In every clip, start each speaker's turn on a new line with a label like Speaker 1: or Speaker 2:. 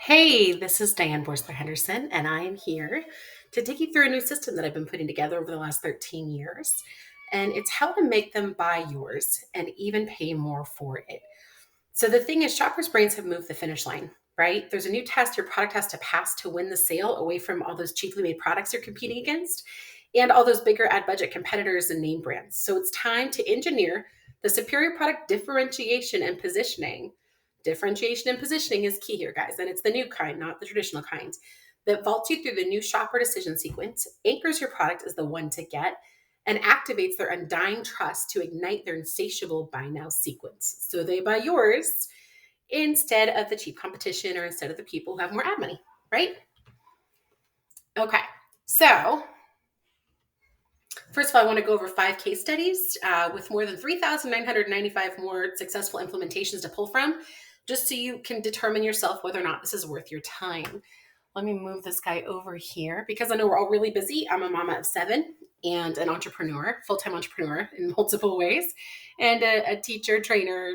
Speaker 1: Hey, this is Diane.Boerstler Henderson, and I am here to take you through a new system that I've been putting together over the last 13 years. And it's how to make them buy yours and even pay more for it. So, the thing is, shoppers' brains have moved the finish line, right? There's a new test your product has to pass to win the sale away from all those cheaply made products you're competing against and all those bigger ad budget competitors and name brands. So, it's time to engineer the superior product differentiation and positioning. Differentiation and positioning is key here, guys, and it's the new kind, not the traditional kind, that vaults you through the new shopper decision sequence, anchors your product as the one to get, and activates their undying trust to ignite their insatiable buy now sequence. So they buy yours instead of the cheap competition or instead of the people who have more ad money, right? Okay, so first of all, I want to go over 5 case studies with more than 3,995 more successful implementations to pull from, just so you can determine yourself whether or not this is worth your time. Let me move this guy over here because I know we're all really busy. I'm a mama of 7 and an entrepreneur, full-time entrepreneur in multiple ways, and a teacher, trainer,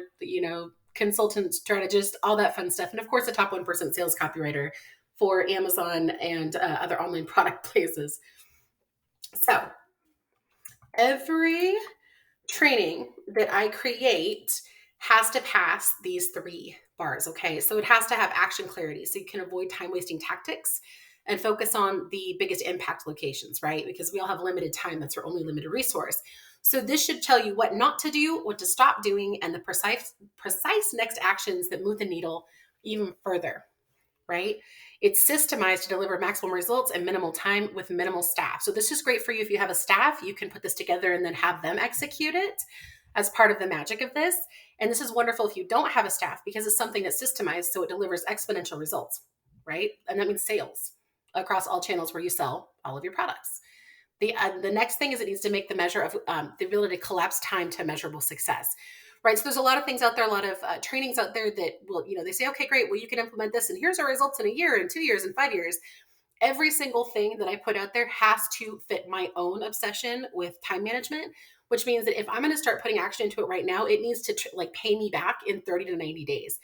Speaker 1: consultant, strategist, all that fun stuff. And of course, a top 1% sales copywriter for Amazon and other online product places. So every training that I create has to pass these 3 bars. Okay. So it has to have action clarity so you can avoid time wasting tactics and focus on the biggest impact locations, right? Because we all have limited time. That's our only limited resource. So this should tell you what not to do, what to stop doing, and the precise next actions that move the needle even further, right? It's systemized to deliver maximum results in minimal time with minimal staff. So this is great for you if you have a staff, you can put this together and then have them execute it as part of the magic of this. And this is wonderful if you don't have a staff because it's something that's systemized so it delivers exponential results, right? And that means sales across all channels where you sell all of your products. The next thing is it needs to make the measure of the ability to collapse time to measurable success, right? So there's a lot of things out there, a lot of trainings out there that will, they say, okay, great, well, you can implement this and here's our results in a year and 2 years and 5 years. Every single thing that I put out there has to fit my own obsession with time management, which means that if I'm going to start putting action into it right now, it needs to pay me back in 30 to 90 days.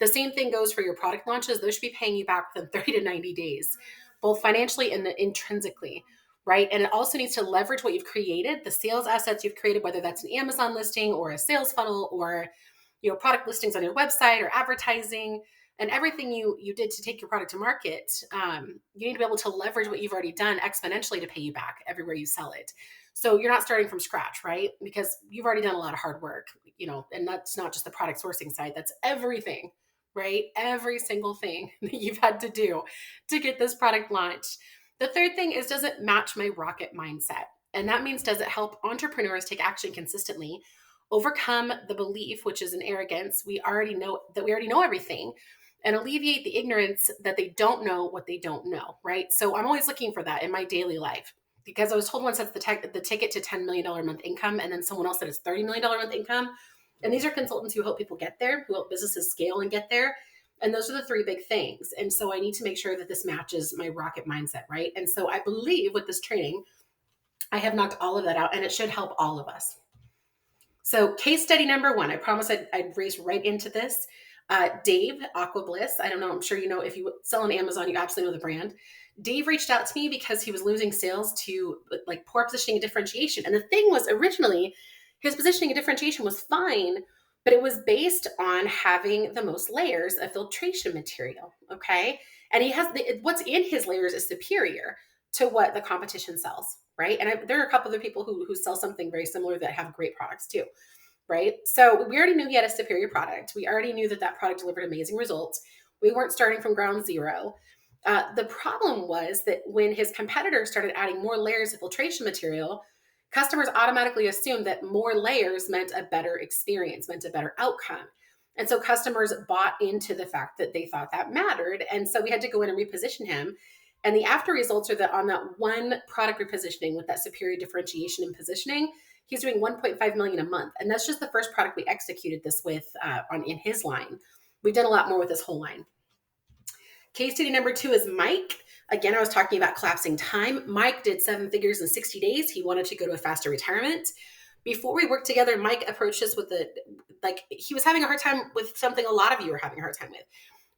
Speaker 1: The same thing goes for your product launches. Those should be paying you back within 30 to 90 days, both financially and intrinsically, right? And it also needs to leverage what you've created, the sales assets you've created, whether that's an Amazon listing or a sales funnel or product listings on your website or advertising and everything you did to take your product to market. You need to be able to leverage what you've already done exponentially to pay you back everywhere you sell it. So you're not starting from scratch, right? Because you've already done a lot of hard work, and that's not just the product sourcing side, that's everything, right? Every single thing that you've had to do to get this product launched. The third thing is, does it match my rocket mindset? And that means, does it help entrepreneurs take action consistently, overcome the belief, which is an arrogance, we already know everything, and alleviate the ignorance that they don't know what they don't know, right? So I'm always looking for that in my daily life because I was told once that's the ticket to $10 million a month income, and then someone else said it's $30 million a month income. And these are consultants who help people get there, who help businesses scale and get there. And those are the 3 big things. And so I need to make sure that this matches my rocket mindset, right? And so I believe with this training, I have knocked all of that out and it should help all of us. So case study number 1, I promise I'd race right into this. Dave, Aqua Bliss. I don't know. I'm sure if you sell on Amazon, you absolutely know the brand. Dave reached out to me because he was losing sales to poor positioning and differentiation. And the thing was, originally, his positioning and differentiation was fine, but it was based on having the most layers of filtration material. Okay. And what's in his layers is superior to what the competition sells. Right. And there are a couple other people who sell something very similar that have great products too. Right. So we already knew he had a superior product. We already knew that product delivered amazing results. We weren't starting from ground zero. The problem was that when his competitors started adding more layers of filtration material, customers automatically assumed that more layers meant a better experience, meant a better outcome. And so customers bought into the fact that they thought that mattered. And so we had to go in and reposition him. And the after results are that on that one product repositioning with that superior differentiation and positioning, he's doing 1.5 million a month. And that's just the first product we executed this with in his line. We've done a lot more with this whole line. Case study number 2 is Mike. Again, I was talking about collapsing time. Mike did 7 figures in 60 days. He wanted to go to a faster retirement. Before we worked together, Mike approached us with he was having a hard time with something a lot of you are having a hard time with,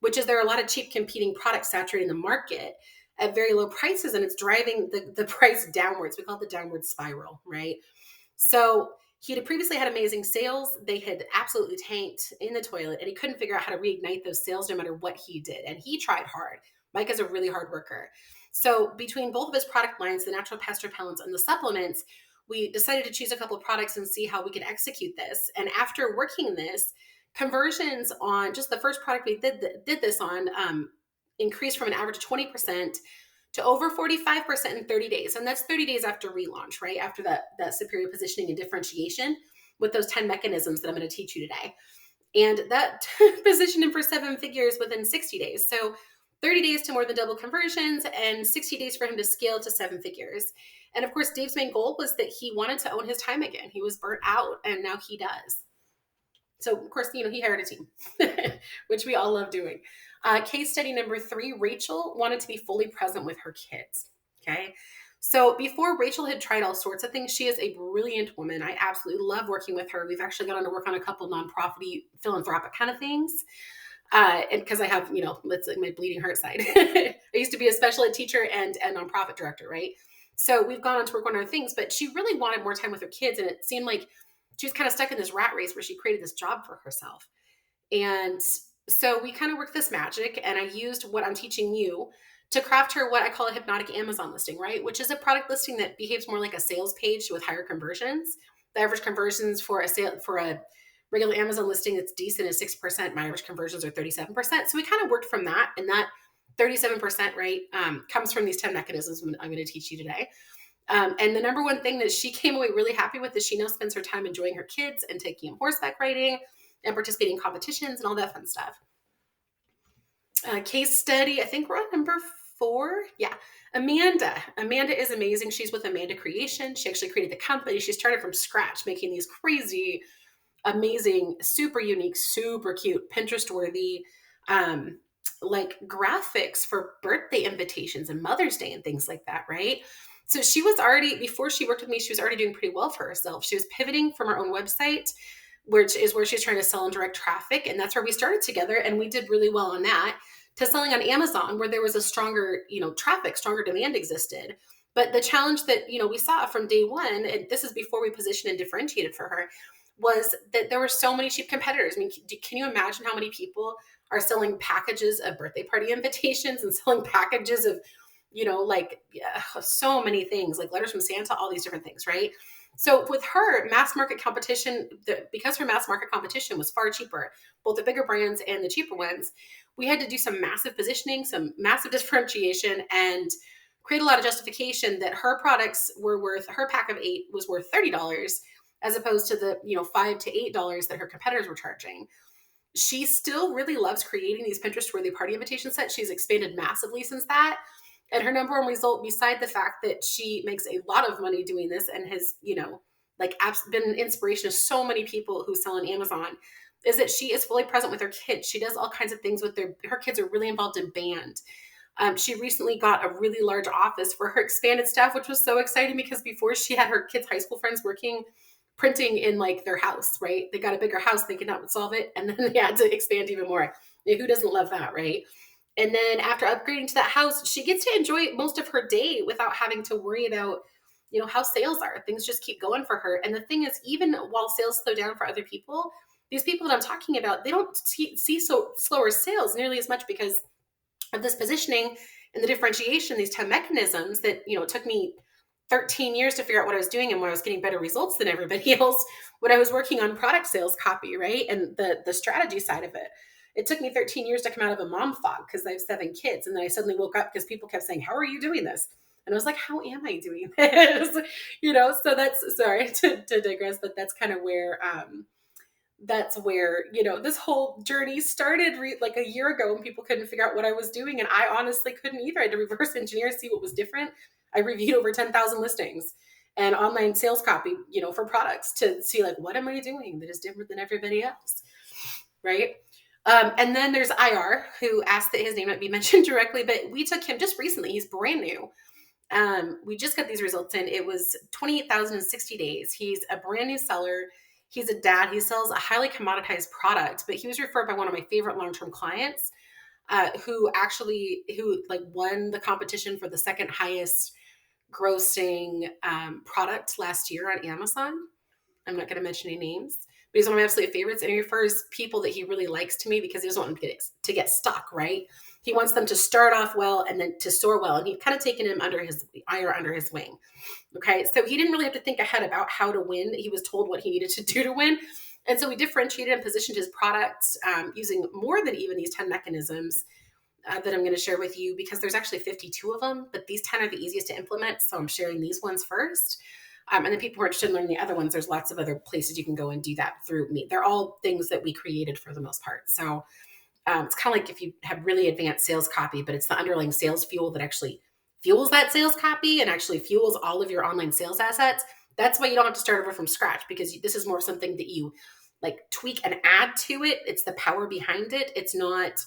Speaker 1: which is there are a lot of cheap competing products saturating the market at very low prices, and it's driving the price downwards. We call it the downward spiral, right? So he had previously had amazing sales. They had absolutely tanked in the toilet, and he couldn't figure out how to reignite those sales no matter what he did. And he tried hard. Mike is a really hard worker. So between both of his product lines, the natural pest repellents and the supplements, we decided to choose a couple of products and see how we could execute this. And after working this, conversions on just the first product we did this on increased from an average of 20% to over 45% in 30 days. And that's 30 days after relaunch, right? After that superior positioning and differentiation with those 10 mechanisms that I'm going to teach you today. And that positioned him for 7 figures within 60 days. So 30 days to more than double conversions and 60 days for him to scale to 7 figures. And of course, Dave's main goal was that he wanted to own his time again. He was burnt out, and now he does. So of course, he hired a team, which we all love doing. Case study number 3, Rachel wanted to be fully present with her kids. Okay. So before Rachel had tried all sorts of things, she is a brilliant woman. I absolutely love working with her. We've actually gotten to work on a couple nonprofit philanthropic kind of things. And because I have, let's like my bleeding heart side. I used to be a special ed teacher and a nonprofit director, right? So we've gone on to work on other things, but she really wanted more time with her kids. And it seemed like she was kind of stuck in this rat race where she created this job for herself. And so we kind of worked this magic, and I used what I'm teaching you to craft her what I call a hypnotic Amazon listing, right? Which is a product listing that behaves more like a sales page with higher conversions. The average conversions for a regular Amazon listing that's decent is 6%. My average conversions are 37%. So we kind of worked from that, and that 37% rate comes from these 10 mechanisms I'm going to teach you today. And the number one thing that she came away really happy with is she now spends her time enjoying her kids and taking them horseback riding and participating in competitions and all that fun stuff. Case study, I think we're on number 4. Yeah. Amanda is amazing. She's with Amanda Creation. She actually created the company. She started from scratch, making these crazy, amazing, super unique, super cute, Pinterest worthy, like graphics for birthday invitations and Mother's Day and things like that. Right. So she was already, before she worked with me, she was already doing pretty well for herself. She was pivoting from her own website, which is where she's trying to sell in direct traffic. And that's where we started together. And we did really well on that, to selling on Amazon, where there was a stronger, traffic, stronger demand existed. But the challenge that, we saw from day one, and this is before we positioned and differentiated for her, was that there were so many cheap competitors. I mean, can you imagine how many people are selling packages of birthday party invitations and selling packages of, so many things, like letters from Santa, all these different things, right? So with her mass market competition, because her mass market competition was far cheaper, both the bigger brands and the cheaper ones, we had to do some massive positioning, some massive differentiation, and create a lot of justification that her products were worth, her pack of 8 was worth $30 as opposed to the, $5 to $8 that her competitors were charging. She still really loves creating these Pinterest-worthy party invitation sets. She's expanded massively since that. And her number one result, beside the fact that she makes a lot of money doing this and has, been an inspiration to so many people who sell on Amazon, is that she is fully present with her kids. She does all kinds of things with her kids are really involved in band. She recently got a really large office for her expanded staff, which was so exciting because before she had her kids' high school friends working, printing in like their house, right? They got a bigger house thinking that would solve it. And then they had to expand even more. Who doesn't love that, right? And then after upgrading to that house, she gets to enjoy most of her day without having to worry about, how sales are. Things just keep going for her. And the thing is, even while sales slow down for other people, these people that I'm talking about, they don't see so slower sales nearly as much because of this positioning and the differentiation, these 10 mechanisms that, it took me 13 years to figure out what I was doing and when I was getting better results than everybody else when I was working on product sales copy, right? And the strategy side of it. It took me 13 years to come out of a mom fog because I have 7 kids. And then I suddenly woke up because people kept saying, how are you doing this? And I was like, how am I doing this? So that's, sorry to digress, but that's kind of where, this whole journey started like a year ago when people couldn't figure out what I was doing. And I honestly couldn't either. I had to reverse engineer, see what was different. I reviewed over 10,000 listings and online sales copy, for products to see like, what am I doing that is different than everybody else? Right. And then there's IR, who asked that his name not be mentioned directly, but we took him just recently. He's brand new. We just got these results in. It was 28,000 in 60 days. He's a brand new seller. He's a dad. He sells a highly commoditized product, but he was referred by one of my favorite long-term clients. who like won the competition for the second highest grossing product last year on Amazon. I'm not going to mention any names, but he's one of my absolute favorites. And he refers people that he really likes to me because he doesn't want them to get stuck, right? He wants them to start off well and then to soar well. And he's kind of taken him under his wing. Okay. So he didn't really have to think ahead about how to win. He was told what he needed to do to win. And so we differentiated and positioned his products using more than even these 10 mechanisms that I'm going to share with you, because there's actually 52 of them, but these 10 are the easiest to implement. So I'm sharing these ones first. And then people who are interested in learning the other ones, there's lots of other places you can go and do that through me. They're all things that we created for the most part. So it's kind of like if you have really advanced sales copy, but it's the underlying sales fuel that actually fuels that sales copy and actually fuels all of your online sales assets. That's why you don't have to start over from scratch, because this is more something that you like tweak and add to it. It's the power behind it. It's not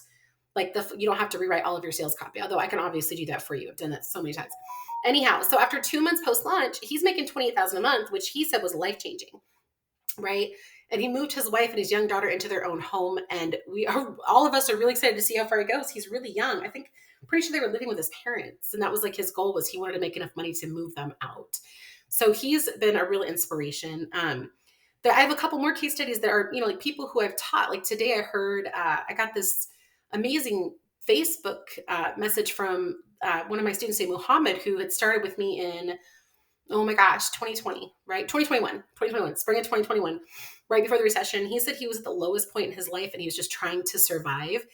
Speaker 1: like you don't have to rewrite all of your sales copy, although I can obviously do that for you. I've done that so many times. Anyhow, so after 2 months post-launch, he's making $28,000 a month, which he said was life-changing, right? And he moved his wife and his young daughter into their own home. And all of us are really excited to see how far he goes. He's really young. I think, pretty sure they were living with his parents. And that was like his goal, was he wanted to make enough money to move them out. So he's been a real inspiration. I have a couple more case studies that are, like people who I've taught. Like today I heard, I got this amazing Facebook message from one of my students named Muhammad, who had started with me in, 2020, right? 2021, spring of 2021, right before the recession. He said he was at the lowest point in his life and he was just trying to survive.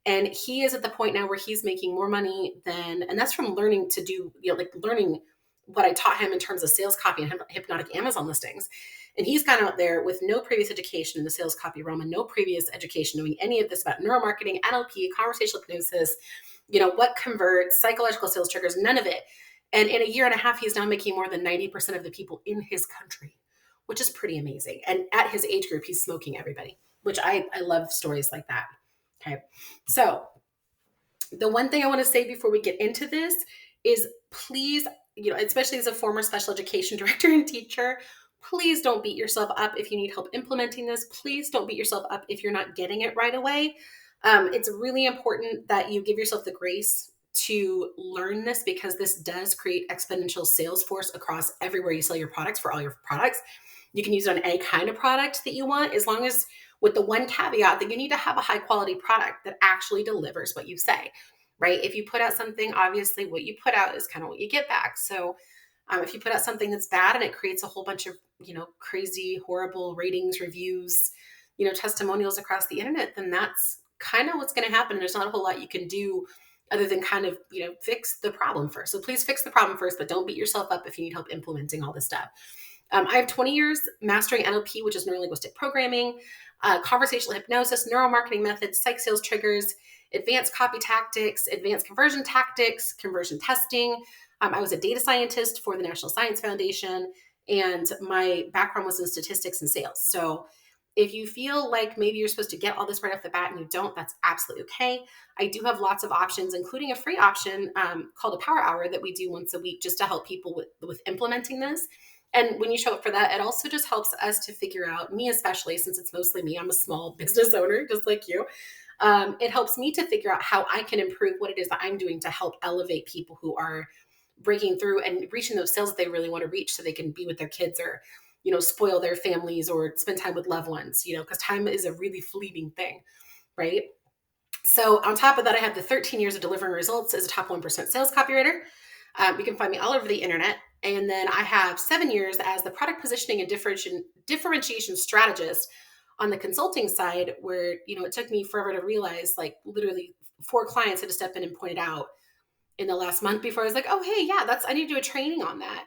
Speaker 1: And he is at the point now where he's making more money and that's from learning to do, learning what I taught him in terms of sales copy and hypnotic Amazon listings. And he's gone out there with no previous education in the sales copy realm and no previous education knowing any of this about neuromarketing, NLP, conversational hypnosis, what converts, psychological sales triggers, none of it. And in a year and a half, he's now making more than 90% of the people in his country, which is pretty amazing. And at his age group, he's smoking everybody, which I love stories like that. Okay. So the one thing I want to say before we get into this is please, especially as a former special education director and teacher, please don't beat yourself up if you need help implementing this. Please don't beat yourself up if you're not getting it right away. It's really important that you give yourself the grace to learn this, because this does create exponential sales force across everywhere you sell your products, for all your products. You can use it on any kind of product that you want, as long as with the one caveat that you need to have a high quality product that actually delivers what you say, right? If you put out something, obviously what you put out is kind of what you get back. So if you put out something that's bad and it creates a whole bunch of, crazy, horrible ratings, reviews, testimonials across the internet, then that's kind of what's going to happen. There's not a whole lot you can do other than kind of, fix the problem first. So please fix the problem first, but don't beat yourself up if you need help implementing all this stuff. I have 20 years mastering NLP, which is neuro-linguistic programming, conversational hypnosis, neuromarketing methods, psych sales triggers, advanced copy tactics, advanced conversion tactics, conversion testing. I was a data scientist for the National Science Foundation, and my background was in statistics and sales. So if you feel like maybe you're supposed to get all this right off the bat and you don't, that's absolutely okay. I do have lots of options, including a free option called a power hour that we do once a week just to help people with implementing this. And when you show up for that, it also just helps us to figure out, me especially, since it's mostly me, I'm a small business owner, just like you. It helps me to figure out how I can improve what it is that I'm doing to help elevate people who are breaking through and reaching those sales that they really want to reach, so they can be with their kids or, spoil their families or spend time with loved ones, because time is a really fleeting thing, right? So on top of that, I have the 13 years of delivering results as a top 1% sales copywriter. You can find me all over the internet. And then I have 7 years as the product positioning and differentiation strategist on the consulting side, where, it took me forever to realize, like literally 4 clients had to step in and point it out in the last month before I was like, oh, hey, yeah, I need to do a training on that.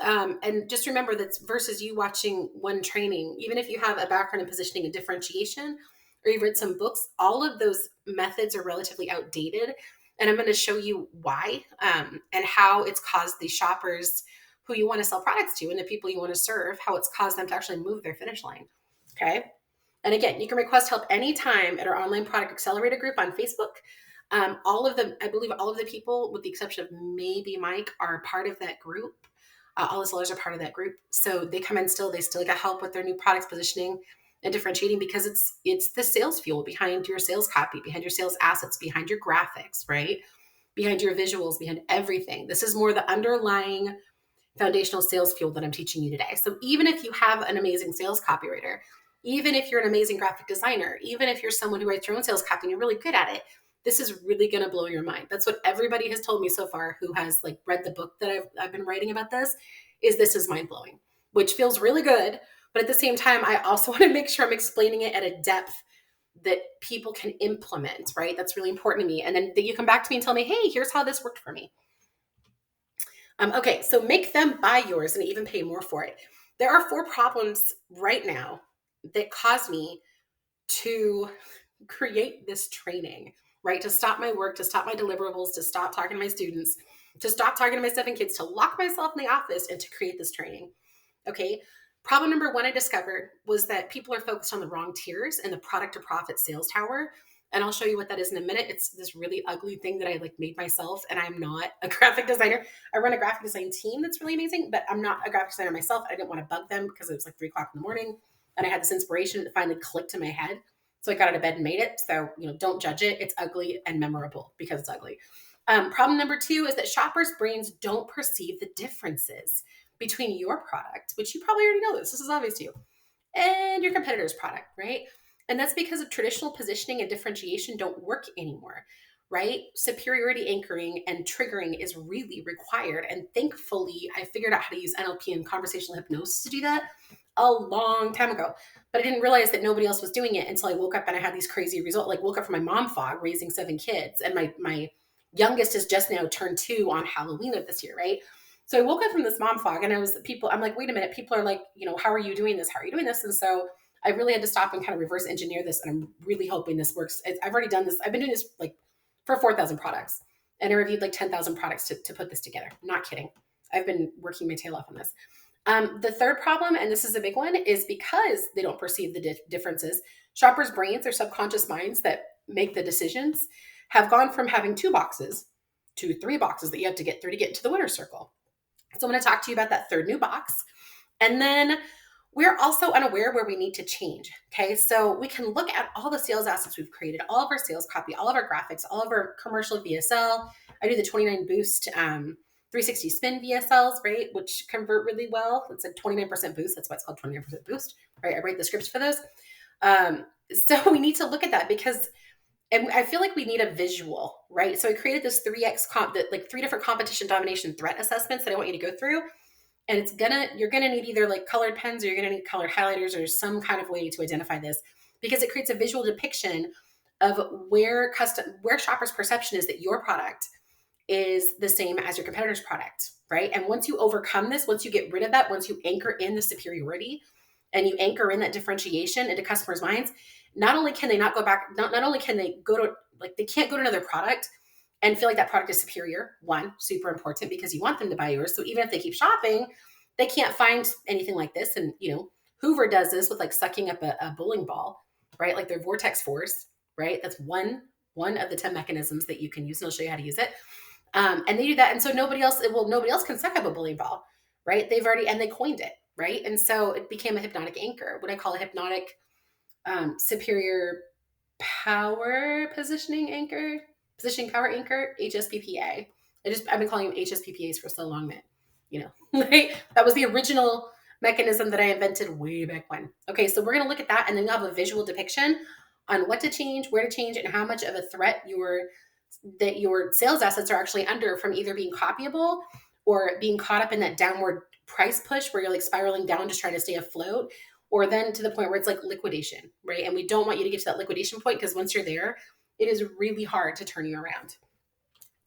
Speaker 1: And just remember that's versus you watching one training, even if you have a background in positioning and differentiation, or you've read some books, all of those methods are relatively outdated. And I'm going to show you why and how it's caused the shoppers who you want to sell products to and the people you want to serve, how it's caused them to actually move their finish line. Okay. And again, you can request help anytime at our online product accelerator group on Facebook. I believe all of the people, with the exception of maybe Mike, are part of that group. All the sellers are part of that group. So they come in they still get help with their new products positioning. and differentiating because it's the sales fuel behind your sales copy, behind your sales assets, behind your graphics, right? Behind your visuals, behind everything. This is more the underlying foundational sales fuel that I'm teaching you today. So even if you have an amazing sales copywriter, even if you're an amazing graphic designer, even if you're someone who writes your own sales copy and you're really good at it, this is really going to blow your mind. That's what everybody has told me so far who has like read the book that I've been writing about this is mind blowing, which feels really good. But at the same time, I also want to make sure I'm explaining it at a depth that people can implement, right? That's really important to me. And then that you come back to me and tell me, hey, here's how this worked for me. Okay, so make them buy yours and even pay more for it. There are 4 problems right now that cause me to create this training, right? To stop my work, to stop my deliverables, to stop talking to my students, to stop talking to my 7 kids, to lock myself in the office and to create this training. Okay. Problem number 1 I discovered was that people are focused on the wrong tiers and the product to profit sales tower. And I'll show you what that is in a minute. It's this really ugly thing that I like made myself, and I'm not a graphic designer. I run a graphic design team that's really amazing, but I'm not a graphic designer myself. I didn't want to bug them because it was like 3:00 in the morning, and I had this inspiration that finally clicked in my head. So I got out of bed and made it. So, don't judge it. It's ugly and memorable because it's ugly. Problem number 2 is that shoppers' brains don't perceive the differences between your product, which you probably already know this is obvious to you, and your competitor's product, right? And that's because of traditional positioning and differentiation don't work anymore, right? Superiority anchoring and triggering is really required. And thankfully, I figured out how to use NLP and conversational hypnosis to do that a long time ago. But I didn't realize that nobody else was doing it until I woke up and I had these crazy results. Like woke up from my mom fog raising 7 kids. And my youngest is just now turned 2 on Halloween of this year, right? So I woke up from this mom fog and I'm like, wait a minute, people are like, how are you doing this? How are you doing this? And so I really had to stop and kind of reverse engineer this. And I'm really hoping this works. I've already done this. I've been doing this like for 4,000 products, and I reviewed like 10,000 products to put this together. I'm not kidding. I've been working my tail off on this. The third problem, and this is a big one, is because they don't perceive the differences, shoppers' brains or subconscious minds that make the decisions have gone from having 2 boxes to 3 boxes that you have to get through to get into the winner's circle. So I'm going to talk to you about that third new box. And then we're also unaware where we need to change. Okay. So we can look at all the sales assets we've created, all of our sales copy, all of our graphics, all of our commercial VSL. I do the 29 boost, 360 spin VSLs, right? Which convert really well. It's a 29% boost. That's why it's called 29% boost, right? I write the scripts for those. So we need to look at that because and I feel like we need a visual, right? So I created this 3x like 3 different competition domination threat assessments that I want you to go through. And you're gonna need either like colored pens or you're gonna need colored highlighters or some kind of way to identify this because it creates a visual depiction of where shoppers' perception is that your product is the same as your competitor's product, right? And once you overcome this, once you get rid of that, once you anchor in the superiority and you anchor in that differentiation into customers' minds, not only can they not go back, not only can they go to, like, they can't go to another product and feel like that product is superior. 1, super important because you want them to buy yours. So even if they keep shopping, they can't find anything like this. And, Hoover does this with like sucking up a bowling ball, right? Like their vortex force, right? That's one of the 10 mechanisms that you can use. And I'll show you how to use it. And they do that. And so nobody else can suck up a bowling ball, right? They coined it, right? And so it became a hypnotic anchor, what I call a hypnotic superior power positioning power anchor, HSPPA. I've been calling them HSPPAs for so long that, right? That was the original mechanism that I invented way back when. Okay, so we're going to look at that and then you'll have a visual depiction on what to change, where to change, and how much of a threat that your sales assets are actually under from either being copyable or being caught up in that downward price push where you're like spiraling down just trying to stay afloat, or then to the point where it's like liquidation, right? And we don't want you to get to that liquidation point because once you're there, it is really hard to turn you around.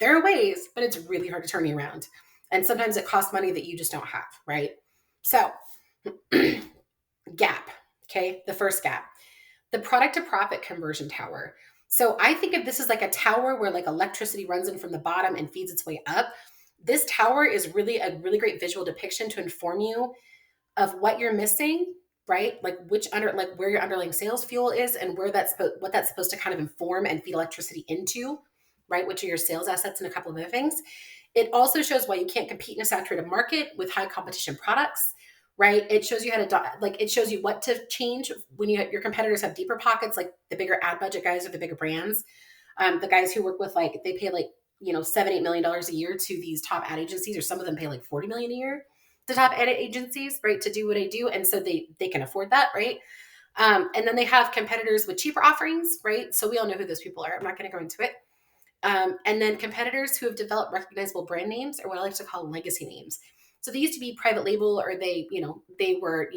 Speaker 1: There are ways, but it's really hard to turn you around. And sometimes it costs money that you just don't have, right? So gap, okay? The first gap, the product to profit conversion tower. So I think of this as like a tower where like electricity runs in from the bottom and feeds its way up. This tower is really a really great visual depiction to inform you of what you're missing, right? Like where your underlying sales fuel is and what that's supposed to kind of inform and feed electricity into, right? Which are your sales assets and a couple of other things. It also shows why you can't compete in a saturated market with high competition products, right? It shows you how to, like, it shows you what to change when your competitors have deeper pockets, like the bigger ad budget guys or the bigger brands. The guys who work with, like, they pay like, $7-8 million a year to these top ad agencies, or some of them pay like 40 million a year to top ad agencies, right? To do what I do. And so they can afford that, right? And then they have competitors with cheaper offerings, right? So we all know who those people are. I'm not going to go into it. And then competitors who have developed recognizable brand names, or what I like to call legacy names. So they used to be private label, or they were,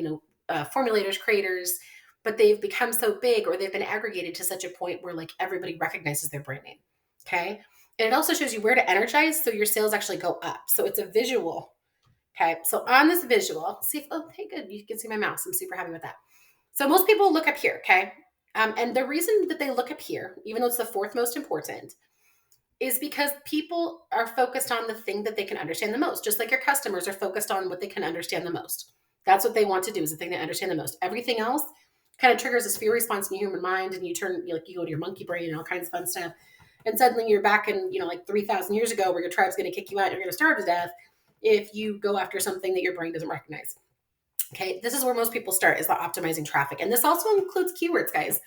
Speaker 1: formulators, creators, but they've become so big, or they've been aggregated to such a point where, like, everybody recognizes their brand name. Okay. And it also shows you where to energize so your sales actually go up. So it's a visual. Okay. So on this visual, see if, oh, hey, good. You can see my mouse. I'm super happy with that. So most people look up here. Okay. And the reason that they look up here, even though it's the fourth most important, is because people are focused on the thing that they can understand the most, just like your customers are focused on what they can understand the most. That's what they want to do, is the thing they understand the most. Everything else kind of triggers this fear response in your human mind, and you go to your monkey brain and all kinds of fun stuff. And suddenly you're back in, like 3,000 years ago, where your tribe's going to kick you out and you're going to starve to death if you go after something that your brain doesn't recognize. Okay, this is where most people start, is the optimizing traffic. And this also includes keywords, guys.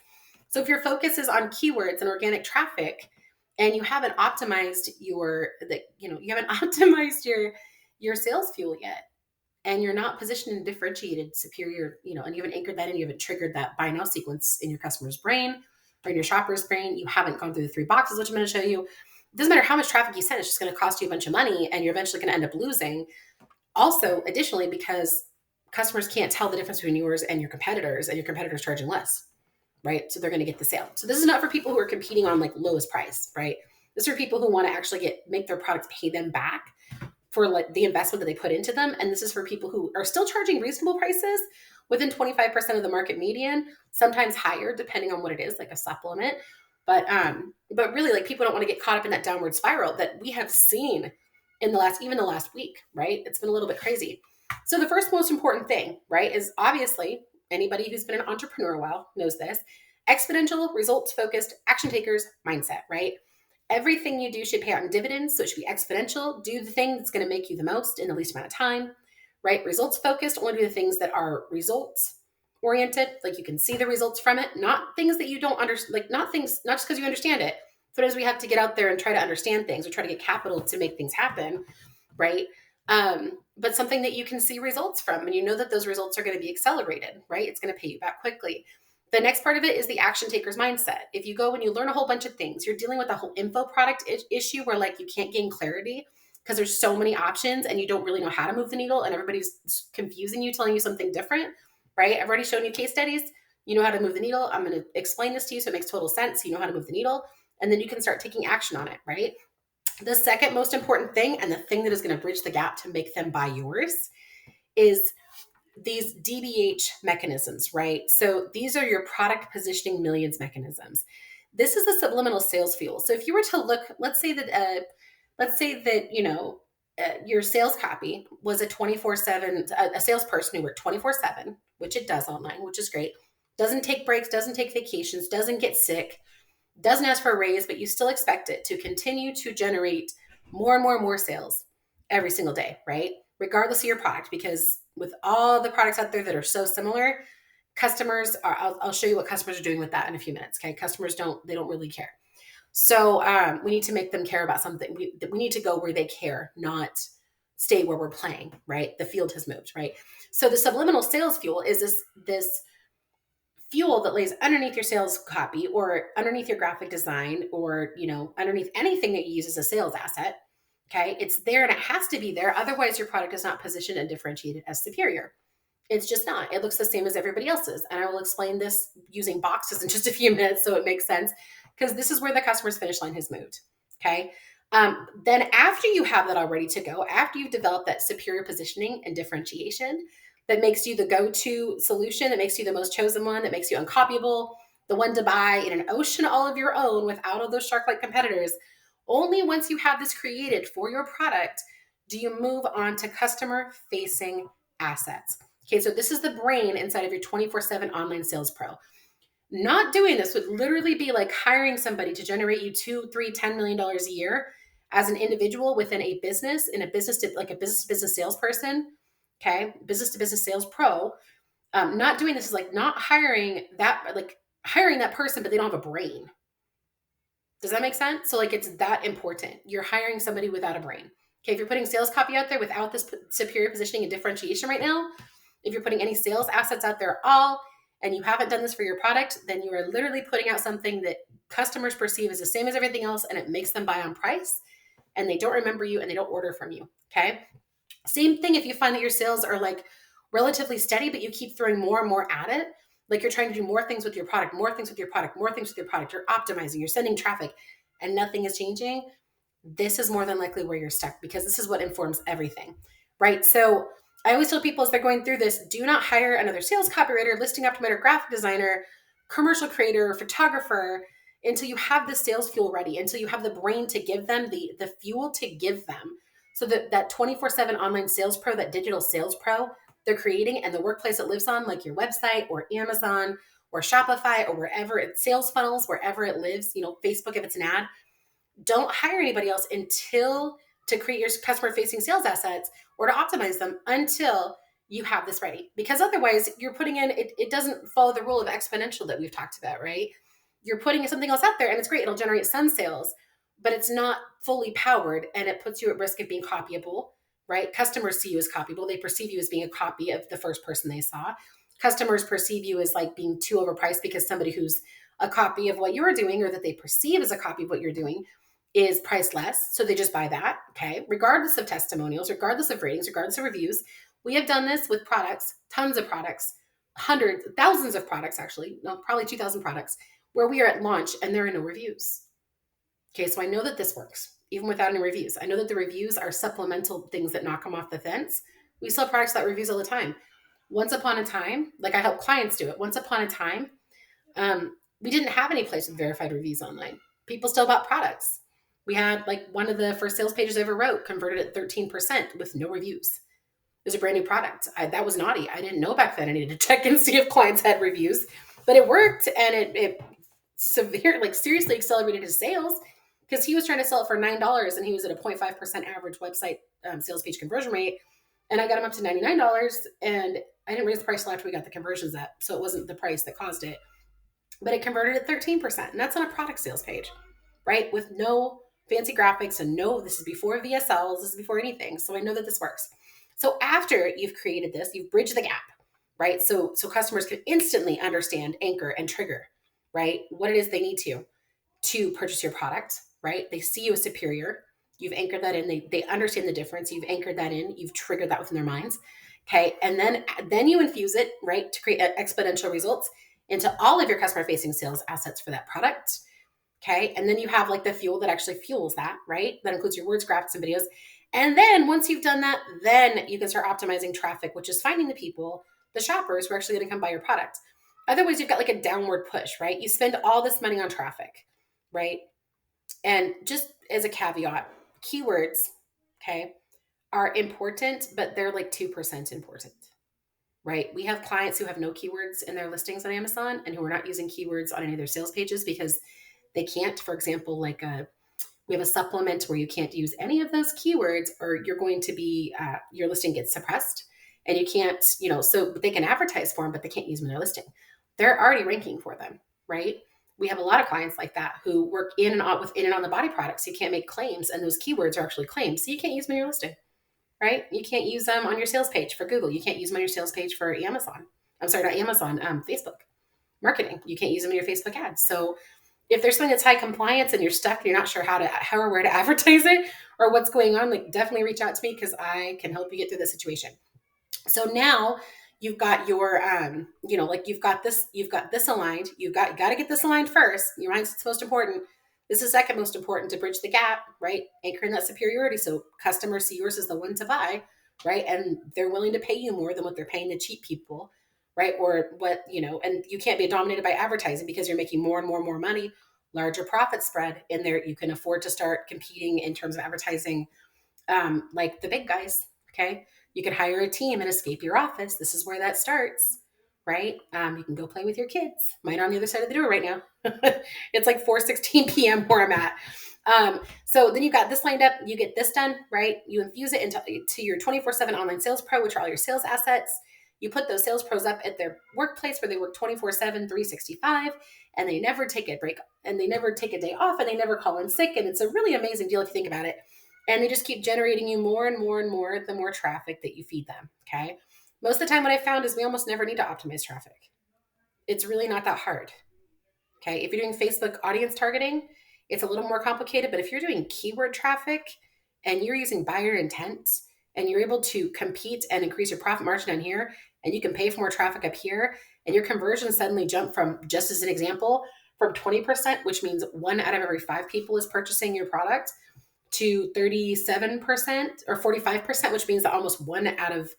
Speaker 1: So if your focus is on keywords and organic traffic, and you haven't optimized your sales fuel yet, and you're not positioned and differentiated superior, and you haven't anchored that in, you haven't triggered that buy now sequence in your customer's brain or in your shopper's brain, you haven't gone through the 3 boxes, which I'm going to show you. It doesn't matter how much traffic you send, it's just going to cost you a bunch of money, and you're eventually going to end up losing. Also, additionally, because customers can't tell the difference between yours and your competitors, and your competitors charging less. Right? So they're going to get the sale. So this is not for people who are competing on, like, lowest price, right? This is for people who want to actually make their products pay them back for, like, the investment that they put into them. And this is for people who are still charging reasonable prices within 25% of the market median, sometimes higher, depending on what it is, like a supplement. But really, like, people don't want to get caught up in that downward spiral that we have seen in the last week, right? It's been a little bit crazy. So the first most important thing, right, is obviously, anybody who's been an entrepreneur a while knows this, exponential, results-focused, action takers mindset, right? Everything you do should pay out in dividends, so it should be exponential. Do the thing that's going to make you the most in the least amount of time, right? Results-focused, only do the things that are results-oriented, like you can see the results from it, not things that you don't understand, like not just because you understand it. Sometimes we have to get out there and try to understand things, or try to get capital to make things happen, right? But something that you can see results from, and you know that those results are going to be accelerated, right? It's going to pay you back quickly. The next part of it is the action taker's mindset. If you go and you learn a whole bunch of things, you're dealing with a whole info product issue where, like, you can't gain clarity because there's so many options and you don't really know how to move the needle, and everybody's confusing you, telling you something different, right? I've already shown you case studies. You know how to move the needle. I'm going to explain this to you so it makes total sense. You know how to move the needle, and then you can start taking action on it, right? The second most important thing, and the thing that is going to bridge the gap to make them buy yours, is these DBH mechanisms, right? So these are your product positioning millions mechanisms. This is the subliminal sales fuel. So if you were to look, let's say that your sales copy was a 24/7, a salesperson who worked 24/7, which it does online, which is great. Doesn't take breaks, doesn't take vacations, doesn't get sick, doesn't ask for a raise, but you still expect it to continue to generate more and more and more sales every single day, right? Regardless of your product, because with all the products out there that are so similar, customers are, I'll show you what customers are doing with that in a few minutes. Okay. Customers don't really care. So we need to make them care about something. We need to go where they care, not stay where we're playing, right? The field has moved, right? So the subliminal sales fuel is this fuel that lays underneath your sales copy, or underneath your graphic design, or underneath anything that you use as a sales asset. Okay, it's there and it has to be there, otherwise your product is not positioned and differentiated as superior. It's just not. It looks the same as everybody else's, and I will explain this using boxes in just a few minutes so it makes sense, because this is where the customer's finish line has moved. Okay, then after you have that all ready to go, after you've developed that superior positioning and differentiation that makes you the go-to solution, that makes you the most chosen one, that makes you uncopyable, the one to buy in an ocean all of your own without all those shark-like competitors, only once you have this created for your product do you move on to customer-facing assets. Okay, so this is the brain inside of your 24/7 online sales pro. Not doing this would literally be like hiring somebody to generate you $2, $3, $10 million a year as an individual within a business, in a business to business salesperson, Okay. Business to business sales pro. Not doing this is like not hiring that person, but they don't have a brain. Does that make sense? So like it's that important. You're hiring somebody without a brain. Okay, if you're putting sales copy out there without this superior positioning and differentiation right now, if you're putting any sales assets out there at all, and you haven't done this for your product, then you are literally putting out something that customers perceive as the same as everything else, and it makes them buy on price, and they don't remember you and they don't order from you. Okay. Same thing if you find that your sales are like relatively steady, but you keep throwing more and more at it. Like you're trying to do more things with your product, more things with your product, more things with your product. You're optimizing, you're sending traffic, and nothing is changing. This is more than likely where you're stuck, because this is what informs everything, right? So I always tell people as they're going through this, do not hire another sales copywriter, listing optimizer, graphic designer, commercial creator, photographer until you have the sales fuel ready, until you have the brain to give them the fuel to give them. So that 24/7 online sales pro, that digital sales pro they're creating, and the workplace it lives on, like your website or Amazon or Shopify or wherever it sales funnels, wherever it lives, Facebook if it's an ad, don't hire anybody else until to create your customer facing sales assets or to optimize them until you have this ready. Because otherwise you're putting in, it doesn't follow the rule of exponential that we've talked about, right? You're putting something else out there and it's great. It'll generate some sales, but it's not fully powered and it puts you at risk of being copyable, right? Customers see you as copyable. They perceive you as being a copy of the first person they saw. Customers perceive you as like being too overpriced because somebody who's a copy of what you're doing or that they perceive as a copy of what you're doing is priced less. So they just buy that. Okay. Regardless of testimonials, regardless of ratings, regardless of reviews. We have done this with products, tons of products, hundreds, thousands of products, actually, no, probably 2,000 products, where we are at launch and there are no reviews. Okay. So I know that this works even without any reviews. I know that the reviews are supplemental things that knock them off the fence. We sell products that reviews all the time. Once upon a time, like I help clients do it. Once upon a time, we didn't have any place with verified reviews online. People still bought products. We had like one of the first sales pages I ever wrote converted at 13% with no reviews. It was a brand new product. That was naughty. I didn't know back then. I needed to check and see if clients had reviews, but it worked, and it seriously accelerated his sales because he was trying to sell it for $9 and he was at a 0.5% average website sales page conversion rate. And I got him up to $99, and I didn't raise the price till after we got the conversions up. So it wasn't the price that caused it, but it converted at 13%. And that's on a product sales page, right? With no fancy graphics and no, this is before VSLs, this is before anything. So I know that this works. So after you've created this, you've bridged the gap, right? So customers can instantly understand, anchor, and trigger, right? What it is they need to purchase your product, right? They see you as superior. You've anchored that in. They understand the difference. You've anchored that in. You've triggered that within their minds. Okay. And then you infuse it, right, to create exponential results into all of your customer facing sales assets for that product. Okay. And then you have like the fuel that actually fuels that, right? That includes your words, graphics, and videos. And then once you've done that, then you can start optimizing traffic, which is finding the people, the shoppers who are actually going to come buy your product. Otherwise, you've got like a downward push, right? You spend all this money on traffic, right? And just as a caveat, keywords, okay, are important, but they're like 2% important, right? We have clients who have no keywords in their listings on Amazon and who are not using keywords on any of their sales pages because they can't. For example, we have a supplement where you can't use any of those keywords or you're going to be, your listing gets suppressed and you can't, so they can advertise for them, but they can't use them in their listing. They're already ranking for them, right? We have a lot of clients like that who work in and on the body products. You can't make claims and those keywords are actually claims. So you can't use them in your listing, right? You can't use them on your sales page for Google. You can't use them on your sales page for Amazon. I'm sorry, not Amazon, Facebook marketing. You can't use them in your Facebook ads. So if there's something that's high compliance and you're stuck and you're not sure how or where to advertise it or what's going on, like definitely reach out to me because I can help you get through the situation. So now you've got your, you've got this aligned. You got to get this aligned first. Your mindset's most important. This is second most important to bridge the gap, right? Anchoring that superiority. So customers see yours as the one to buy, right? And they're willing to pay you more than what they're paying the cheap people, right? Or what, and you can't be dominated by advertising because you're making more and more money, larger profit spread in there. You can afford to start competing in terms of advertising, like the big guys. Okay. You can hire a team and escape your office. This is where that starts, right? You can go play with your kids. Mine are on the other side of the door right now. It's like 4:16 p.m. where I'm at. So then you've got this lined up, you get this done, right? You infuse it into to your 24/7 online sales pro, which are all your sales assets. You put those sales pros up at their workplace where they work 24/7, 365, and they never take a break and they never take a day off and they never call in sick. And it's a really amazing deal if you think about it. And they just keep generating you more and more and more the more traffic that you feed them. Okay. Most of the time, what I found is we almost never need to optimize traffic. It's really not that hard. Okay. If you're doing Facebook audience targeting, it's a little more complicated, but if you're doing keyword traffic and you're using buyer intent and you're able to compete and increase your profit margin on here, and you can pay for more traffic up here, and your conversion suddenly jump from, just as an example, from 20%, which means 1 out of every 5 people is purchasing your product, to 37% or 45%, which means that almost 1 out of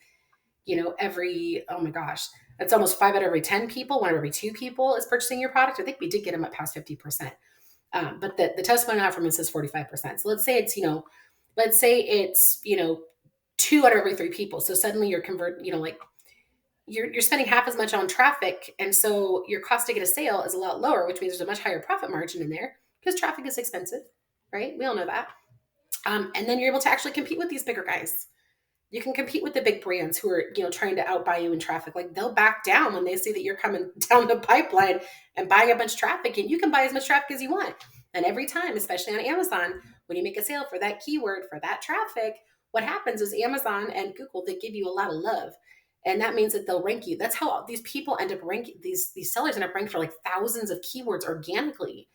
Speaker 1: every, oh my gosh, that's almost 5 out of every 10 people, 1 out of every 2 people is purchasing your product. I think we did get them up past 50%. But the testimonial I have from him says 45%. So let's say it's, 2 out of every 3 people. So suddenly you're you're spending half as much on traffic. And so your cost to get a sale is a lot lower, which means there's a much higher profit margin in there because traffic is expensive, right? We all know that. And then you're able to actually compete with these bigger guys. You can compete with the big brands who are, trying to outbuy you in traffic. Like they'll back down when they see that you're coming down the pipeline and buying a bunch of traffic, and you can buy as much traffic as you want. And every time, especially on Amazon, when you make a sale for that keyword, for that traffic, what happens is Amazon and Google, they give you a lot of love. And that means that they'll rank you. That's how these people end up ranking, these sellers end up ranking for like thousands of keywords organically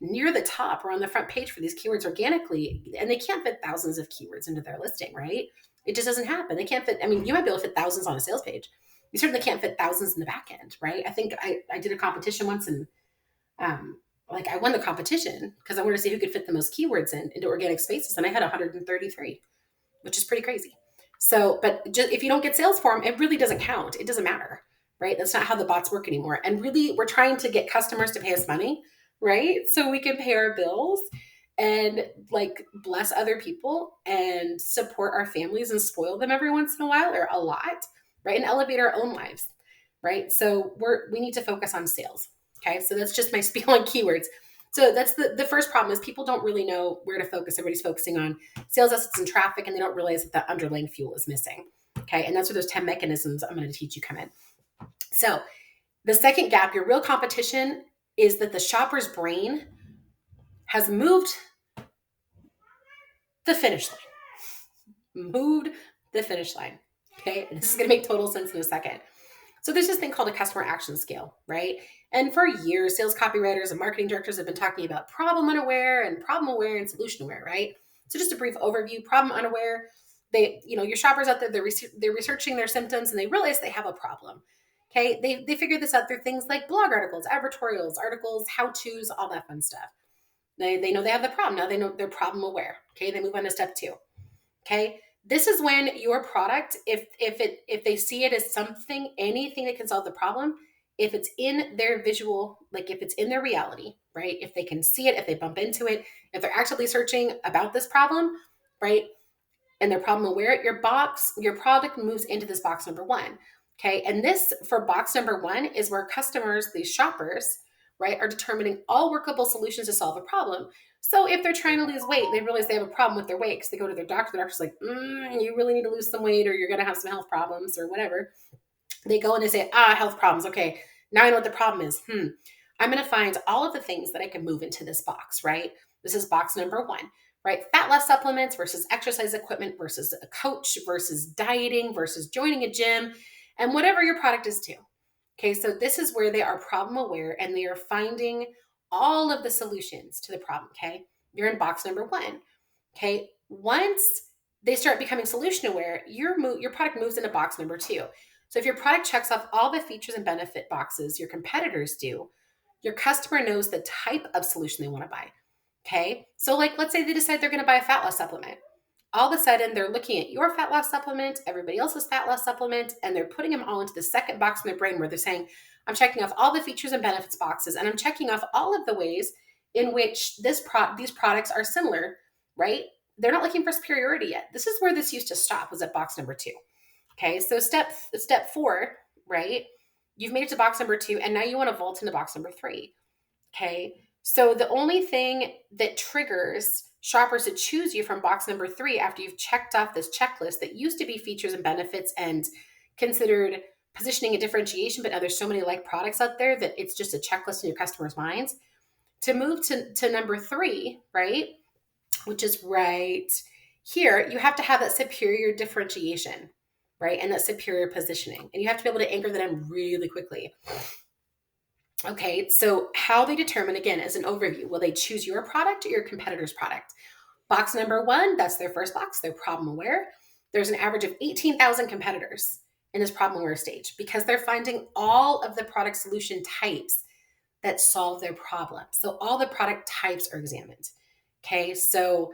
Speaker 1: near the top or on the front page for these keywords organically. And they can't fit thousands of keywords into their listing, right? It just doesn't happen. They can't fit. I mean, you might be able to fit thousands on a sales page. You certainly can't fit thousands in the back end, right? I think I did a competition once, and I won the competition because I wanted to see who could fit the most keywords into organic spaces, and I had 133, which is pretty crazy. So, but just, if you don't get sales for them, it really doesn't count. It doesn't matter, right? That's not how the bots work anymore. And really, we're trying to get customers to pay us money, right? So we can pay our bills and bless other people and support our families and spoil them every once in a while or a lot, right? And elevate our own lives, right? So we need to focus on sales. Okay. So that's just my spiel on keywords. So that's the first problem is people don't really know where to focus. Everybody's focusing on sales assets and traffic, and they don't realize that the underlying fuel is missing. Okay. And that's where those 10 mechanisms I'm going to teach you come in. So the second gap, your real competition, is that the shopper's brain has moved the finish line. Okay. And this is going to make total sense in a second. So there's this thing called a customer action scale, right? And for years, sales copywriters and marketing directors have been talking about problem unaware and problem aware and solution aware, right? So just a brief overview, problem unaware, your shoppers out there, they're researching their symptoms and they realize they have a problem. Okay. They figure this out through things like blog articles, advertorials, articles, how-tos, all that fun stuff. They know they have the problem. Now they know they're problem aware. Okay. They move on to step 2. Okay. This is when your product, if they see it as anything that can solve the problem, if it's in their visual, if it's in their reality, right? If they can see it, if they bump into it, if they're actively searching about this problem, right? And they're problem aware, your product moves into this box number 1. Okay. And this for box number 1 is where customers, these shoppers, right, are determining all workable solutions to solve a problem. So if they're trying to lose weight, they realize they have a problem with their weight because they go to their doctor. The doctor's like, you really need to lose some weight or you're going to have some health problems or whatever. They go and they say, health problems. Okay, now I know what the problem is. I'm going to find all of the things that I can move into this box, right? This is box number 1, right? Fat loss supplements versus exercise equipment versus a coach versus dieting versus joining a gym and whatever your product is too. Okay, so this is where they are problem aware and they are finding all of the solutions to the problem. Okay, you're in box number 1. Okay, once they start becoming solution aware, your product moves into box number 2. So if your product checks off all the features and benefit boxes your competitors do, your customer knows the type of solution they want to buy. Okay, so let's say they decide they're going to buy a fat loss supplement. All of a sudden, they're looking at your fat loss supplement, everybody else's fat loss supplement, and they're putting them all into the second box in their brain where they're saying, I'm checking off all the features and benefits boxes, and I'm checking off all of the ways in which these products are similar, right? They're not looking for superiority yet. This is where this used to stop, was at box number 2. Okay, so step 4, right? You've made it to box number 2, and now you want to vault into box number 3. Okay, So the only thing that triggers shoppers to choose you from box number 3 after you've checked off this checklist that used to be features and benefits and considered positioning and differentiation, but now there's so many like products out there that it's just a checklist in your customers' minds. To move to number 3, right, which is right here, you have to have that superior differentiation, right, and that superior positioning. And you have to be able to anchor that in really quickly. Okay, so how they determine, again, as an overview, will they choose your product or your competitor's product? Box number 1, that's their first box. They're problem aware. There's an average of 18,000 competitors in this problem aware stage because they're finding all of the product solution types that solve their problem. So all the product types are examined. Okay, so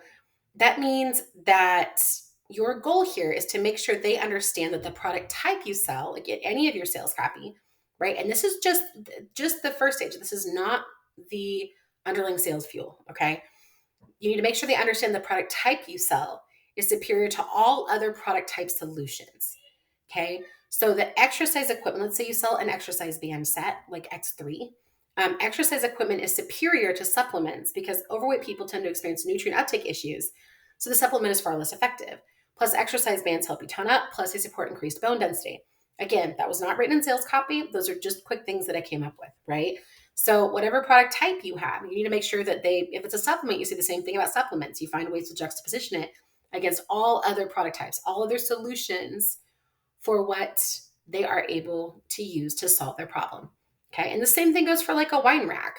Speaker 1: that means that your goal here is to make sure they understand that the product type you sell, like any of your sales copy, right? And this is just the first stage. This is not the underlying sales fuel, okay? You need to make sure they understand the product type you sell is superior to all other product type solutions, okay? So the exercise equipment, let's say you sell an exercise band set like X3. Exercise equipment is superior to supplements because overweight people tend to experience nutrient uptake issues. So the supplement is far less effective. Plus, exercise bands help you tone up, plus they support increased bone density. Again, that was not written in sales copy. Those are just quick things that I came up with, right? So whatever product type you have, you need to make sure that if it's a supplement, you say the same thing about supplements. You find ways to juxtaposition it against all other product types, all other solutions for what they are able to use to solve their problem. Okay. And the same thing goes for like a wine rack,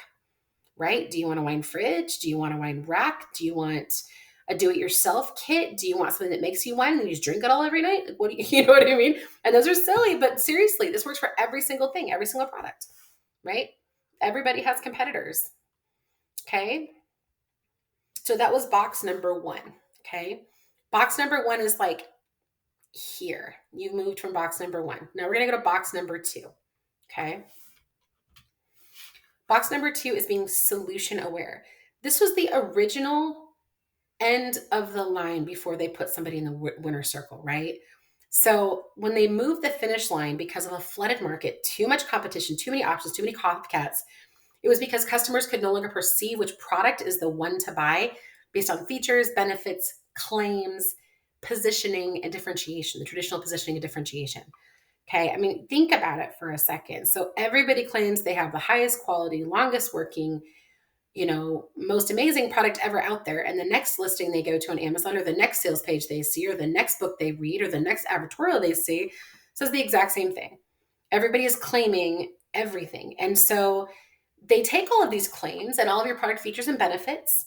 Speaker 1: right? Do you want a wine fridge? Do you want a wine rack? Do you want a do-it-yourself kit? Do you want something that makes you wine and you just drink it all every night? Like, what do you, you know what I mean? And those are silly, but seriously, this works for every single thing, every single product, right? Everybody has competitors. Okay. So that was box number 1. Okay. Box number 1 is like here. You've moved from box number 1. Now we're going to go to box number 2. Okay. Box number 2 is being solution aware. This was the original end of the line before they put somebody in the winner circle, right? So when they moved the finish line because of a flooded market, too much competition, too many options, too many copycats, it was because customers could no longer perceive which product is the one to buy based on features, benefits, claims, positioning, and differentiation, the traditional positioning and differentiation. Okay, I mean, think about it for a second. So everybody claims they have the highest quality, longest working, most amazing product ever out there. And the next listing they go to on Amazon or the next sales page they see or the next book they read or the next advertorial they see says the exact same thing. Everybody is claiming everything. And so they take all of these claims and all of your product features and benefits,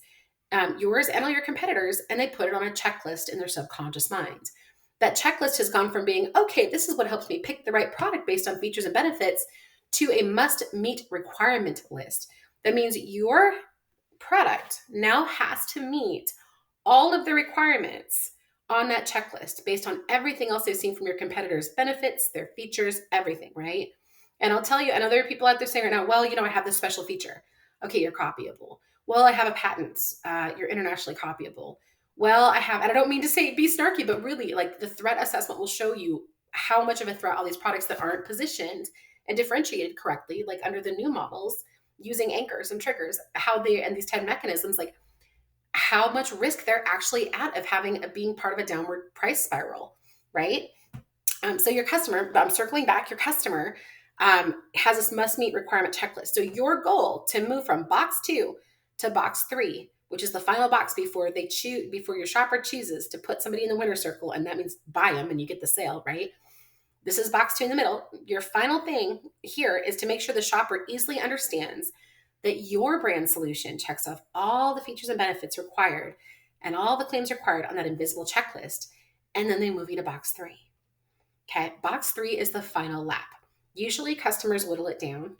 Speaker 1: yours and all your competitors, and they put it on a checklist in their subconscious mind. That checklist has gone from being, okay, this is what helps me pick the right product based on features and benefits, to a must-meet requirement list. That means your product now has to meet all of the requirements on that checklist based on everything else they've seen from your competitors' benefits, their features, everything, right? And I'll tell you, and other people out there saying right now, well, I have this special feature. Okay, you're copyable. Well, I have a patent. You're internationally copyable. Well, I have, and I don't mean to say be snarky, but really, like, the threat assessment will show you how much of a threat all these products that aren't positioned and differentiated correctly, like under the new models, using anchors and triggers, and these 10 mechanisms, like how much risk they're actually at of being part of a downward price spiral, right? So your customer, I'm circling back, your customer has this must meet requirement checklist. So your goal to move from box 2 to box 3, which is the final box before your shopper chooses to put somebody in the winner circle, and that means buy them and you get the sale, right? This is box 2 in the middle. Your final thing here is to make sure the shopper easily understands that your brand solution checks off all the features and benefits required and all the claims required on that invisible checklist. And then they move you to box 3. Okay, box 3 is the final lap. Usually shoppers whittle it down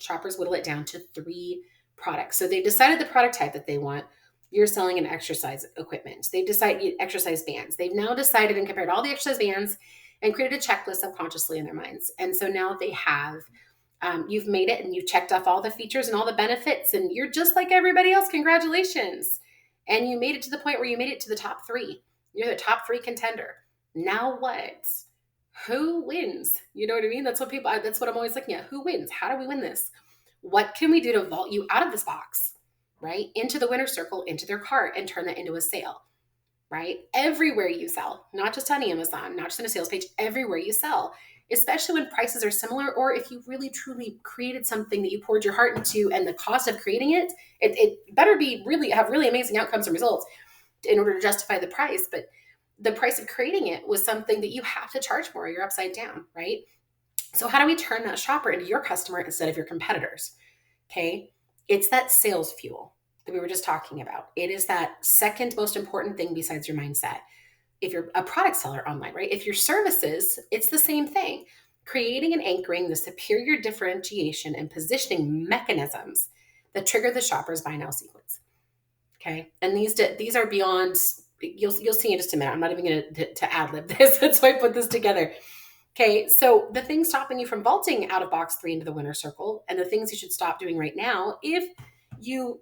Speaker 1: to 3 products. So they've decided the product type that they want. You're selling an exercise equipment. They've decided exercise bands. They've now decided and compared all the exercise bands and created a checklist subconsciously in their minds. And so now they have, you've made it and you've checked off all the features and all the benefits, and you're just like everybody else. Congratulations. And you made it to the point where you made it to the top 3. You're the top 3 contender. Now what? Who wins? You know what I mean? That's what I'm always looking at. Who wins? How do we win this? What can we do to vault you out of this box? right? Into the winner's circle, into their cart, and turn that into a sale, right? Everywhere you sell, not just on Amazon, not just on a sales page, everywhere you sell, especially when prices are similar, or if you really truly created something that you poured your heart into and the cost of creating it better be really have really amazing outcomes and results in order to justify the price. But the price of creating it was something that you have to charge more. You're upside down, right? So how do we turn that shopper into your customer instead of your competitors? Okay. It's that sales fuel that we were just talking about. It is that second most important thing besides your mindset. If you're a product seller online, right? If your services, it's the same thing. Creating and anchoring the superior differentiation and positioning mechanisms that trigger the shopper's buy now sequence. Okay. And these are beyond, you'll see in just a minute. I'm not even going to ad lib this. That's why I put this together. Okay, so the things stopping you from vaulting out of box 3 into the winner circle, and the things you should stop doing right now, if you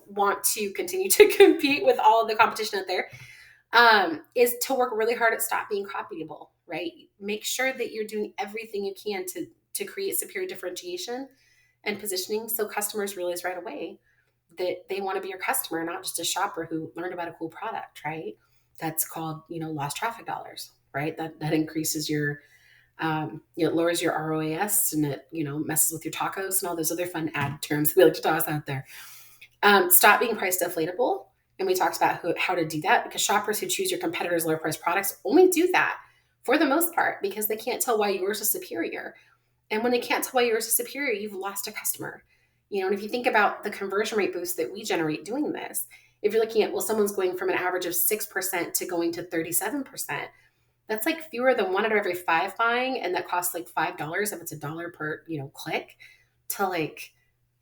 Speaker 1: want to continue to compete with all of the competition out there, is to work really hard at stop being copyable. Right? Make sure that you're doing everything you can to create superior differentiation and positioning, so customers realize right away that they want to be your customer, not just a shopper who learned about a cool product. Right? That's called lost traffic dollars. Right? That increases your it lowers your ROAS, and it, messes with your tacos and all those other fun ad terms we like to toss out there. Stop being price deflatable. And we talked about how to do that, because shoppers who choose your competitors' lower price products only do that for the most part because they can't tell why yours is superior. And when they can't tell why yours is superior, you've lost a customer. And if you think about the conversion rate boost that we generate doing this, if you're looking at, well, someone's going from an average of 6% to going to 37%, that's like fewer than 1 out of every 5 buying, and that costs like $5 if it's $1 per click, to like,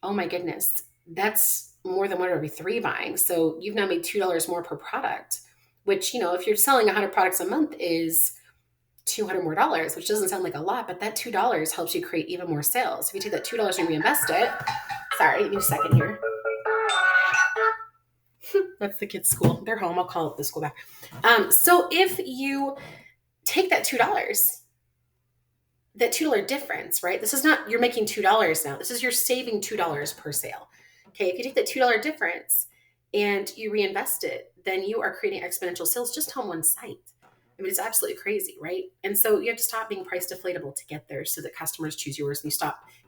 Speaker 1: oh my goodness, that's more than 1 out of every 3 buying. So you've now made $2 more per product, which if you're selling 100 products a month is $200 more, which doesn't sound like a lot, but that $2 helps you create even more sales. If you take that $2 and reinvest it, sorry, give me a second here. That's the kids' school. They're home. I'll call the school back. So if you take that $2, that $2 difference, right? This is not, you're making $2 now. This is you're saving $2 per sale. Okay. If you take that $2 difference and you reinvest it, then you are creating exponential sales just on one site. I mean, it's absolutely crazy, right? And so you have to stop being price deflatable to get there, so that customers choose yours, and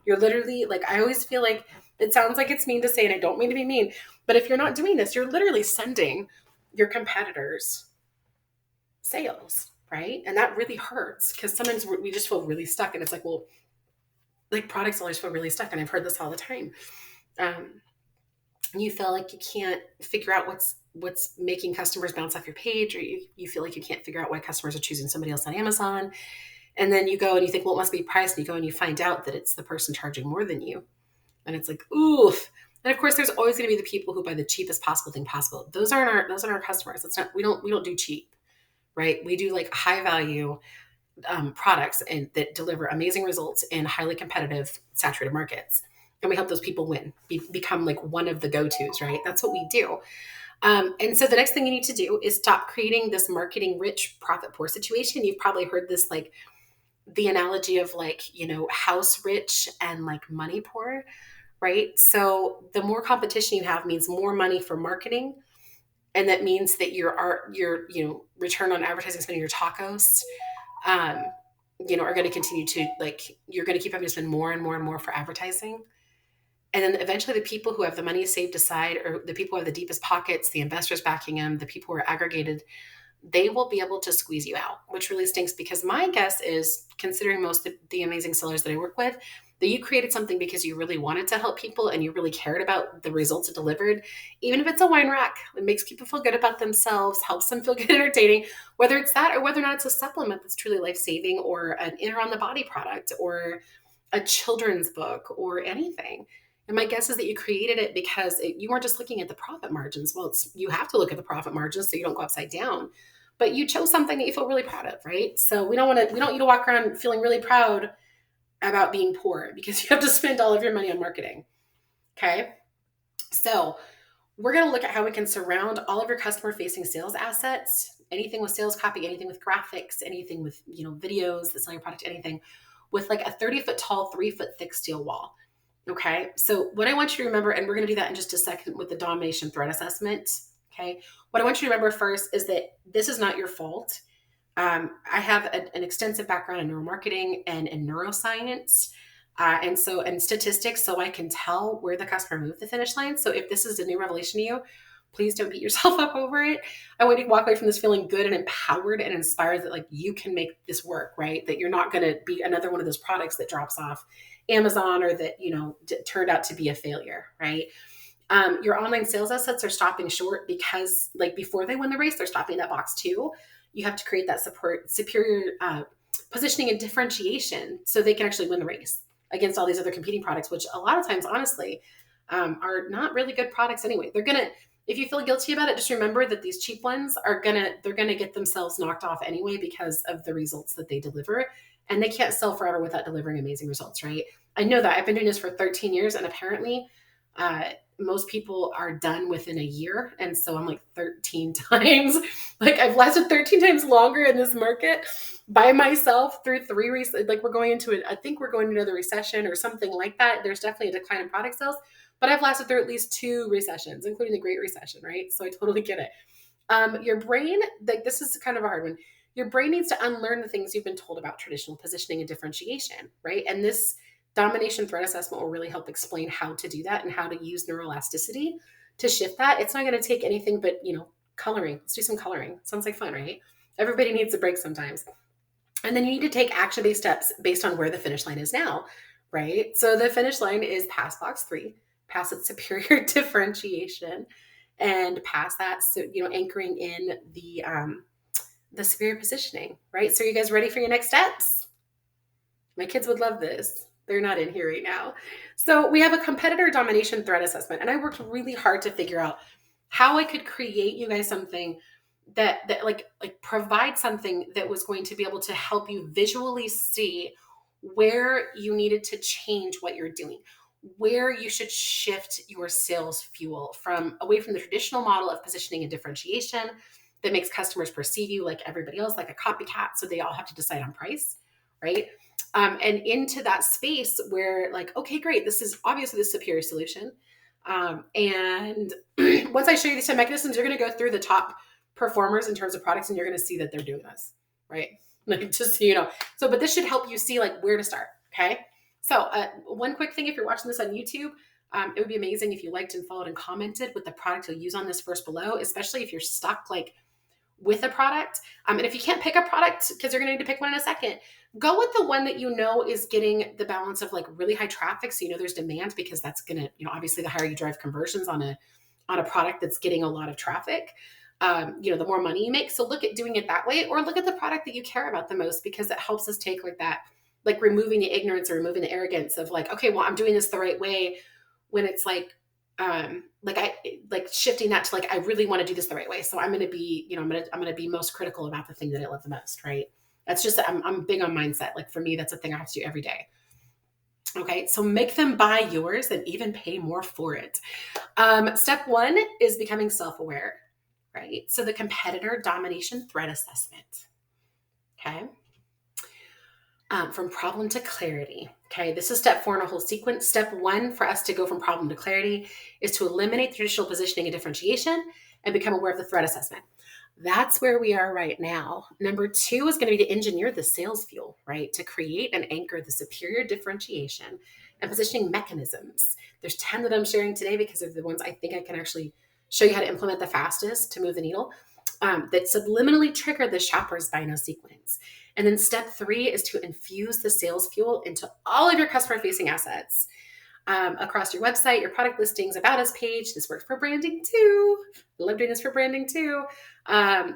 Speaker 1: you're literally, like, I always feel like it sounds like it's mean to say, and I don't mean to be mean, but if you're not doing this, you're literally sending your competitors sales, right? And that really hurts, because sometimes we just feel really stuck, and it's like, well, like, product sellers feel really stuck, and I've heard this all the time. You feel like you can't figure out what's making customers bounce off your page, or you feel like you can't figure out why customers are choosing somebody else on Amazon. And then you go and you think, well, it must be price, and you go and you find out that it's the person charging more than you. And it's like, oof. And of course, there's always going to be the people who buy the cheapest possible thing possible. Those aren't our customers. It's not, we don't do cheap, right? We do like high value products and that deliver amazing results in highly competitive, saturated markets. And we help those people win, become like one of the go-tos, right? That's what we do. And so the next thing you need to do is stop creating this marketing rich, profit poor situation. You've probably heard this, like the analogy of like, house rich and like money poor, right? So the more competition you have means more money for marketing. And that means that your return on advertising spending, your tacos, are going to continue to, like, you're going to keep having to spend more and more and more for advertising. And then eventually the people who have the money saved aside, or the people who have the deepest pockets, the investors backing them, the people who are aggregated, they will be able to squeeze you out, which really stinks, because my guess is, considering most of the amazing sellers that I work with, that you created something because you really wanted to help people and you really cared about the results it delivered. Even if it's a wine rack, it makes people feel good about themselves, helps them feel good, entertaining, whether it's that or whether or not it's a supplement that's truly life-saving, or an inner on the body product, or a children's book, or anything. And my guess is that you created it because you weren't just looking at the profit margins. Well, you have to look at the profit margins so you don't go upside down. But you chose something that you feel really proud of, right? So we don't want you to walk around feeling really proud about being poor because you have to spend all of your money on marketing. Okay. So we're going to look at how we can surround all of your customer facing sales assets, anything with sales copy, anything with graphics, anything with, videos that sell your product, anything, with like a 30-foot tall, 3-foot thick steel wall. Okay. So what I want you to remember, and we're going to do that in just a second with the domination threat assessment. Okay. What I want you to remember first is that this is not your fault. I have an extensive background in neuromarketing and in neuroscience. And statistics, so I can tell where the customer moved the finish line. So if this is a new revelation to you, please don't beat yourself up over it. I want you to walk away from this feeling good and empowered and inspired that like you can make this work, right? That you're not going to be another one of those products that drops off Amazon or that, turned out to be a failure, right? Your online sales assets are stopping short because like before they win the race, they're stopping that box too. You have to create that superior positioning and differentiation so they can actually win the race against all these other competing products, which a lot of times, honestly, are not really good products anyway. They're going to, if you feel guilty about it, just remember that these cheap ones they're going to get themselves knocked off anyway because of the results that they deliver. And they can't sell forever without delivering amazing results, right? I know that. I've been doing this for 13 years and apparently most people are done within a year. And so I'm like 13 times, like I've lasted 13 times longer in this market by myself through like we're going into it. I think we're going into another recession or something like that. There's definitely a decline in product sales, but I've lasted through at least 2 recessions, including the Great Recession, right? So I totally get it. Your brain, like this is kind of a hard one. Your brain needs to unlearn the things you've been told about traditional positioning and differentiation, right? And this domination threat assessment will really help explain how to do that and how to use neuroelasticity to shift that. It's not going to take anything but, coloring. Let's do some coloring. Sounds like fun, right? Everybody needs a break sometimes. And then you need to take action-based steps based on where the finish line is now, right? So the finish line is past box 3, past its superior differentiation, and past that, so anchoring in the superior positioning, right? So are you guys ready for your next steps? My kids would love this. They're not in here right now. So we have a competitor domination threat assessment, and I worked really hard to figure out how I could create you guys something that like provide something that was going to be able to help you visually see where you needed to change what you're doing, where you should shift your sales fuel from away from the traditional model of positioning and differentiation that makes customers perceive you like everybody else, like a copycat, so they all have to decide on price, right? And into that space where like, okay, great, this is obviously the superior solution. And once I show you these 10 mechanisms, you're going to go through the top performers in terms of products and you're going to see that they're doing this, right? Like just so you know. So, but this should help you see like where to start. Okay. So one quick thing, if you're watching this on YouTube, it would be amazing if you liked and followed and commented with the product you'll use on this first below, especially if you're stuck like with a product. And if you can't pick a product, because you're going to need to pick one in a second, go with the one that is getting the balance of like really high traffic. So, there's demand because that's going to, obviously the higher you drive conversions on a product that's getting a lot of traffic, the more money you make. So look at doing it that way, or look at the product that you care about the most, because it helps us take like that, like removing the ignorance or removing the arrogance of like, okay, well, I'm doing this the right way, when it's like shifting that to like, I really want to do this the right way. So I'm going to be, I'm going to be most critical about the thing that I love the most. Right. That's just, I'm big on mindset. Like for me, that's a thing I have to do every day. Okay. So make them buy yours and even pay more for it. Step 1 is becoming self-aware, right? So the competitor domination threat assessment. Okay. From problem to clarity. Okay, this is step 4 in a whole sequence. Step 1 for us to go from problem to clarity is to eliminate traditional positioning and differentiation and become aware of the threat assessment. That's where we are right now. Number 2 is going to be to engineer the sales fuel, right? To create and anchor the superior differentiation and positioning mechanisms. There's 10 that I'm sharing today because they're the ones I think I can actually show you how to implement the fastest to move the needle, that subliminally trigger the shopper's bino sequence. And then step 3 is to infuse the sales fuel into all of your customer facing assets, across your website, your product listings, about us page. This works for branding too. I love doing this for branding too.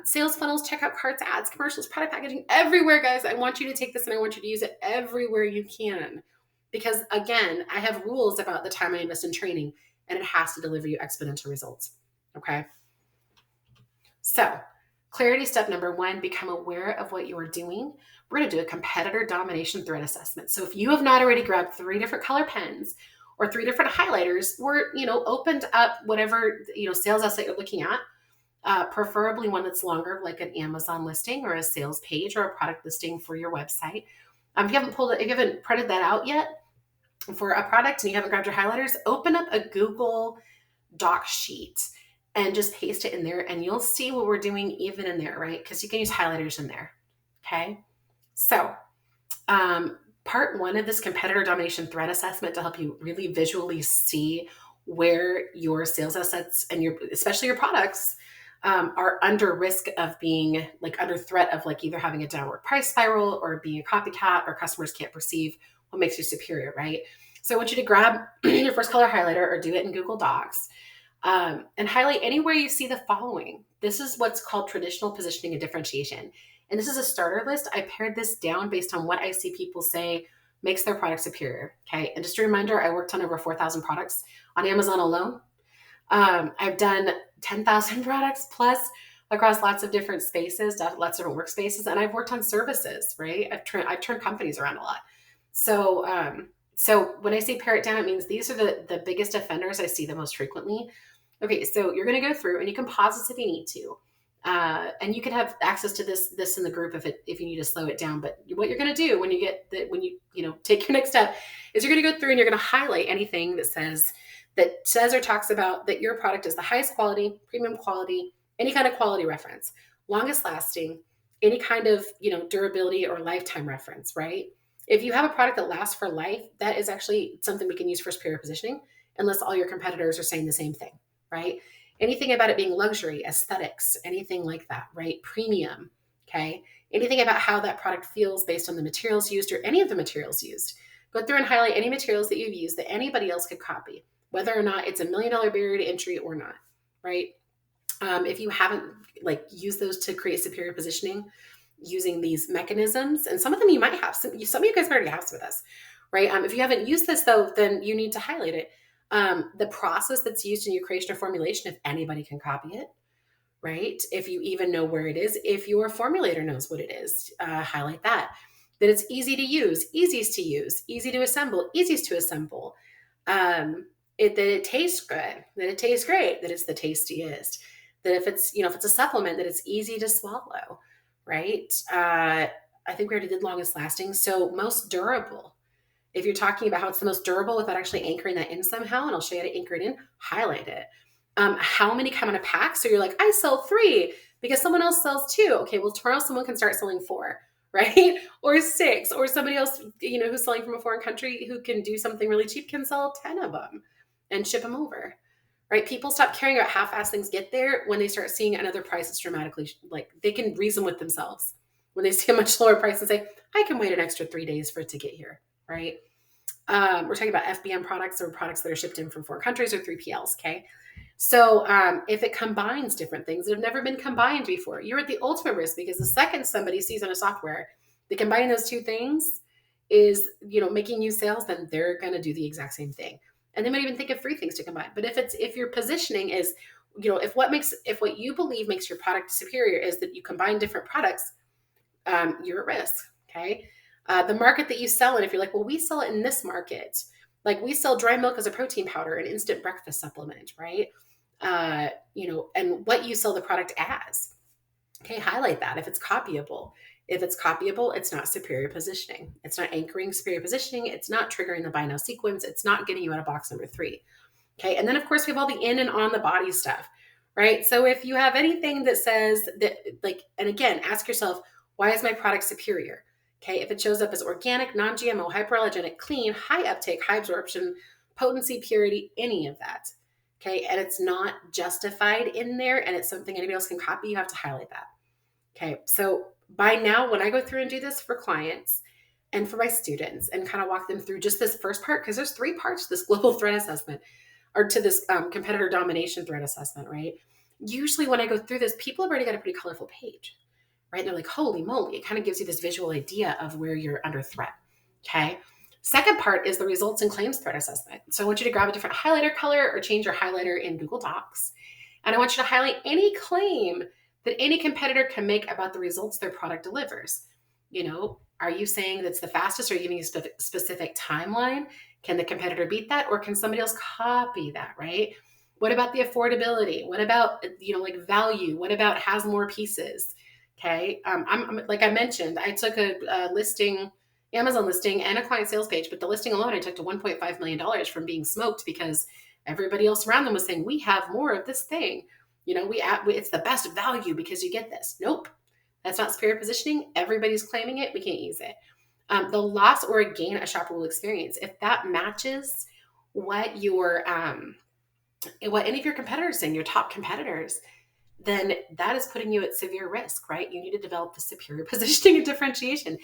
Speaker 1: Sales funnels, checkout carts, ads, commercials, product packaging, everywhere, guys. I want you to take this and I want you to use it everywhere you can. Because again, I have rules about the time I invest in training, and it has to deliver you exponential results. Okay. So clarity step number 1, become aware of what you are doing. We're going to do a competitor domination threat assessment. So if you have not already grabbed 3 different color pens or 3 different highlighters, or, opened up whatever, sales asset you're looking at, preferably one that's longer, like an Amazon listing or a sales page or a product listing for your website. If you haven't printed that out yet, for a product and you haven't grabbed your highlighters, open up a Google Doc sheet and just paste it in there, and you'll see what we're doing even in there, right? Because you can use highlighters in there. Okay. So, part one of this competitor domination threat assessment to help you really visually see where your sales assets and especially your products, are under risk of being like under threat of like either having a downward price spiral or being a copycat, or customers can't perceive what makes you superior, right? So I want you to grab your first color highlighter or do it in Google Docs, and highlight anywhere you see the following. This is what's called traditional positioning and differentiation. And this is a starter list. I pared this down based on what I see people say makes their product superior. Okay. And just a reminder, I worked on over 4,000 products on Amazon alone. I've done 10,000 products plus across lots of different spaces, lots of different workspaces, and I've worked on services, right? I've turned companies around a lot. So when I say pare it down, it means these are the biggest offenders I see the most frequently. Okay, so you're going to go through and you can pause this if you need to. And you can have access to this in the group if you need to slow it down. But what you're going to do when you take your next step is you're going to go through and you're going to highlight anything that says or talks about that your product is the highest quality, premium quality, any kind of quality reference, longest lasting, any kind of durability or lifetime reference, right? If you have a product that lasts for life, that is actually something we can use for superior positioning, unless all your competitors are saying the same thing, right? Anything about it being luxury, aesthetics, anything like that, right? Premium, okay? Anything about how that product feels based on the materials used or any of the materials used. Go through and highlight any materials that you've used that anybody else could copy, whether or not it's $1 million barrier to entry or not, right? If you haven't used those to create superior positioning using these mechanisms, and some of them you might have, some of you guys already have some of this, right? If you haven't used this though, then you need to highlight it. The process that's used in your creation or formulation, if anybody can copy it, right? If you even know where it is, if your formulator knows what it is, highlight that. That it's easy to use, easiest to use, easy to assemble, easiest to assemble. That it tastes good, that it tastes great, that it's the tastiest. That if it's a supplement, that it's easy to swallow, right? I think we already did longest lasting. So most durable. If you're talking about how it's the most durable without actually anchoring that in somehow, and I'll show you how to anchor it in, highlight it. How many come in a pack? So you're like, I sell 3 because someone else sells 2. Okay, well, tomorrow someone can start selling 4, right? Or 6, or somebody else, who's selling from a foreign country who can do something really cheap can sell 10 of them and ship them over, right? People stop caring about how fast things get there when they start seeing another price that's dramatically, they can reason with themselves when they see a much lower price and say, I can wait an extra 3 days for it to get here, right? We're talking about FBM products or products that are shipped in from foreign countries or 3PLs, okay? So if it combines different things that have never been combined before, you're at the ultimate risk, because the second somebody sees on a software that combining those 2 things is, making you sales, then they're going to do the exact same thing. And they might even think of 3 things to combine. But if your positioning is, if what you believe makes your product superior is that you combine different products, you're at risk, okay? The market that you sell in, if you're like, well, we sell it in this market, like we sell dry milk as a protein powder, an instant breakfast supplement, right? And what you sell the product as, okay, highlight that. If it's copyable, it's not superior positioning. It's not anchoring superior positioning. It's not triggering the buy now sequence. It's not getting you out of box number 3. Okay. And then of course we have all the in and on the body stuff, right? So if you have anything that says that, and again, ask yourself, why is my product superior? Okay. If it shows up as organic, non-GMO, hyperallergenic, clean, high uptake, high absorption, potency, purity, any of that. Okay. And it's not justified in there and it's something anybody else can copy, you have to highlight that. Okay. So by now, when I go through and do this for clients and for my students and kind of walk them through just this first part, because there's 3 parts to this global threat assessment, or to this competitor domination threat assessment, right? Usually when I go through this, people have already got a pretty colorful page, right? And they're like, holy moly, it kind of gives you this visual idea of where you're under threat, okay? Second part is the results and claims threat assessment. So I want you to grab a different highlighter color or change your highlighter in Google Docs. And I want you to highlight any claim that any competitor can make about the results their product delivers. Are you saying that's the fastest? Are you giving a specific timeline? Can the competitor beat that, or can somebody else copy that, right? What about the affordability? What about, value? What about has more pieces? Okay. I'm like I mentioned, I took a listing Amazon listing and a client sales page, but the listing alone I took to $1.5 million from being smoked because everybody else around them was saying, we have more of this thing. It's the best value because you get this. Nope. That's not superior positioning. Everybody's claiming it. We can't use it. The loss or a gain a shopper will experience, if that matches what what any of your competitors saying, your top competitors, then that is putting you at severe risk, right? You need to develop the superior positioning and differentiation.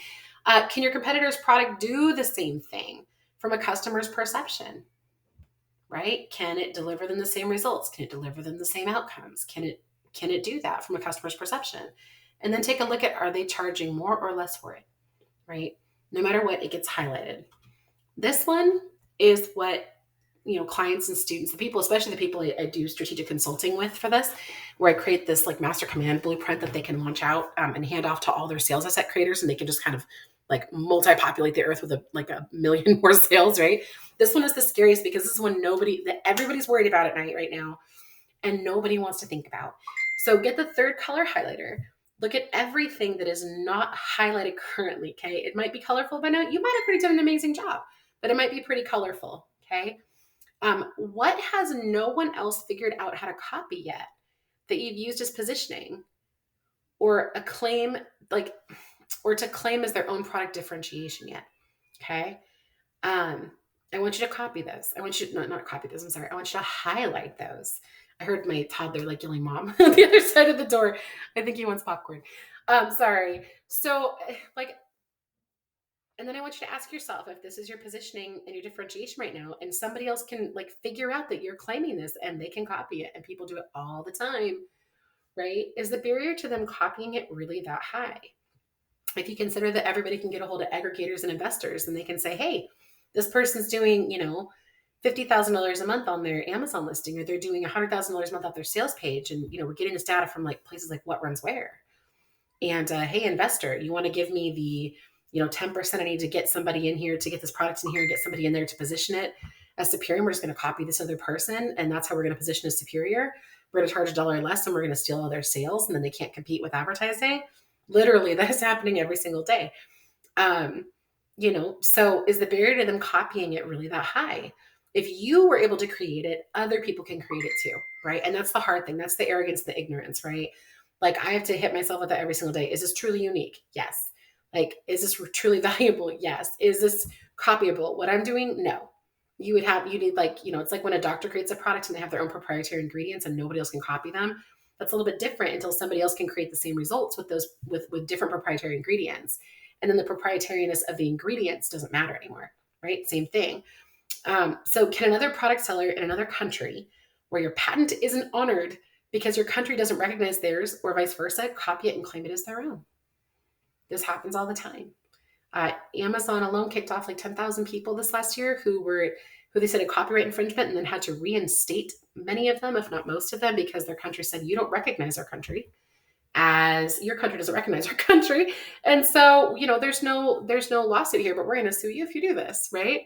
Speaker 1: Can your competitor's product do the same thing from a customer's perception, right? Can it deliver them the same results? Can it deliver them the same outcomes? Can it do that from a customer's perception? And then take a look at, are they charging more or less for it, right? No matter what, it gets highlighted. This one is what clients and students, the people, especially the people I do strategic consulting with for this, where I create this like master command blueprint that they can launch out and hand off to all their sales asset creators, and they can just kind of like multi-populate the earth with a million more sales, right? This one is the scariest because this is when everybody's worried about at night right now, and nobody wants to think about. So get the third color highlighter. Look at everything that is not highlighted currently, okay? It might be colorful by now. You might have already done an amazing job, but it might be pretty colorful, okay? What has no one else figured out how to copy yet that you've used as positioning or a claim, or to claim as their own product differentiation yet? Okay. I want you to copy this. I want you to not copy this. I'm sorry. I want you to highlight those. I heard my toddler yelling mom on the other side of the door. I think he wants popcorn. Sorry. So and then I want you to ask yourself if this is your positioning and your differentiation right now, and somebody else can figure out that you're claiming this and they can copy it, and people do it all the time, right? Is the barrier to them copying it really that high? If you consider that everybody can get a hold of aggregators and investors, and they can say, hey, this person's doing, $50,000 a month on their Amazon listing, or they're doing $100,000 a month off their sales page. And, we're getting this data from places like What Runs Where. And hey, investor, you want to give me the 10% I need to get somebody in here to get this product in here and get somebody in there to position it as superior. We're just going to copy this other person, and that's how we're going to position as superior. We're going to charge $1 less, and we're going to steal all their sales, and then they can't compete with advertising. Literally, that is happening every single day. So is the barrier to them copying it really that high? If you were able to create it, other people can create it too, right? And that's the hard thing. That's the arrogance, the ignorance, right? I have to hit myself with that every single day. Is this truly unique? Yes. Is this truly valuable? Yes. Is this copyable? What I'm doing? No. You need it's like when a doctor creates a product and they have their own proprietary ingredients and nobody else can copy them. That's a little bit different until somebody else can create the same results with those with different proprietary ingredients. And then the proprietariness of the ingredients doesn't matter anymore, right? Same thing. So can another product seller in another country where your patent isn't honored because your country doesn't recognize theirs, or vice versa, copy it and claim it as their own? This happens all the time. Amazon alone kicked off 10,000 people this last year who they said a copyright infringement, and then had to reinstate many of them, if not most of them, because their country said, you don't recognize our country, as your country doesn't recognize our country. And so, there's no lawsuit here, but we're going to sue you if you do this, right?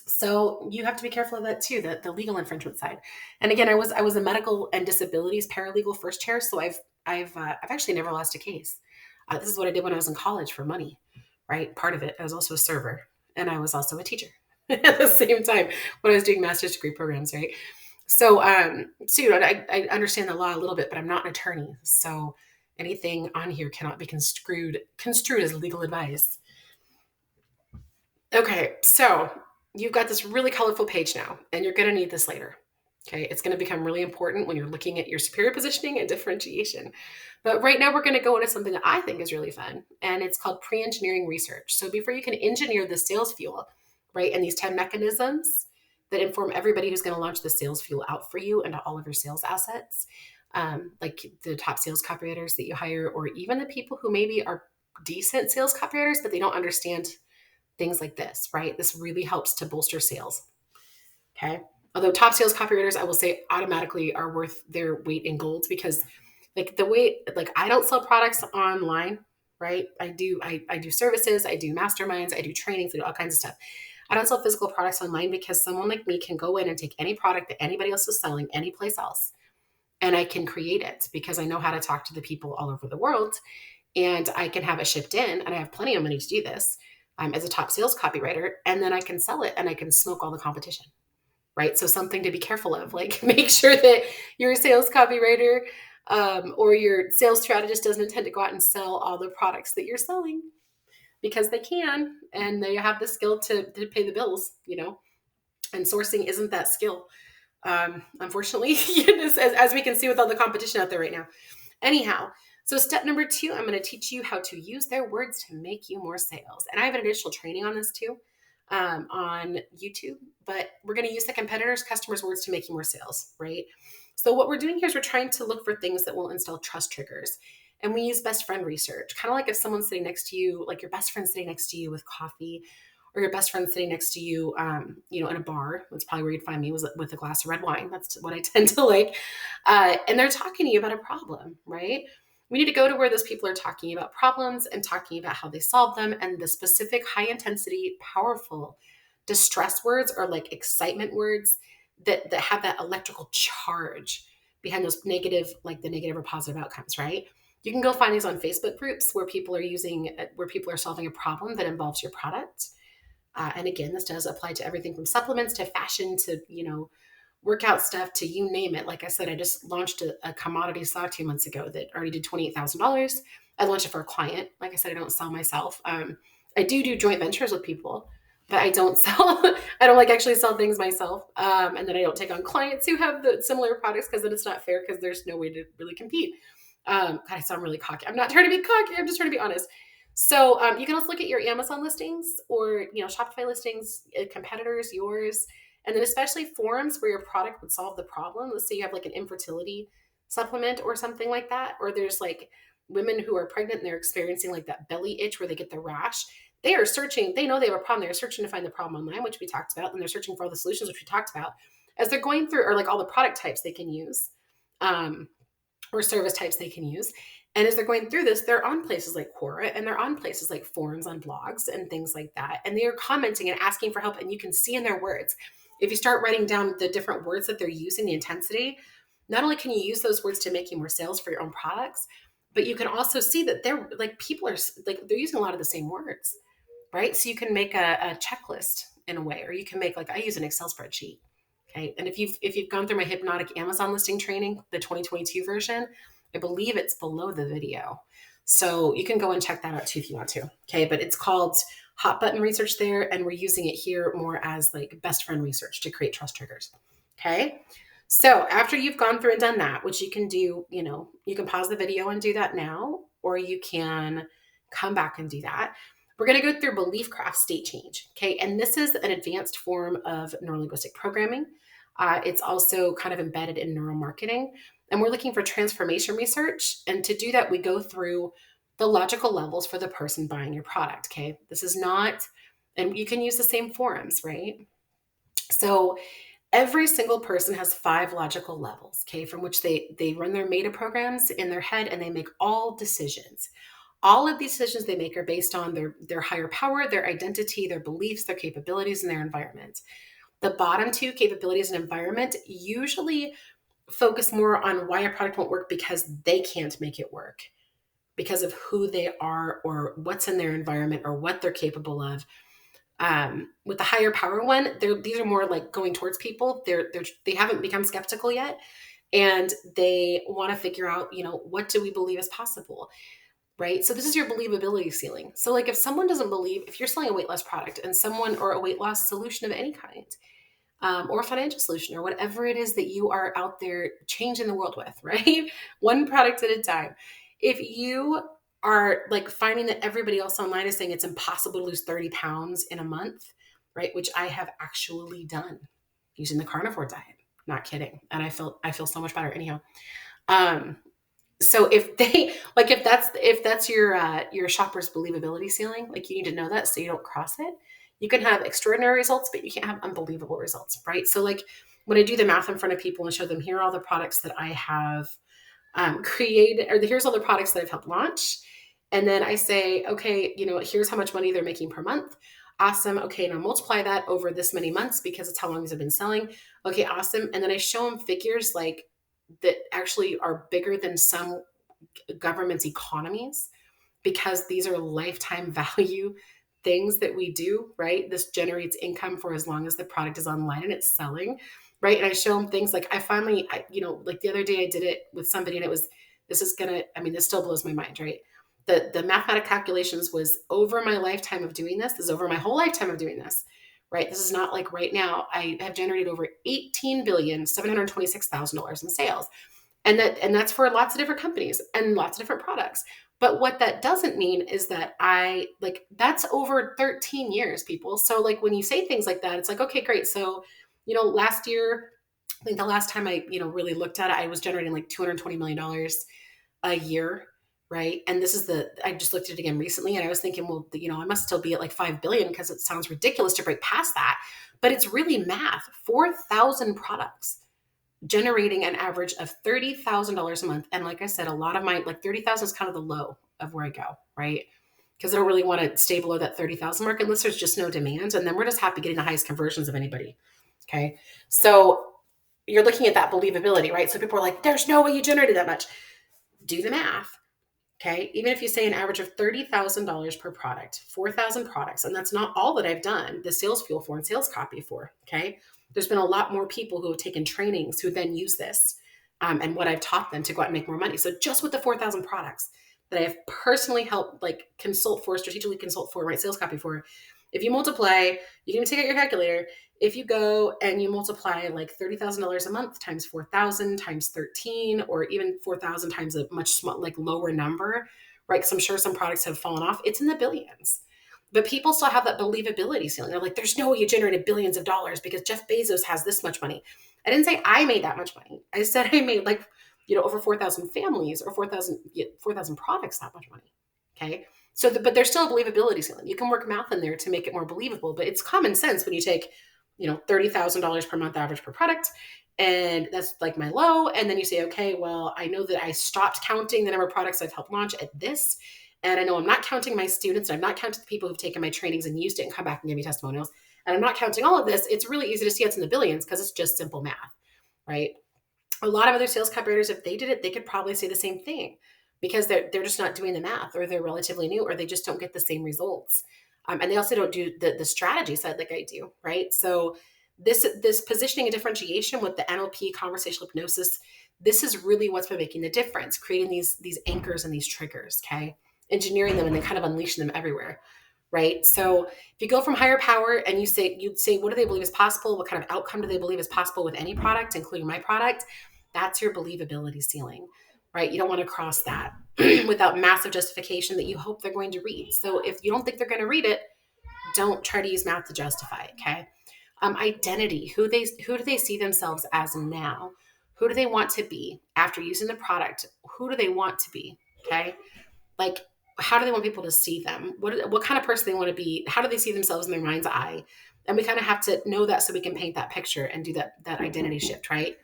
Speaker 1: So you have to be careful of that too, the legal infringement side. And again, I was a medical and disabilities paralegal first chair, so I've actually never lost a case. This is what I did when I was in college for money, right? Part of it, I was also a server, and I was also a teacher at the same time when I was doing master's degree programs, right? So, I understand the law a little bit, but I'm not an attorney, so anything on here cannot be construed as legal advice. Okay, so you've got this really colorful page now, and you're going to need this later. Okay, it's going to become really important when you're looking at your superior positioning and differentiation. But right now, we're going to go into something that I think is really fun, and it's called pre-engineering research. So before you can engineer the sales fuel, right, and these 10 mechanisms that inform everybody who's going to launch the sales fuel out for you into all of your sales assets, like the top sales copywriters that you hire, or even the people who maybe are decent sales copywriters, but they don't understand things like this, right? This really helps to bolster sales. Okay. Although top sales copywriters, I will say, automatically are worth their weight in gold, because I don't sell products online, right? I do services, I do masterminds, I do trainings, I do all kinds of stuff. I don't sell physical products online because someone like me can go in and take any product that anybody else is selling anyplace else, and I can create it because I know how to talk to the people all over the world, and I can have it shipped in, and I have plenty of money to do this. as a top sales copywriter, and then I can sell it and I can smoke all the competition, right? So something to be careful of, like make sure that your sales copywriter or your sales strategist doesn't intend to go out and sell all the products that you're selling, because they can, and they have the skill to pay the bills, and sourcing isn't that skill. Unfortunately, as we can see with all the competition out there right now. Anyhow, so step number 2, I'm going to teach you how to use their words to make you more sales. And I have an additional training on this too, on YouTube, but we're going to use the competitors' customers' words to make you more sales, right? So what we're doing here is we're trying to look for things that will instill trust triggers. And we use best friend research, kind of like if someone's sitting next to you, like your best friend sitting next to you with coffee, or your best friend sitting next to you, in a bar. That's probably where you'd find me, was with a glass of red wine. That's what I tend to like. And they're talking to you about a problem, right? We need to go to where those people are talking about problems and talking about how they solve them, and the specific high intensity, powerful distress words or like excitement words that have that electrical charge behind those negative, like the negative or positive outcomes, right? You can go find these on Facebook groups where people are solving a problem that involves your product. And again, this does apply to everything from supplements to fashion to, workout stuff to you name it. Like I said, I just launched a commodity stock 2 months ago that already did $28,000. I launched it for a client. Like I said, I don't sell myself. I do joint ventures with people, but I don't sell. I don't actually sell things myself. And then I don't take on clients who have the similar products, because then it's not fair, because there's no way to really compete. God, I sound really cocky. I'm not trying to be cocky. I'm just trying to be honest. So you can also look at your Amazon listings or Shopify listings, competitors, yours, and then especially forums where your product would solve the problem. Let's say you have like an infertility supplement or something like that, or there's like women who are pregnant and they're experiencing like that belly itch where they get the rash. They are searching. They know they have a problem. They're searching to find the problem online, which we talked about, and they're searching for all the solutions, which we talked about, as they're going through, or like all the product types they can use. Or service types they can use. And as they're going through this, they're on places like Quora, and they're on places like forums on blogs and things like that. And they are commenting and asking for help. And you can see in their words, if you start writing down the different words that they're using, the intensity, not only can you use those words to make you more sales for your own products, but you can also see that they're like, people are like, they're using a lot of the same words, right? So you can make a checklist in a way, or you can make, like, I use an Excel spreadsheet. Okay. And if you've gone through my Hypnotic Amazon listing training, the 2022 version, I believe it's below the video. So you can go and check that out too if you want to. Okay. But it's called hot button research there. And we're using it here more as like best friend research to create trust triggers. Okay. So after you've gone through and done that, which you can do, you can pause the video and do that now, or you can come back and do that. We're going to go through belief craft state change. Okay. And this is an advanced form of neurolinguistic programming. It's also kind of embedded in neuromarketing. And we're looking for transformation research. And to do that, we go through the logical levels for the person buying your product. Okay. This is not, and you can use the same forums, right? So every single person has 5 logical levels, okay, from which they run their meta programs in their head, and they make all decisions. All of these decisions they make are based on their higher power, their identity, their beliefs, their capabilities, and their environment. The bottom 2, capabilities and environment, usually focus more on why a product won't work because they can't make it work, because of who they are or what's in their environment or what they're capable of. With the higher power one, these are more like going towards people. They haven't become skeptical yet, and they want to figure out, what do we believe is possible, right? So this is your believability ceiling. So like if someone doesn't believe, if you're selling a weight loss product and someone, or a weight loss solution of any kind, or a financial solution, or whatever it is that you are out there changing the world with, right? One product at a time. If you are like finding that everybody else online is saying it's impossible to lose 30 pounds in a month, right? Which I have actually done using the carnivore diet. Not kidding. And I feel so much better anyhow. So if that's your shopper's believability ceiling, like you need to know that so you don't cross it. You can have extraordinary results, but you can't have unbelievable results, right? So like when I do the math in front of people and show them, here are all the products that I have created, or here's all the products that I've helped launch. And then I say, okay, here's how much money they're making per month. Awesome. Okay. Now multiply that over this many months because it's how long these have been selling. Okay. Awesome. And then I show them figures like that actually are bigger than some government's economies, because these are lifetime value things that we do, right? This generates income for as long as the product is online and it's selling, right? And I show them things like like the other day I did it with somebody and it was, this still blows my mind, right? The mathematical calculations was over my lifetime of doing this. This is over my whole lifetime of doing this, right? This is not like right now. I have generated over $18,726,000 in sales. And that's for lots of different companies and lots of different products. But what that doesn't mean is that that's over 13 years, people. So like when you say things like that, it's like, okay, great. So, last year, I think the last time I, really looked at it, I was generating like $220 million a year. Right. And I just looked at it again recently and I was thinking, well, I must still be at like 5 billion because it sounds ridiculous to break past that. But it's really math, 4,000 products generating an average of $30,000 a month. And like I said, a lot of mine, like 30,000 is kind of the low of where I go, right? Because I don't really want to stay below that 30,000 mark unless there's just no demand. And then we're just happy getting the highest conversions of anybody. Okay. So you're looking at that believability, right? So people are like, there's no way you generated that much. Do the math. Okay. Even if you say an average of $30,000 per product, 4,000 products, and that's not all that I've done the sales fuel for and sales copy for. Okay. There's been a lot more people who have taken trainings who then use this and what I've taught them to go out and make more money. So just with the 4,000 products that I have personally helped strategically consult for, write sales copy for, if you multiply, you can even take out your calculator. If you go and you multiply like $30,000 a month times 4,000 times 13, or even 4,000 times a much lower number, right? Because I'm sure some products have fallen off. It's in the billions. But people still have that believability ceiling. They're like, there's no way you generated billions of dollars because Jeff Bezos has this much money. I didn't say I made that much money. I said I made over 4,000 families or 4,000 products that much money. Okay. So, but there's still a believability ceiling. You can work math in there to make it more believable, but it's common sense when you take, $30,000 per month average per product. And that's like my low. And then you say, okay, well, I know that I stopped counting the number of products I've helped launch at this. And I know I'm not counting my students. And I'm not counting the people who've taken my trainings and used it and come back and give me testimonials. And I'm not counting all of this. It's really easy to see it's in the billions because it's just simple math, right? A lot of other sales copywriters, if they did it, they could probably say the same thing because they're just not doing the math, or they're relatively new, or they just don't get the same results. And they also don't do the strategy side like I do, right? So this positioning and differentiation with the NLP, conversational hypnosis, this is really what's been making the difference, creating these anchors and these triggers, okay? Engineering them and then kind of unleashing them everywhere, right? So if you go from higher power and you'd say, what do they believe is possible? What kind of outcome do they believe is possible with any product, including my product? That's your believability ceiling, right? You don't want to cross that without massive justification that you hope they're going to read. So if you don't think they're going to read it, don't try to use math to justify it, okay? Identity, who do they see themselves as now? Who do they want to be after using the product? Who do they want to be, okay? Like, how do they want people to see them? What kind of person they want to be? How do they see themselves in their mind's eye? And we kind of have to know that so we can paint that picture and do that identity shift, right?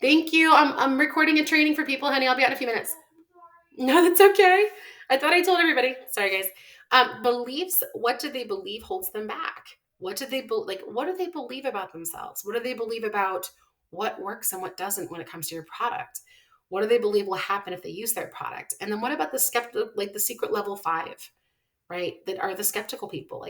Speaker 1: Thank you. I'm recording a training for people, honey. I'll be out in a few minutes. No, that's okay. I thought I told everybody. Sorry, guys. Beliefs. What do they believe holds them back? What do they What do they believe about themselves? What do they believe about what works and what doesn't when it comes to your product? What do they believe will happen if they use their product? And then what about the skeptical, like the secret level 5, right? That are the skeptical people.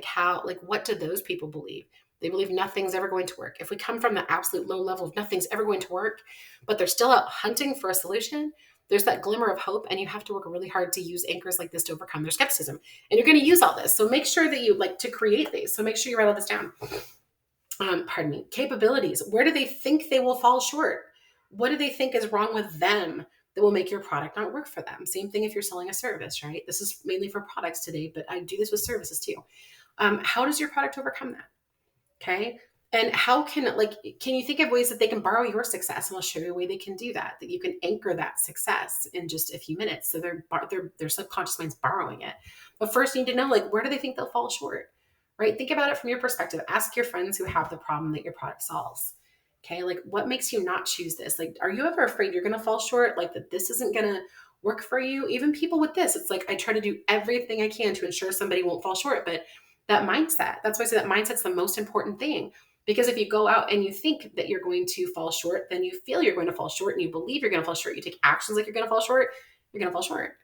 Speaker 1: What do those people believe? They believe nothing's ever going to work. If we come from the absolute low level of nothing's ever going to work, but they're still out hunting for a solution, there's that glimmer of hope, and you have to work really hard to use anchors like this to overcome their skepticism. And you're going to use all this. So make sure that you to create these. So make sure you write all this down. Capabilities. Where do they think they will fall short? What do they think is wrong with them that will make your product not work for them? Same thing if you're selling a service, right? This is mainly for products today, but I do this with services too. How does your product overcome that? Okay. And how can you think of ways that they can borrow your success? And I'll show you a way they can do that you can anchor that success in just a few minutes. So their subconscious mind's borrowing it. But first you need to know, where do they think they'll fall short, right? Think about it from your perspective. Ask your friends who have the problem that your product solves. Okay. What makes you not choose this? Are you ever afraid you're going to fall short? That this isn't going to work for you? Even people with this, it's I try to do everything I can to ensure somebody won't fall short, but that mindset, that's why I say that mindset's the most important thing. Because if you go out and you think that you're going to fall short, then you feel you're going to fall short and you believe you're going to fall short. You take actions like you're going to fall short, you're going to fall short.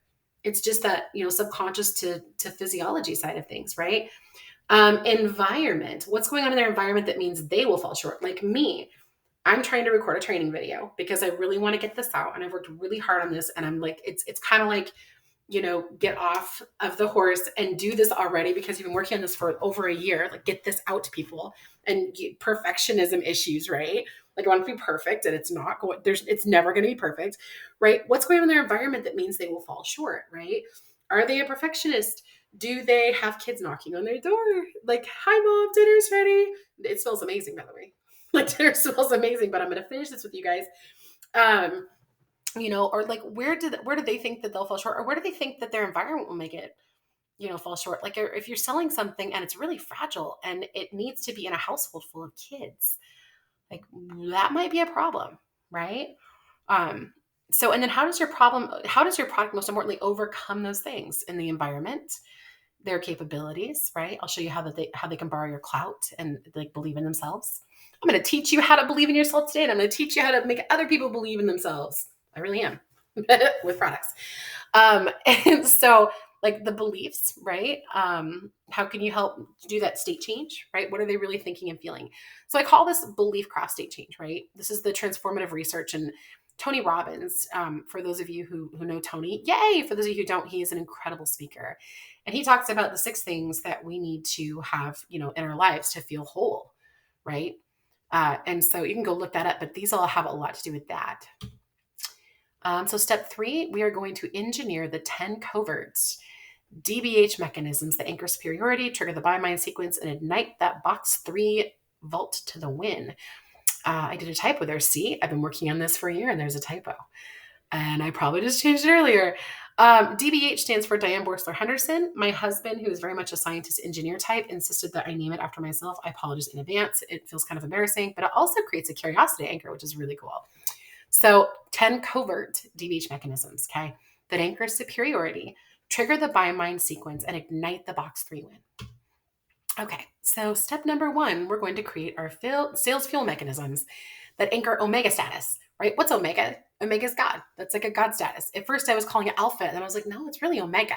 Speaker 1: It's just that, subconscious to physiology side of things, right? Environment. What's going on in their environment that means they will fall short? Like me, I'm trying to record a training video because I really want to get this out, and I've worked really hard on this. And I'm like, it's kind of like, get off of the horse and do this already because you've been working on this for over a year. Like, get this out to people. And perfectionism issues, right? Like, I want it to be perfect, and it's not going. It's never going to be perfect, right? What's going on in their environment that means they will fall short, right? Are they a perfectionist? Do they have kids knocking on their door? Like, hi, mom, dinner's ready. It smells amazing, by the way. Like, dinner smells amazing, but I'm going to finish this with you guys. Or like, where do they think that they'll fall short, or where do they think that their environment will make it, fall short? Like, if you're selling something and it's really fragile and it needs to be in a household full of kids, like, that might be a problem, right? So, and then how does your product most importantly overcome those things in the environment, their capabilities, right? I'll show you how they can borrow your clout and like believe in themselves. I'm going to teach you how to believe in yourself today, and I'm going to teach you how to make other people believe in themselves. I really am with products. And so, like, the beliefs, right? How can you help do that state change, right? What are they really thinking and feeling? So I call this belief craft state change, right? This is the transformative research. And Tony Robbins, for those of you who know Tony, yay! For those of you who don't, he is an incredible speaker. And he talks about the 6 things that we need to have, in our lives to feel whole, right? And so you can go look that up, but these all have a lot to do with that. So step 3, we are going to engineer the 10 covert DBH mechanisms that anchor superiority, trigger the by-mind sequence, and ignite that box 3 vault to the win. I did a typo there. See, I've been working on this for a year, and there's a typo. And I probably just changed it earlier. DBH stands for Diane.Boerstler Henderson. My husband, who is very much a scientist engineer type, insisted that I name it after myself. I apologize in advance. It feels kind of embarrassing, but it also creates a curiosity anchor, which is really cool. So 10 covert DBH mechanisms, okay, that anchor superiority, trigger the by-mind sequence, and ignite the box 3 win. Okay, so step number 1, we're going to create our sales fuel mechanisms that anchor omega status, right? What's omega? Omega is God. That's like a God status. At first I was calling it alpha, and then I was like, no, it's really omega.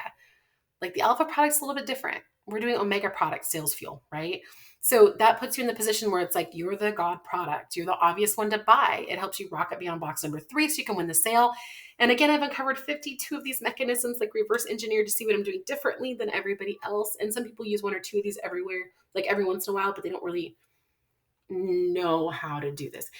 Speaker 1: Like, the alpha product's a little bit different. We're doing omega product sales fuel, right? So that puts you in the position where it's like, you're the God product. You're the obvious one to buy. It helps you rocket beyond box number 3 so you can win the sale. And again, I've uncovered 52 of these mechanisms, like reverse engineered, to see what I'm doing differently than everybody else. And some people use 1 or 2 of these everywhere, like every once in a while, but they don't really know how to do this.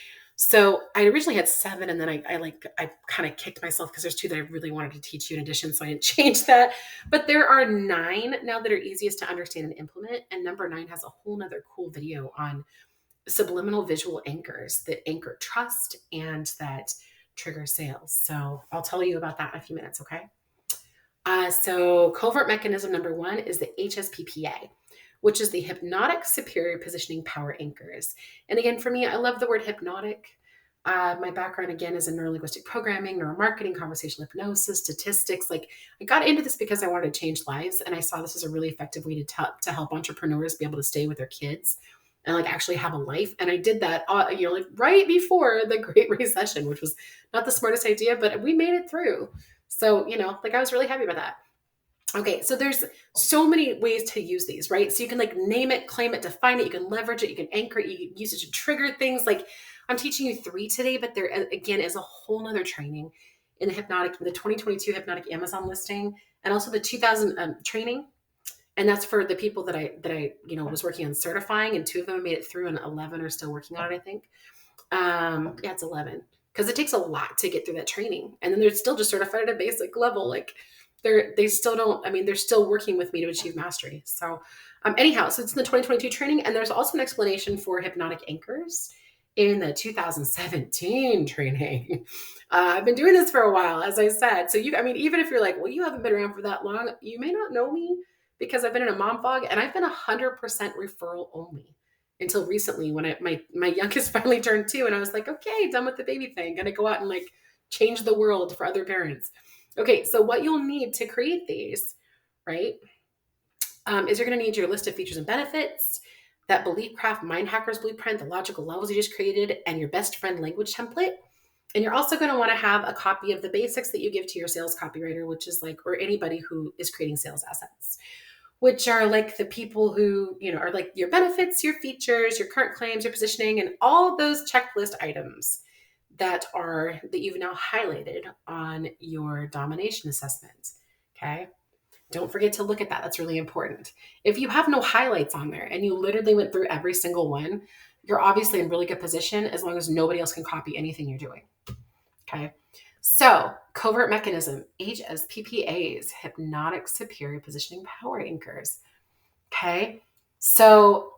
Speaker 1: So I originally had 7, and then I kind of kicked myself because there's 2 that I really wanted to teach you in addition, so I didn't change that. But there are 9 now that are easiest to understand and implement, and number 9 has a whole nother cool video on subliminal visual anchors that anchor trust and that trigger sales. So I'll tell you about that in a few minutes, okay? So covert mechanism number 1 is the HSPPA, which is the hypnotic superior positioning power anchors. And again, for me, I love the word hypnotic. My background, again, is in neurolinguistic programming, neuromarketing, conversational hypnosis, statistics. Like, I got into this because I wanted to change lives, and I saw this as a really effective way to help entrepreneurs be able to stay with their kids and like actually have a life. And I did that, like right before the Great Recession, which was not the smartest idea, but we made it through. So, like, I was really happy about that. Okay, so there's so many ways to use these, right? So you can like name it, claim it, define it, you can leverage it, you can anchor it, you can use it to trigger things. Like, I'm teaching you 3 today, but there again is a whole nother training in the 2022 Hypnotic Amazon listing, and also the 2000 training. And that's for the people that I was working on certifying, and 2 of them made it through, and 11 are still working on it, I think. Yeah, it's 11, because it takes a lot to get through that training. And then they're still just certified at a basic level. Like, they still don't, they're still working with me to achieve mastery. So anyhow, so it's in the 2022 training. And there's also an explanation for hypnotic anchors in the 2017 training. I've been doing this for a while, as I said. So even if you're like, well, you haven't been around for that long, you may not know me because I've been in a mom fog, and I've been 100% referral only until recently when my youngest finally turned 2, and I was like, okay, done with the baby thing. Gonna go out and like change the world for other parents. Okay, so what you'll need to create these, right, is you're going to need your list of features and benefits, that belief craft mind hackers blueprint, the logical levels you just created, and your best friend language template. And you're also going to want to have a copy of the basics that you give to your sales copywriter, which is like, or anybody who is creating sales assets, which are like the people who, are like your benefits, your features, your current claims, your positioning, and all those checklist items that you've now highlighted on your domination assessment. Okay. Don't forget to look at that. That's really important. If you have no highlights on there and you literally went through every single one, you're obviously in really good position as long as nobody else can copy anything you're doing. Okay. So, covert mechanism, HSPPAs, hypnotic superior positioning power anchors. Okay. So,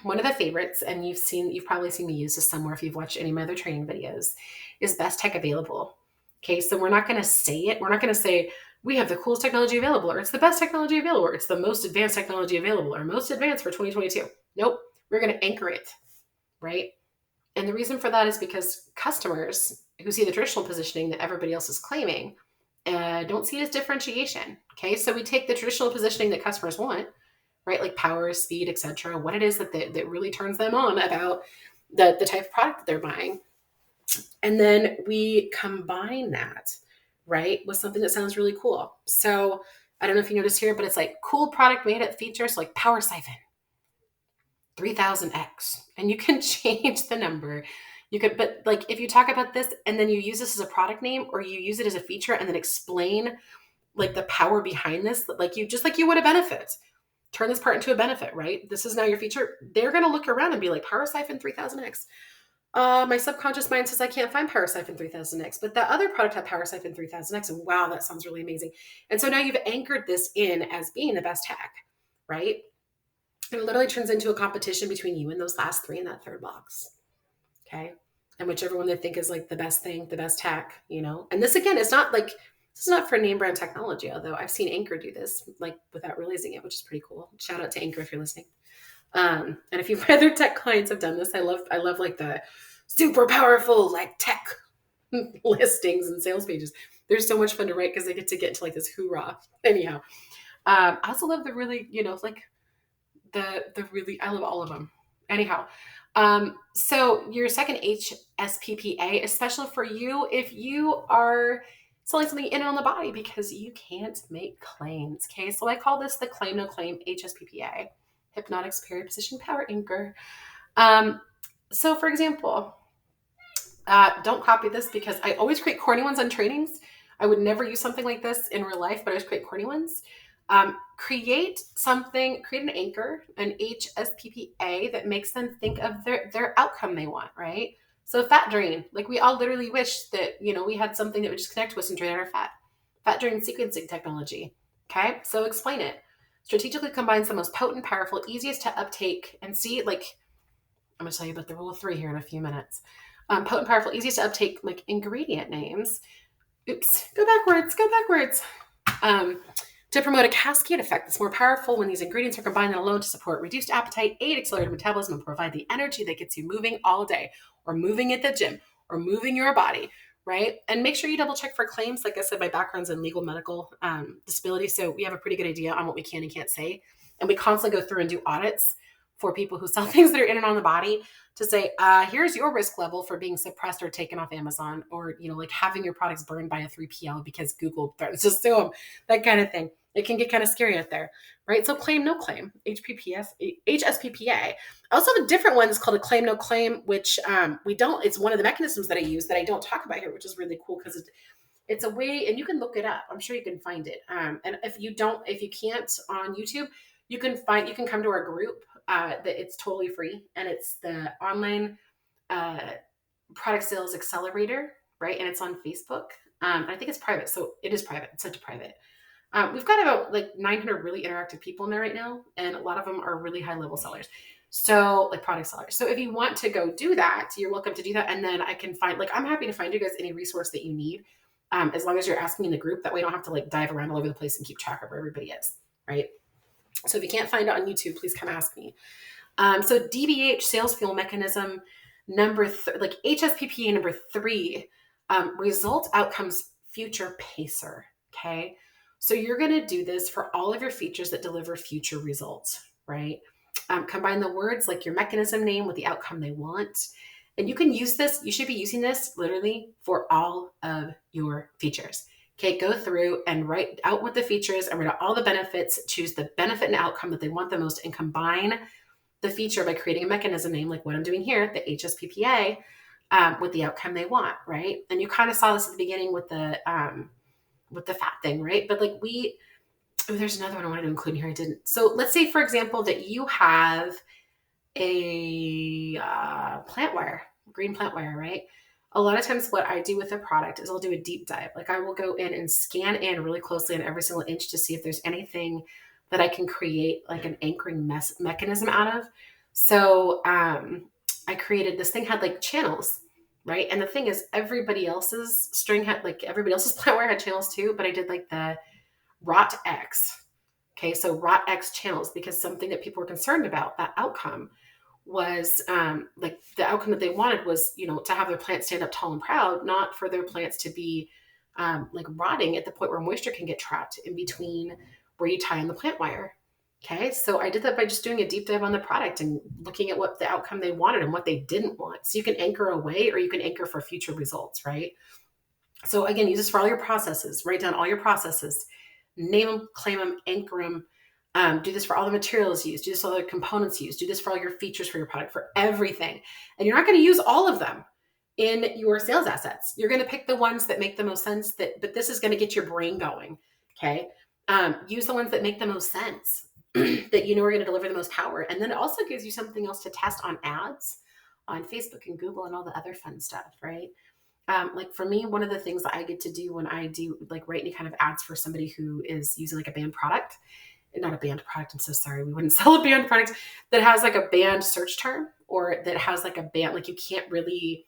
Speaker 1: one of the favorites, and you've probably seen me use this somewhere if you've watched any of my other training videos, is best tech available. Okay. So, we're not going to say it. We're not going to say we have the coolest technology available, or it's the best technology available, or it's the most advanced technology available, or most advanced for 2022. Nope. We're going to anchor it. Right. And the reason for that is because customers who see the traditional positioning that everybody else is claiming don't see it as differentiation. Okay, so we take the traditional positioning that customers want, right, like power, speed, etc., what it is that really turns them on about the type of product that they're buying, and then we combine that, right, with something that sounds really cool. So I don't know if you noticed here, but it's like cool product made up features like power siphon 3000x, and you can change the number. You could, but like if you talk about this and then you use this as a product name, or you use it as a feature and then explain like the power behind this, like you would a benefit, turn this part into a benefit, right? This is now your feature. They're going to look around and be like, power siphon 3000x. My subconscious mind says I can't find power siphon 3000x, but that other product had power siphon 3000x, and wow, that sounds really amazing. And so now you've anchored this in as being the best hack, right? It literally turns into a competition between you and those last three in that third box. Okay. And whichever one they think is like the best thing, the best hack, And this again is not like, this is not for name brand technology, although I've seen Anchor do this like without realizing it, which is pretty cool. Shout out to Anchor if you're listening. And if you've other tech clients have done this, I love like the super powerful like tech listings and sales pages. They're so much fun to write because they get to like this hoorah. Anyhow, I also love the really, like the really, I love all of them. Anyhow, so your second HSPPA is special for you if you are selling something in and on the body because you can't make claims. Okay, so I call this the claim no claim HSPPA, hypnotic superior position power anchor. So for example, don't copy this because I always create corny ones on trainings. I would never use something like this in real life, but I always create corny ones. Create an anchor, an HSPPA that makes them think of their outcome they want, right? So fat drain, like we all literally wish that, we had something that would just connect to us and drain our fat. Fat drain sequencing technology. Okay, so explain it. Strategically combines the most potent, powerful, easiest to uptake, and see, like, I'm going to tell you about the rule of three here in a few minutes. Potent, powerful, easiest to uptake, like ingredient names. Oops, go backwards. To promote a cascade effect that's more powerful when these ingredients are combined than alone, to support reduced appetite, aid accelerated metabolism, and provide the energy that gets you moving all day, or moving at the gym, or moving your body, right? And make sure you double check for claims. Like I said, my background's in legal medical disability, so we have a pretty good idea on what we can and can't say. And we constantly go through and do audits for people who sell things that are in and on the body to say, here's your risk level for being suppressed or taken off Amazon, or, like having your products burned by a 3PL because Google threatens to sue them, that kind of thing. It can get kind of scary out there, right? So claim, no claim, HSPPA. I also have a different one that's called a claim, no claim, which it's one of the mechanisms that I use that I don't talk about here, which is really cool because it's a way, and you can look it up. I'm sure you can find it. And if you can't on YouTube, you can come to our group that it's totally free, and it's the online product sales accelerator, right? And it's on Facebook. I think it's private. So it is private. It's set to private. We've got about like 900 really interactive people in there right now, and a lot of them are really high level sellers. So like product sellers. So if you want to go do that, you're welcome to do that. And then I can I'm happy to find you guys any resource that you need, as long as you're asking in the group. That way you don't have to like dive around all over the place and keep track of where everybody is, right? So if you can't find it on YouTube, please come ask me. So DBH, sales fuel mechanism number like HSPPA number 3, result outcomes future pacer. Okay. So you're going to do this for all of your features that deliver future results, right? Combine the words like your mechanism name with the outcome they want. And you can use this, you should be using this literally for all of your features. Okay, go through and write out what the feature is and write out all the benefits, choose the benefit and outcome that they want the most, and combine the feature by creating a mechanism name like what I'm doing here, the HSPPA, with the outcome they want, right? And you kind of saw this at the beginning with the fat thing, right? But like there's another one I wanted to include here. I didn't. So let's say, for example, that you have a plant wire, green plant wire, right? A lot of times what I do with a product is I'll do a deep dive. Like I will go in and scan in really closely on every single inch to see if there's anything that I can create like an anchoring mechanism out of. So I created this thing had like channels, right? And the thing is everybody else's string had like everybody else's plant wire had channels too, but I did like the rot X. Okay, so rot X channels because something that people were concerned about, that outcome was like the outcome that they wanted was, to have their plants stand up tall and proud, not for their plants to be like rotting at the point where moisture can get trapped in between where you tie in the plant wire. Okay, so I did that by just doing a deep dive on the product and looking at what the outcome they wanted and what they didn't want. So you can anchor away or you can anchor for future results, right? So again, use this for all your processes. Write down all your processes, name them, claim them, anchor them. Do this for all the materials used. Do this for all the components used. Do this for all your features for your product, for everything. And you're not going to use all of them in your sales assets. You're going to pick the ones that make the most sense. But this is going to get your brain going. Okay. Use the ones that make the most sense, that you know are going to deliver the most power. And then it also gives you something else to test on ads on Facebook and Google and all the other fun stuff, right? Like for me, one of the things that I get to do when I do like write any kind of ads for somebody who is using like a banned product, not a banned product, I'm so sorry, we wouldn't sell a banned product that has like a banned search term or that has like a ban, like you can't really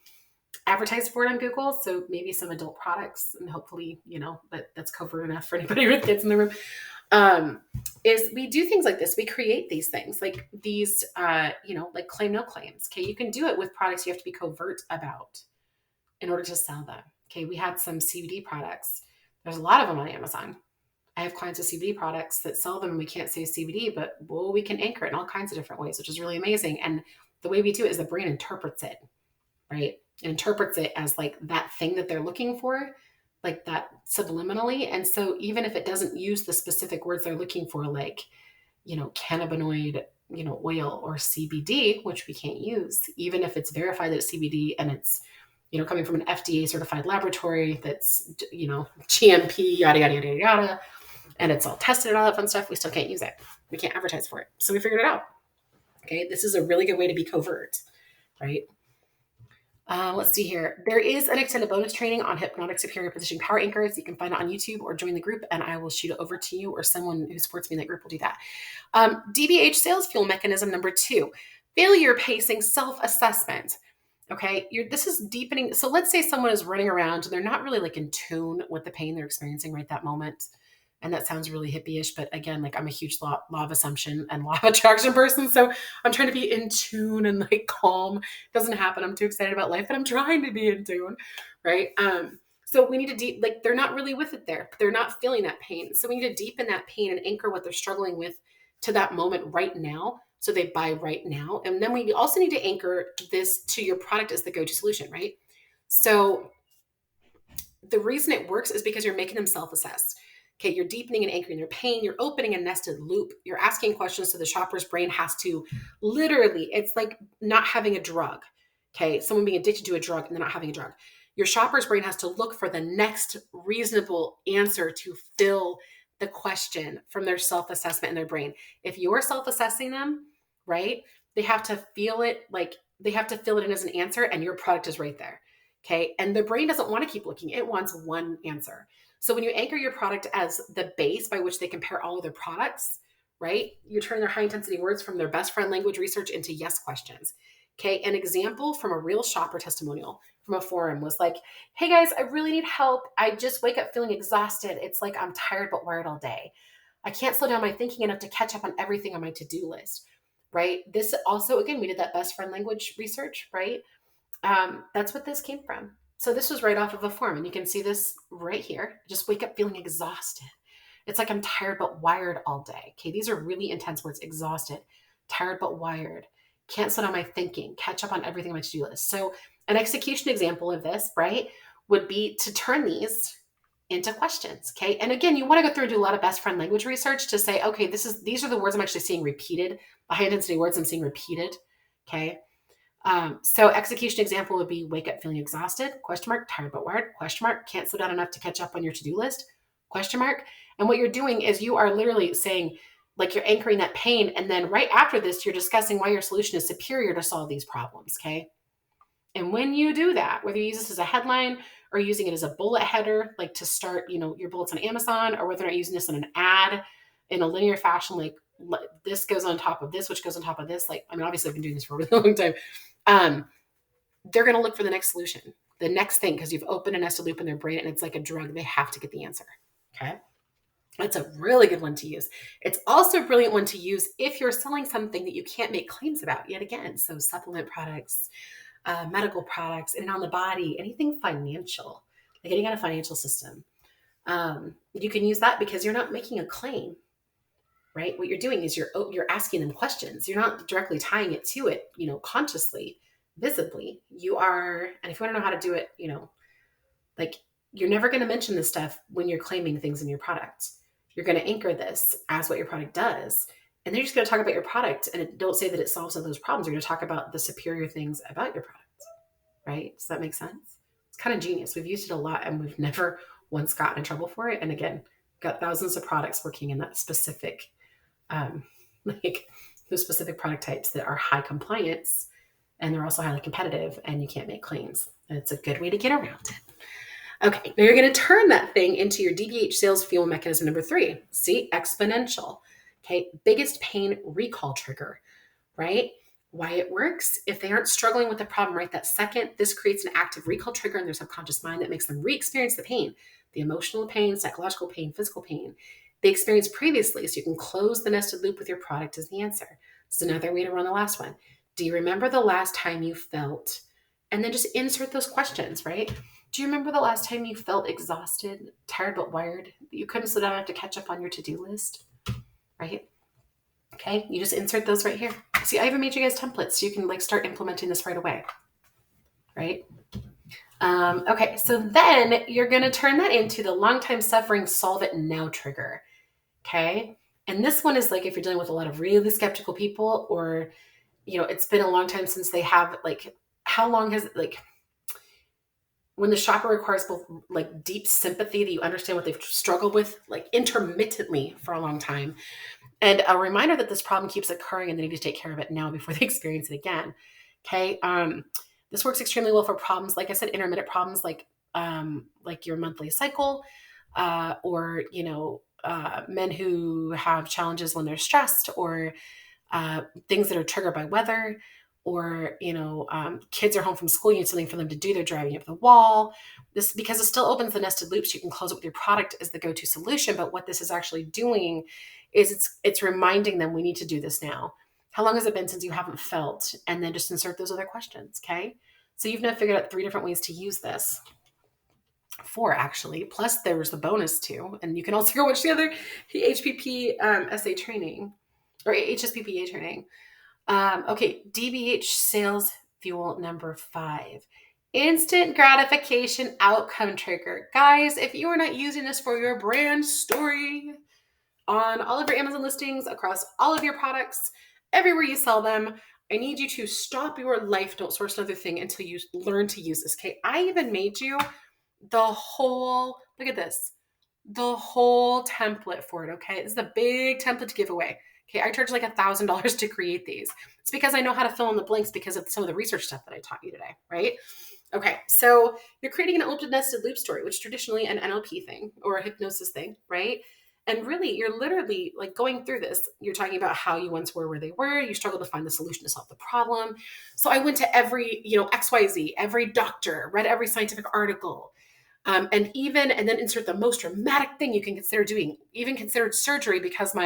Speaker 1: advertise for it on Google. So maybe some adult products, and hopefully, that's covert enough for anybody with kids in the room. Is we do things like this. We create these things like these, like claim no claims. Okay. You can do it with products you have to be covert about in order to sell them. Okay. We had some CBD products. There's a lot of them on Amazon. I have clients with CBD products that sell them and we can't say CBD, but we can anchor it in all kinds of different ways, which is really amazing. And the way we do it is the brain interprets it, right? It interprets it as like that thing that they're looking for, like that subliminally. And so even if it doesn't use the specific words they're looking for, like, cannabinoid, oil or CBD, which we can't use, even if it's verified that it's CBD and it's, coming from an FDA certified laboratory that's, GMP, yada, yada, yada, yada, and it's all tested and all that fun stuff, we still can't use it. We can't advertise for it. So we figured it out. Okay. This is a really good way to be covert, right? Let's see here. There is an extended bonus training on hypnotic superior positioning power anchors. You can find it on YouTube or join the group and I will shoot it over to you, or someone who supports me in that group will do that. DBH sales fuel mechanism number 2, failure pacing self-assessment. Okay. This is deepening. So let's say someone is running around and they're not really like in tune with the pain they're experiencing right that moment. And that sounds really hippie-ish, but again, like I'm a huge law of assumption and law of attraction person. So I'm trying to be in tune and like calm. It doesn't happen. I'm too excited about life, but I'm trying to be in tune. Right. So we need to like, they're not really with it there. They're not feeling that pain. So we need to deepen that pain and anchor what they're struggling with to that moment right now. So they buy right now. And then we also need to anchor this to your product as the go-to solution, right? So the reason it works is because you're making them self-assess. Okay, you're deepening and anchoring their pain. You're opening a nested loop. You're asking questions so the shopper's brain has to literally, it's like not having a drug. Okay, someone being addicted to a drug and they're not having a drug. Your shopper's brain has to look for the next reasonable answer to fill the question from their self-assessment in their brain. If you're self-assessing them, right, they have to feel it, like they have to fill it in as an answer and your product is right there. Okay, and the brain doesn't want to keep looking. It wants one answer. So when you anchor your product as the base by which they compare all of their products, right, you turn their high intensity words from their best friend language research into yes questions. Okay, an example from a real shopper testimonial from a forum was like, hey guys, I really need help. I just wake up feeling exhausted. It's like I'm tired but wired all day. I can't slow down my thinking enough to catch up on everything on my to-do list, right? This also, again, we did that best friend language research, right? That's what this came from. So this was right off of a form, and you can see this right here. Just wake up feeling exhausted. It's like I'm tired but wired all day. Okay, these are really intense words: exhausted, tired but wired. can't slow down my thinking, catch up on everything on my to-do list. So an execution example of this, right, would be to turn these into questions. Okay. And again, you want to go through and do a lot of best friend language research to say, okay, these are the words I'm actually seeing repeated, the high intensity words I'm seeing repeated. Okay. So execution example would be wake up feeling exhausted, question mark, tired but wired, question mark, can't slow down enough to catch up on your to-do list, question mark. And what you're doing is you are literally saying, like, you're anchoring that pain. And then right after this, you're discussing why your solution is superior to solve these problems. Okay. And when you do that, whether you use this as a headline or using it as a bullet header, like to start, your bullets on Amazon, or whether you're using this in an ad in a linear fashion, like this goes on top of this, which goes on top of this. Like, I mean, obviously I've been doing this for a really long time. They're going to look for the next solution, the next thing, because you've opened a nested loop in their brain and it's like a drug. They have to get the answer. Okay. That's a really good one to use. It's also a brilliant one to use if you're selling something that you can't make claims about yet again. So supplement products, medical products, in and on the body, anything financial, like getting out of financial system. You can use that because you're not making a claim, right? What you're doing is you're asking them questions. You're not directly tying it to it, consciously, visibly. You are, and if you want to know how to do it, like, you're never going to mention this stuff when you're claiming things in your product. You're going to anchor this as what your product does. And then you're just going to talk about your product, and don't say that it solves all those problems. You're going to talk about the superior things about your product, right? Does that make sense? It's kind of genius. We've used it a lot and we've never once gotten in trouble for it. And again, got thousands of products working in that specific, like those specific product types that are high compliance, and they're also highly competitive, and you can't make claims. And it's a good way to get around it. Okay, now you're going to turn that thing into your DBH sales fuel mechanism number 3. See, exponential. Okay, biggest pain recall trigger, right? Why it works: if they aren't struggling with the problem right that second, this creates an active recall trigger in their subconscious mind that makes them re-experience the pain, the emotional pain, psychological pain, physical pain they experienced previously. So you can close the nested loop with your product as the answer. This is another way to run the last one. Do you remember the last time you felt? And then just insert those questions, right? Do you remember the last time you felt exhausted, tired but wired, that you couldn't slow down enough to catch up on your to-do list, right? Okay, you just insert those right here. See, I even made you guys templates so you can start implementing this right away, right? Okay, so then you're going to turn that into the long time suffering solve it now trigger. Okay, and this one is like if you're dealing with a lot of really skeptical people, or it's been a long time since they have, how long has when the shopper requires both deep sympathy, that you understand what they've struggled with intermittently for a long time, and a reminder that this problem keeps occurring and they need to take care of it now before they experience it again. Okay. This works extremely well for problems, like I said, intermittent problems, like your monthly cycle, or men who have challenges when they're stressed, or things that are triggered by weather, or kids are home from school, you need something for them to do, they're driving up the wall. This, because it still opens the nested loops, you can close it with your product as the go-to solution. But what this is actually doing is it's reminding them, we need to do this now. How long has it been since you haven't felt? And then just insert those other questions. Okay, so you've now figured out 3 different ways to use this. 4 actually, plus there's the bonus too. And you can also go watch the other HPP SA training, or HSPPA training. Okay, DBH sales fuel number 5. Instant gratification outcome trigger. Guys, if you are not using this for your brand story on all of your Amazon listings, across all of your products, everywhere you sell them, I need you to stop your life. Don't source another thing until you learn to use this. Okay, I even made you the whole, look at this, the whole template for it. Okay, this is a big template to give away. Okay, I charge like $1,000 to create these. It's because I know how to fill in the blanks because of some of the research stuff that I taught you today, right? Okay, so you're creating an open nested loop story, which is traditionally an NLP thing or a hypnosis thing, right? And really, you're literally going through this. You're talking about how you once were where they were. You struggled to find the solution to solve the problem. So I went to every, XYZ, every doctor, read every scientific article, and then insert the most dramatic thing you can consider doing, even considered surgery, because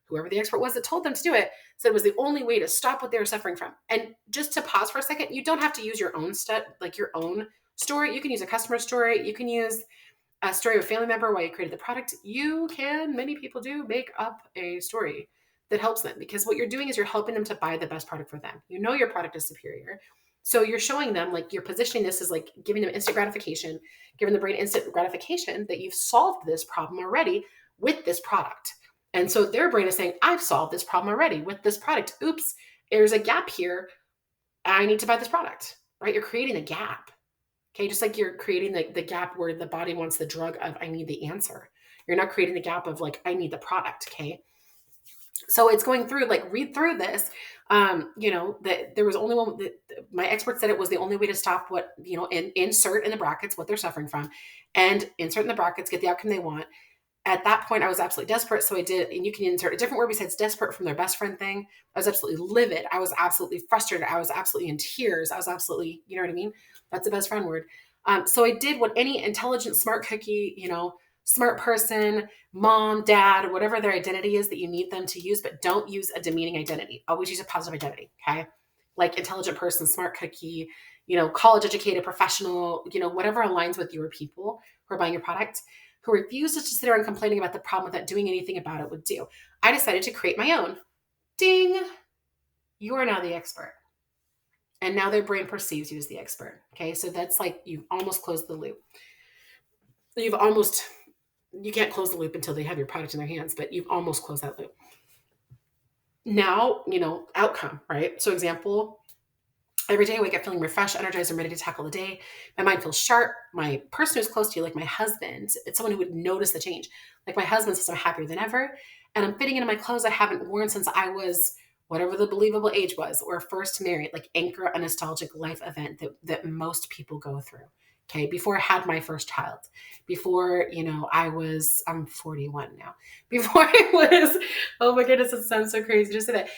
Speaker 1: whoever the expert was that told them to do it said it was the only way to stop what they were suffering from. And just to pause for a second, you don't have to use your own your own story. You can use a customer story. You can use a story of a family member, why you created the product. Many people do make up a story that helps them, because what you're doing is you're helping them to buy the best product for them. You know your product is superior. So you're showing them, like, you're positioning this as like giving them instant gratification, giving the brain instant gratification that you've solved this problem already with this product. And so their brain is saying, I've solved this problem already with this product. Oops, there's a gap here. I need to buy this product, right? You're creating a gap. Okay. Just like you're creating the gap where the body wants the drug of, I need the answer. You're not creating the gap of like, I need the product. Okay. So it's going through, like, read through this. That there was only one that my expert said it was the only way to stop what, insert in the brackets what they're suffering from, and insert in the brackets, get the outcome they want. At that point, I was absolutely desperate. So I did, and you can insert a different word besides desperate from their best friend thing. I was absolutely livid. I was absolutely frustrated. I was absolutely in tears. I was absolutely, you know what I mean? That's the best friend word. So I did what any intelligent, smart cookie, smart person, mom, dad, whatever their identity is that you need them to use, but don't use a demeaning identity. Always use a positive identity. Okay. Like intelligent person, smart cookie, college educated professional, whatever aligns with your people who are buying your product, who refuses to sit around complaining about the problem without doing anything about it would do. I decided to create my own. Ding. You are now the expert. And now their brain perceives you as the expert. Okay. So that's like, you've almost closed the loop. You can't close the loop until they have your product in their hands, but you've almost closed that loop. Now, outcome, right? So example, every day I wake up feeling refreshed, energized, and ready to tackle the day. My mind feels sharp. My person who's close to you, like my husband, it's someone who would notice the change. Like my husband says, I'm happier than ever. And I'm fitting into my clothes I haven't worn since I was whatever the believable age was, or first married, like anchor a nostalgic life event that most people go through. Okay. Before I had my first child, before, I'm 41 now, before I was, oh my goodness, it sounds so crazy to say that.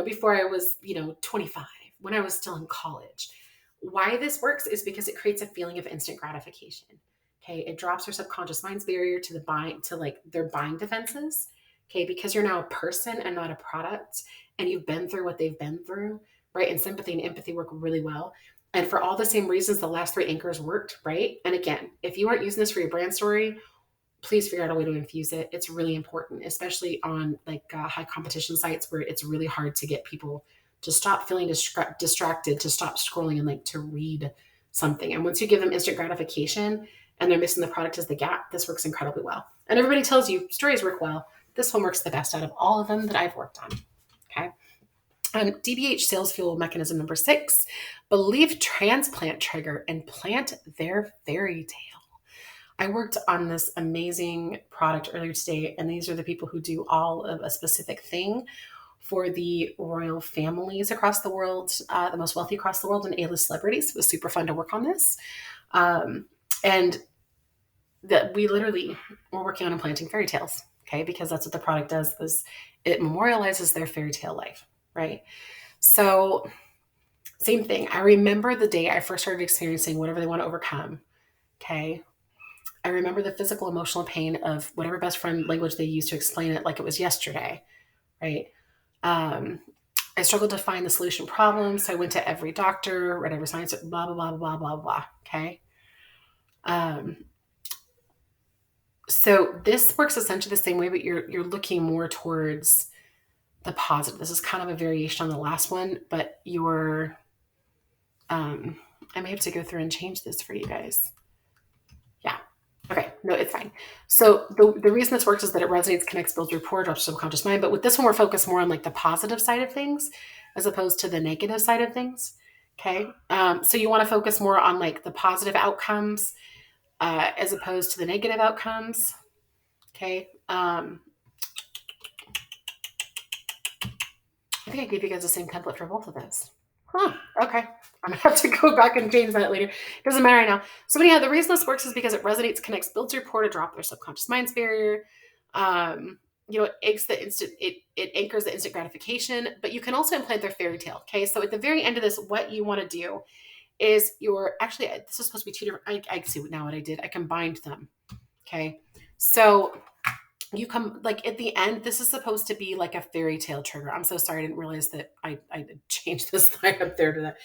Speaker 1: Before I was, 25, when I was still in college. Why this works is because it creates a feeling of instant gratification. Okay. It drops their subconscious mind's barrier to their buying defenses. Okay. Because you're now a person and not a product, and you've been through what they've been through, right? And sympathy and empathy work really well. And for all the same reasons, the last 3 anchors worked, right? And again, if you aren't using this for your brand story, please figure out a way to infuse it. It's really important, especially on high competition sites where it's really hard to get people to stop feeling distracted, to stop scrolling, and to read something. And once you give them instant gratification and they're missing the product as the gap, this works incredibly well. And everybody tells you stories work well. This one works the best out of all of them that I've worked on. Okay. DBH sales fuel mechanism number 6, belief transplant trigger and plant their fairy tale. I worked on this amazing product earlier today, and these are the people who do all of a specific thing for the royal families across the world, the most wealthy across the world, and A-list celebrities. It was super fun to work on this. And that we literally were working on implanting fairy tales, okay? Because that's what the product does, is it memorializes their fairy tale life, right? So same thing. I remember the day I first started experiencing whatever they want to overcome, okay? I remember the physical, emotional pain of whatever best friend language they used to explain it like it was yesterday, right? I struggled to find the solution problem. So I went to every doctor, read every science, blah, blah, blah, blah, blah, blah. Okay. So this works essentially the same way, but you're looking more towards the positive. This is kind of a variation on the last one, but I may have to go through and change this for you guys. Yeah. Okay. No, it's fine. So the reason this works is that it resonates, connects, builds rapport, drops subconscious mind. But with this one, we're focused more on the positive side of things as opposed to the negative side of things. Okay. So you want to focus more on the positive outcomes as opposed to the negative outcomes. Okay. I think I gave you guys the same template for both of those. Okay. I'm going to have to go back and change that later. Doesn't matter right now. So anyhow, the reason this works is because it resonates, connects, builds rapport to drop their subconscious mind's barrier. It anchors the instant gratification, but you can also implant their fairy tale. Okay. So at the very end of this, what you want to do is this is supposed to be 2 different, I see now what I did. I combined them. Okay. So you come at the end, this is supposed to be like a fairy tale trigger. I'm so sorry. I didn't realize that I changed this slide up there to that.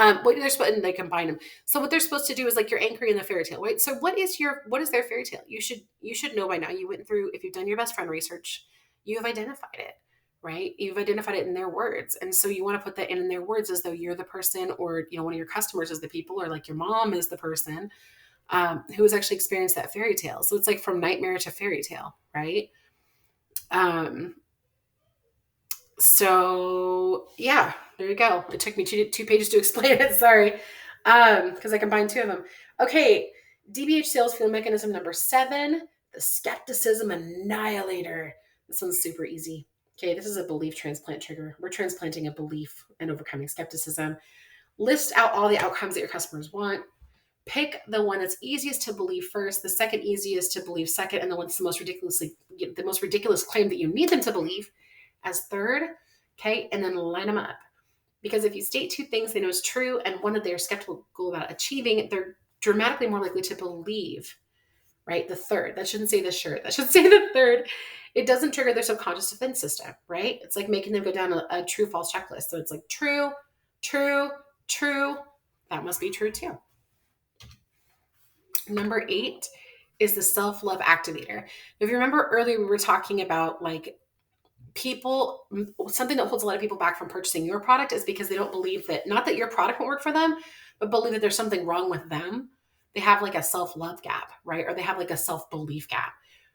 Speaker 1: And they combine them. So what they're supposed to do is you're anchoring in the fairy tale, right? So what is their fairy tale? You should know by now. You went through, if you've done your best friend research, You have identified it, right? You've identified it in their words. And so you want to put that in their words as though you're the person, or, one of your customers is the people, or like your mom is the person who has actually experienced that fairy tale. So it's like from nightmare to fairy tale, right? Um, so yeah, there you go. It took me two pages to explain it. Sorry. Because I combined two of them. Okay. DBH sales fuel mechanism number 7, the skepticism annihilator. This one's super easy. Okay. This is a belief transplant trigger. We're transplanting a belief and overcoming skepticism. List out all the outcomes that your customers want. Pick the one that's easiest to believe first, the second easiest to believe second, and the one's the most ridiculous claim that you need them to believe as third. Okay. And then line them up. Because if you state 2 things they know is true and one that they're skeptical about achieving, they're dramatically more likely to believe, right? The third. That shouldn't say the shirt. That should say the third. It doesn't trigger their subconscious defense system, right? It's like making them go down a true false checklist. So it's like true, true, true. That must be true too. Number 8 is the self-love activator. If you remember earlier, we were talking about like people, something that holds a lot of people back from purchasing your product is because they don't believe that, not that your product won't work for them, but believe that there's something wrong with them. They have like a self-love gap, right? Or they have like a self-belief gap.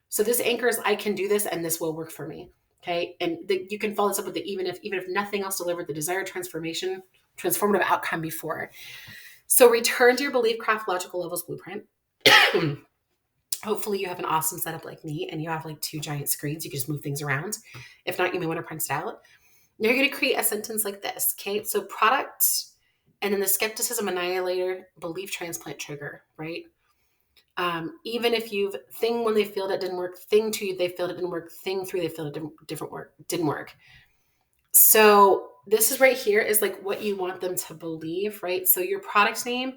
Speaker 1: So this anchors, I can do this and this will work for me. Okay. And you can follow this up with the even if nothing else delivered the desired transformative outcome before. So return to your belief craft logical levels blueprint. Hopefully you have an awesome setup like me and you have like 2 giant screens. You can just move things around. If not, you may want to print it out. Now you're going to create a sentence like this. Okay. So product, and then the skepticism annihilator, belief transplant trigger, right? Even if you've thing 1, they failed it didn't work. Thing 2, they failed it didn't work. Thing 3, they failed it didn't work. So this is right here is like what you want them to believe, right? So your product name,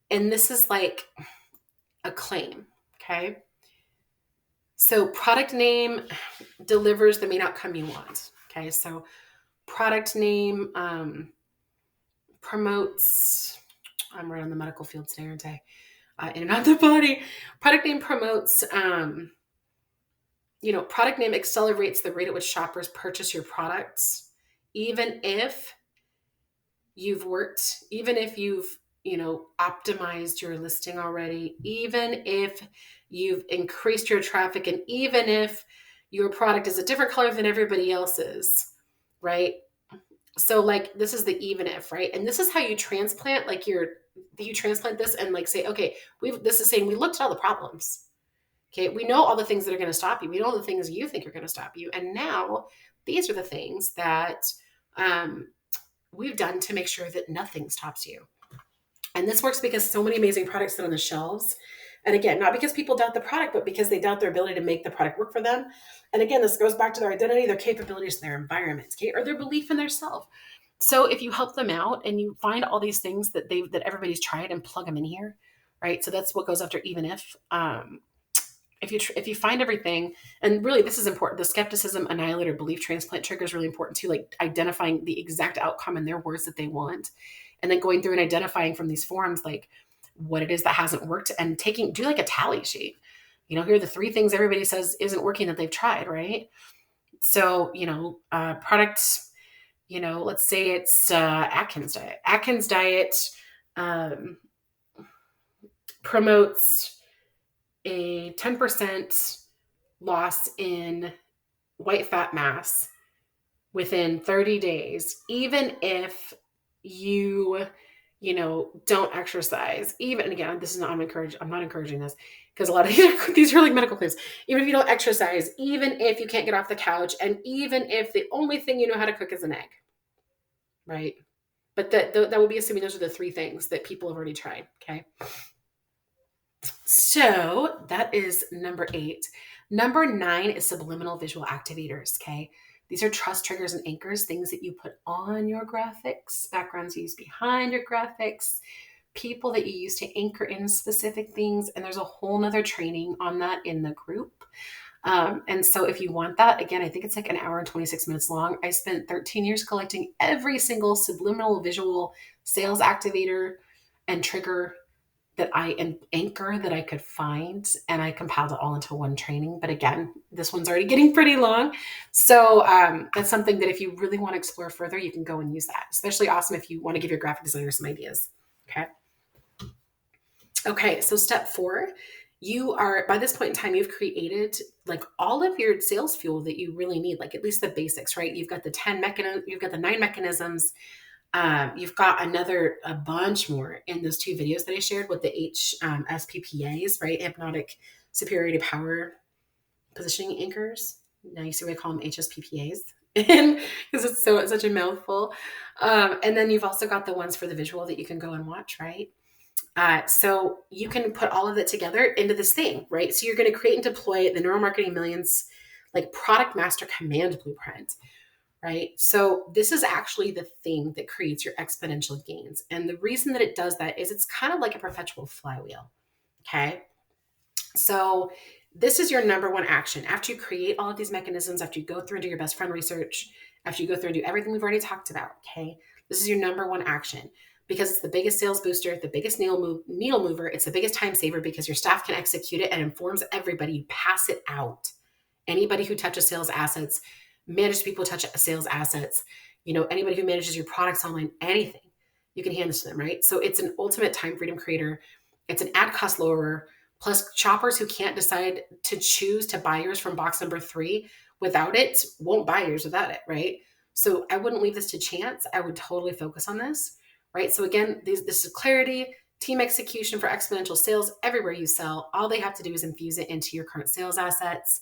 Speaker 1: and this is like a claim. Okay. So product name delivers the main outcome you want. Okay. So product name promotes, I'm right on the medical field today, aren't I? In and out the body. Product name promotes, product name accelerates the rate at which shoppers purchase your products. Even if you've optimized your listing already, even if you've increased your traffic, and even if your product is a different color than everybody else's, right? So like, this is the even if, right? And this is how you transplant, like you transplant this and like say, okay, this is saying we looked at all the problems. Okay. We know all the things that are going to stop you. We know all the things you think are going to stop you. And now these are the things that, we've done to make sure that nothing stops you. And this works because so many amazing products sit on the shelves. And again, not because people doubt the product, but because they doubt their ability to make the product work for them. And again, this goes back to their identity, their capabilities, their environments, okay, or their belief in their self. So if you help them out and you find all these things that everybody's tried and plug them in here, right? So that's what goes after even if. If you find everything, and really this is important, the skepticism annihilator belief transplant trigger is really important too, like identifying the exact outcome in their words that they want, and then going through and identifying from these forums like what it is that hasn't worked, and do like a tally sheet. Here are the 3 things everybody says isn't working that they've tried, right? So products, let's say it's Atkins diet. Atkins diet promotes a 10% loss in white fat mass within 30 days, even if you don't exercise. Even again, this is not, I'm not encouraging this, because a lot of these are like medical claims. Even if you don't exercise, even if you can't get off the couch, and even if the only thing you know how to cook is an egg, right? But that would be assuming those are the 3 things that people have already tried. Okay. So that is number 8. Number 9 is subliminal visual activators. Okay. These are trust triggers and anchors, things that you put on your graphics, backgrounds you use behind your graphics, people that you use to anchor in specific things. And there's a whole nother training on that in the group. And so if you want that, again, I think it's like an hour and 26 minutes long. I spent 13 years collecting every single subliminal visual sales activator and trigger an anchor that I could find, and I compiled it all into one training. But again, this one's already getting pretty long. So that's something that if you really want to explore further, you can go and use that. Especially awesome if you want to give your graphic designer some ideas. Okay. Okay. So step 4, you are, by this point in time, you've created like all of your sales fuel that you really need, like at least the basics, right? You've got the 10 mechanisms, you've got the 9 mechanisms. You've got a bunch more in those 2 videos that I shared with the SPPAs, right? Hypnotic superiority power positioning anchors. Now you see why I call them HSPPAs, and because it's such a mouthful. And then you've also got the ones for the visual that you can go and watch, right? So you can put all of it together into this thing, right? So you're going to create and deploy the Neuromarketing Millions like product master command blueprint, right? So this is actually the thing that creates your exponential gains. And the reason that it does that is it's kind of like a perpetual flywheel. Okay. So this is your number one action. After you create all of these mechanisms, after you go through and do your best friend research, after you go through and do everything we've already talked about, okay, this is your number one action because it's the biggest sales booster, the biggest needle mover. It's the biggest time saver because your staff can execute it and informs everybody. You pass it out. Anybody who touches sales assets, manages people touch sales assets, anybody who manages your products online, anything, you can hand this to them, right? So it's an ultimate time freedom creator. It's an ad cost lower. Plus, shoppers who can't decide to choose to buy yours from box number 3 without it won't buy yours without it, right? So I wouldn't leave this to chance. I would totally focus on this, right? So again, this is clarity, team execution for exponential sales everywhere you sell. All they have to do is infuse it into your current sales assets.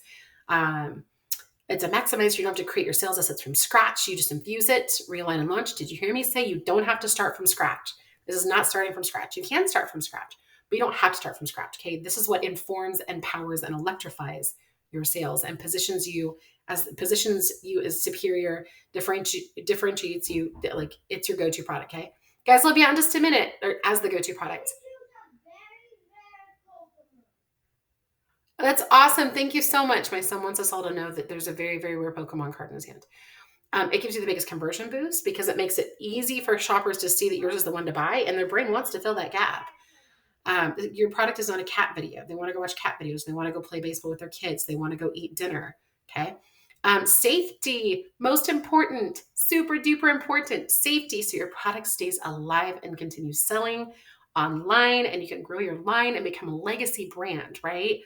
Speaker 1: It's a maximizer. You don't have to create your sales assets from scratch. You just infuse it, realign and launch. Did you hear me say you don't have to start from scratch? This is not starting from scratch. You can start from scratch, but you don't have to start from scratch. Okay. This is what informs, empowers, and electrifies your sales and positions you as superior, differentiates you, like it's your go-to product. Okay. Guys, we'll be on just a minute, or as the go-to product. That's awesome. Thank you so much. My son wants us all to know that there's a very, very rare Pokemon card in his hand. It gives you the biggest conversion boost because it makes it easy for shoppers to see that yours is the one to buy, and their brain wants to fill that gap. Your product is not a cat video. They want to go watch cat videos. They want to go play baseball with their kids. They want to go eat dinner. Okay. Safety, most important, super duper important, safety. So your product stays alive and continues selling online, and you can grow your line and become a legacy brand, right?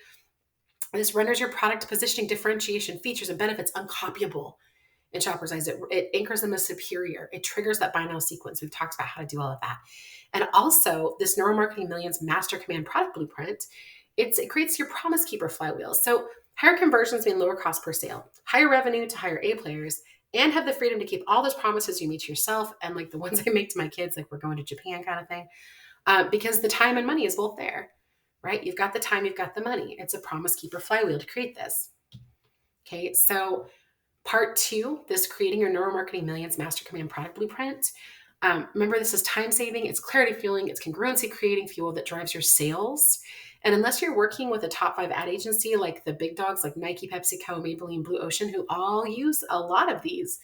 Speaker 1: This renders your product positioning, differentiation, features, and benefits uncopyable in shoppers' eyes. It anchors them as superior. It triggers that buy now sequence. We've talked about how to do all of that. And also, this Neuromarketing Millions Master Command Product Blueprint, it creates your promise keeper flywheel. So higher conversions mean lower cost per sale, higher revenue to higher A players, and have the freedom to keep all those promises you made to yourself and like the ones I make to my kids, like we're going to Japan kind of thing, because the time and money is both there. Right? You've got the time, you've got the money. It's a promise keeper flywheel to create this. Okay, so part 2, this creating your Neuromarketing Millions Master Command Product Blueprint. Remember, this is time saving, it's clarity fueling, it's congruency creating fuel that drives your sales. And unless you're working with a top 5 ad agency like the big dogs like Nike, PepsiCo, Maybelline, Blue Ocean, who all use a lot of these,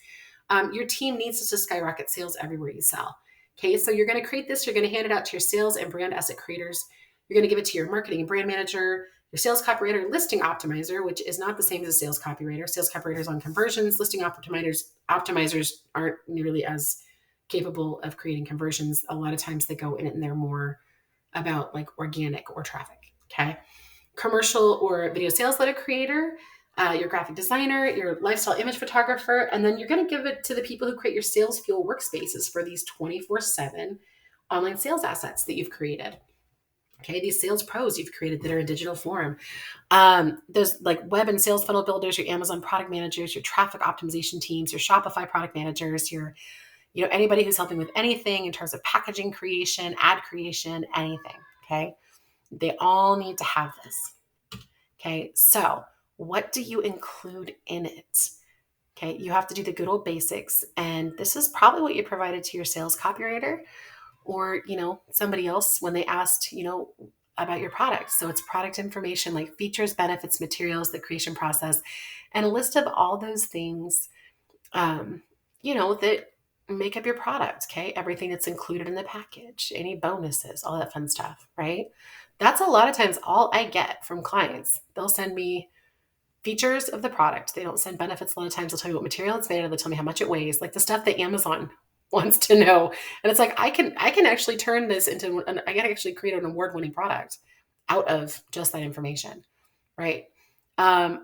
Speaker 1: your team needs to skyrocket sales everywhere you sell. Okay, so you're going to create this, you're going to hand it out to your sales and brand asset creators. You're going to give it to your marketing and brand manager, your sales copywriter, listing optimizer, which is not the same as a sales copywriter. Sales copywriters on conversions, listing optimizers aren't nearly as capable of creating conversions. A lot of times they go in and they're more about like organic or traffic. Okay. Commercial or video sales letter creator, your graphic designer, your lifestyle image photographer, and then you're going to give it to the people who create your sales fuel workspaces for these 24/7 online sales assets that you've created. Okay, these sales pros you've created that are in digital form. There's like web and sales funnel builders, your Amazon product managers, your traffic optimization teams, your Shopify product managers, your, anybody who's helping with anything in terms of packaging creation, ad creation, anything. Okay, they all need to have this. Okay, so what do you include in it? Okay, you have to do the good old basics, and this is probably what you provided to your sales copywriter or, somebody else when they asked, about your product. So it's product information like features, benefits, materials, the creation process, and a list of all those things, that make up your product, okay? Everything that's included in the package, any bonuses, all that fun stuff, right? That's a lot of times all I get from clients. They'll send me features of the product. They don't send benefits. A lot of times they'll tell me what material it's made of. They'll tell me how much it weighs, like the stuff that Amazon wants to know. And it's like, I can actually turn this into, I can actually create an award-winning product out of just that information, right? A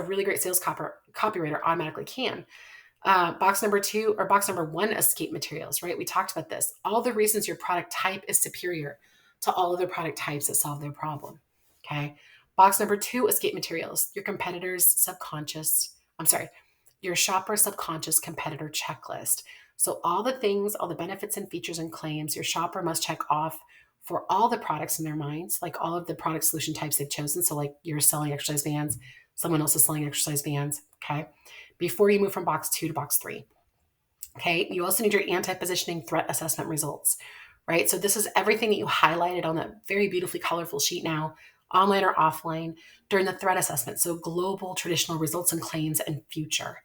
Speaker 1: really great sales copywriter automatically can. Box number 2 or box number 1, escape materials, right? We talked about this. All the reasons your product type is superior to all other product types that solve their problem. Okay. Box number 2, escape materials, your shopper subconscious competitor checklist. So all the things, all the benefits and features and claims your shopper must check off for all the products in their minds, like all of the product solution types they've chosen. So like you're selling exercise bands, someone else is selling exercise bands. Okay. Before you move from box 2 to box 3. Okay. You also need your anti-positioning threat assessment results, right? So this is everything that you highlighted on that very beautifully colorful sheet now, online or offline, during the threat assessment. So global, traditional, results and claims, and future,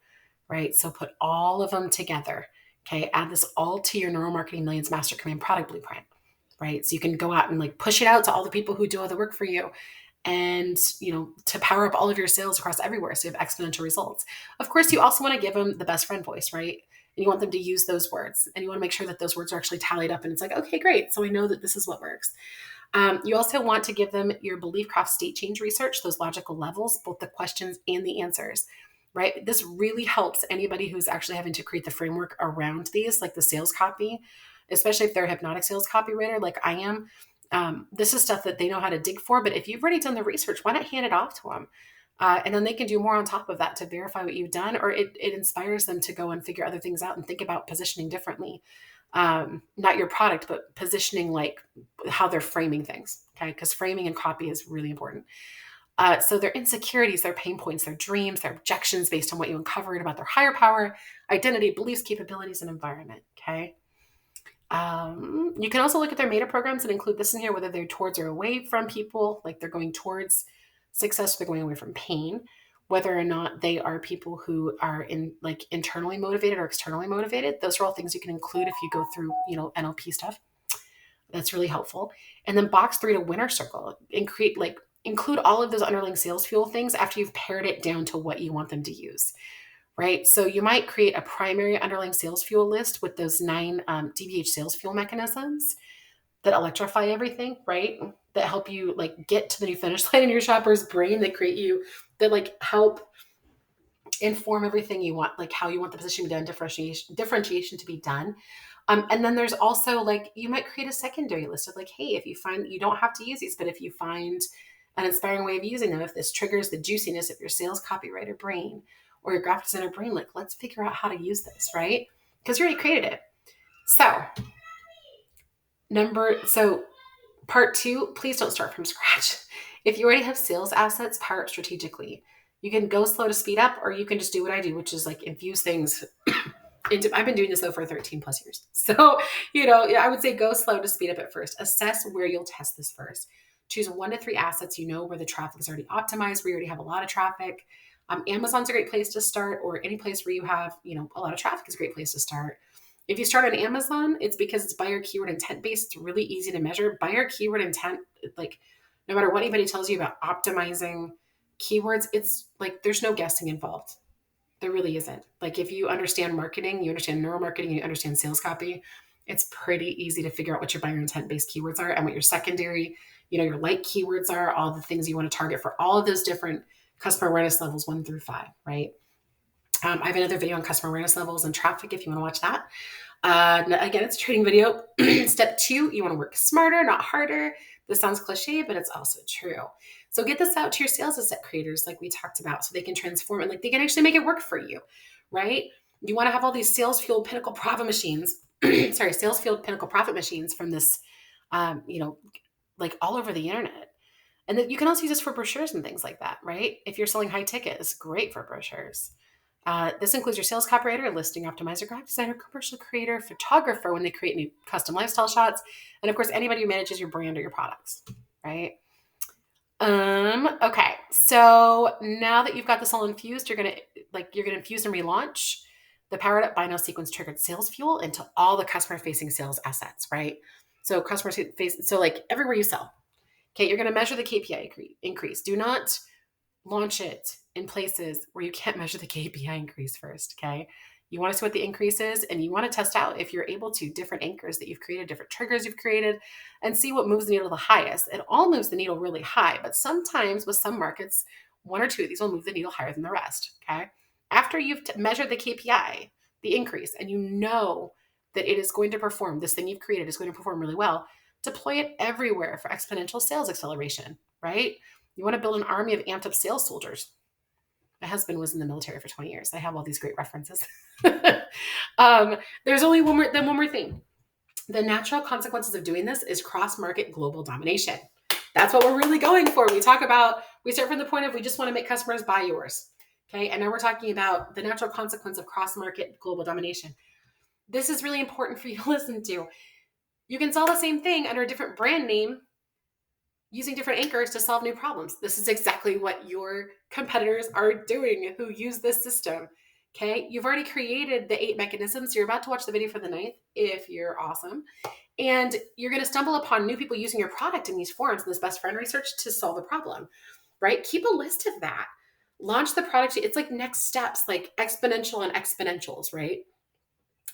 Speaker 1: right? So put all of them together. Okay. Add this all to your Neuromarketing Millions Master Command product blueprint, right? So you can go out and like push it out to all the people who do all the work for you, and to power up all of your sales across everywhere, so you have exponential results. Of course, you also want to give them the best friend voice, right? And you want them to use those words, and you want to make sure that those words are actually tallied up, and it's like, okay, great, so I know that this is what works. You also want to give them your belief craft state change research, those logical levels, both the questions and the answers, right? This really helps anybody who's actually having to create the framework around these, like the sales copy, especially if they're a hypnotic sales copywriter like I am. This is stuff that they know how to dig for, but if you've already done the research, why not hand it off to them? And then they can do more on top of that to verify what you've done, or it inspires them to go and figure other things out and think about positioning differently. Not your product, but positioning, like how they're framing things. Okay. Because framing and copy is really important. So their insecurities, their pain points, their dreams, their objections based on what you uncovered about their higher power, identity, beliefs, capabilities, and environment. Okay. You can also look at their meta programs and include this in here, whether they're towards or away from people, like they're going towards success, they're going away from pain, whether or not they are people who are internally motivated or externally motivated. Those are all things you can include if you go through, NLP stuff. That's really helpful. And then box 3 to winner circle and include all of those underlying sales fuel things after you've pared it down to what you want them to use. Right. So you might create a primary underlying sales fuel list with those 9 DBH sales fuel mechanisms that electrify everything, right? That help you get to the new finish line in your shopper's brain, that help inform everything you want, like how you want the position to be done, differentiation to be done. And then there's also you might create a secondary list of hey, if you find you don't have to use these, but if you find an inspiring way of using them, if this triggers the juiciness of your sales copywriter brain or your graphic designer brain, let's figure out how to use this, right? Because you already created it. So part 2, please don't start from scratch. If you already have sales assets, power up strategically. You can go slow to speed up, or you can just do what I do, which is infuse things into. I've been doing this though for 13 plus years. So, I would say go slow to speed up at first. Assess where you'll test this first. Choose 1 to 3 assets where the traffic is already optimized, where you already have a lot of traffic. Amazon's a great place to start, or any place where you have, a lot of traffic is a great place to start. If you start on Amazon, it's because it's buyer keyword intent based. It's really easy to measure. Buyer keyword intent, no matter what anybody tells you about optimizing keywords, it's there's no guessing involved. There really isn't. If you understand marketing, you understand neuromarketing, you understand sales copy, it's pretty easy to figure out what your buyer intent based keywords are and what your secondary, your light keywords are, all the things you want to target for all of those different customer awareness levels 1 through 5, right? I have another video on customer awareness levels and traffic if you want to watch that. Again, it's a training video. Step 2, you want to work smarter, not harder. This sounds cliche, but it's also true. So get this out to your sales asset creators like we talked about, so they can transform it, they can actually make it work for you, right? You want to have all these sales fueled pinnacle profit machines, sales fueled pinnacle profit machines from this, all over the internet. And then you can also use this for brochures and things like that, right? If you're selling high ticket, it's great for brochures. This includes your sales copywriter, listing optimizer, graphic designer, commercial creator, photographer when they create new custom lifestyle shots, and of course, anybody who manages your brand or your products, right? Okay. So now that you've got this all infused, you're gonna infuse and relaunch. The powered up buy now sequence triggered sales fuel into all the customer facing sales assets, right? So so like everywhere you sell, okay, you're going to measure the KPI increase. Do not launch it in places where you can't measure the KPI increase first, okay? You want to see what the increase is, and you want to test out, if you're able to, different anchors that you've created, different triggers you've created, and see what moves the needle the highest. It all moves the needle really high, but sometimes with some markets, one or two of these will move the needle higher than the rest, okay? After you've measured the KPI, the increase, and you know that it is going to perform, this thing you've created is going to perform really well, deploy it everywhere for exponential sales acceleration, right? You want to build an army of amped up sales soldiers. My husband was in the military for 20 years. I have all these great references. There's only one more thing. The natural consequences of doing this is cross-market global domination. That's what we're really going for. We start from the point of, we just want to make customers buy yours. Okay. And now we're talking about the natural consequence of cross-market global domination. This is really important for you to listen to. You can sell the same thing under a different brand name using different anchors to solve new problems. This is exactly what your competitors are doing who use this system. Okay, you've already created the 8 mechanisms. You're about to watch the video for the 9th if you're awesome. And you're going to stumble upon new people using your product in these forums and this best friend research to solve the problem, right? Keep a list of that. Launch the product. It's like next steps, like exponential and exponentials, right?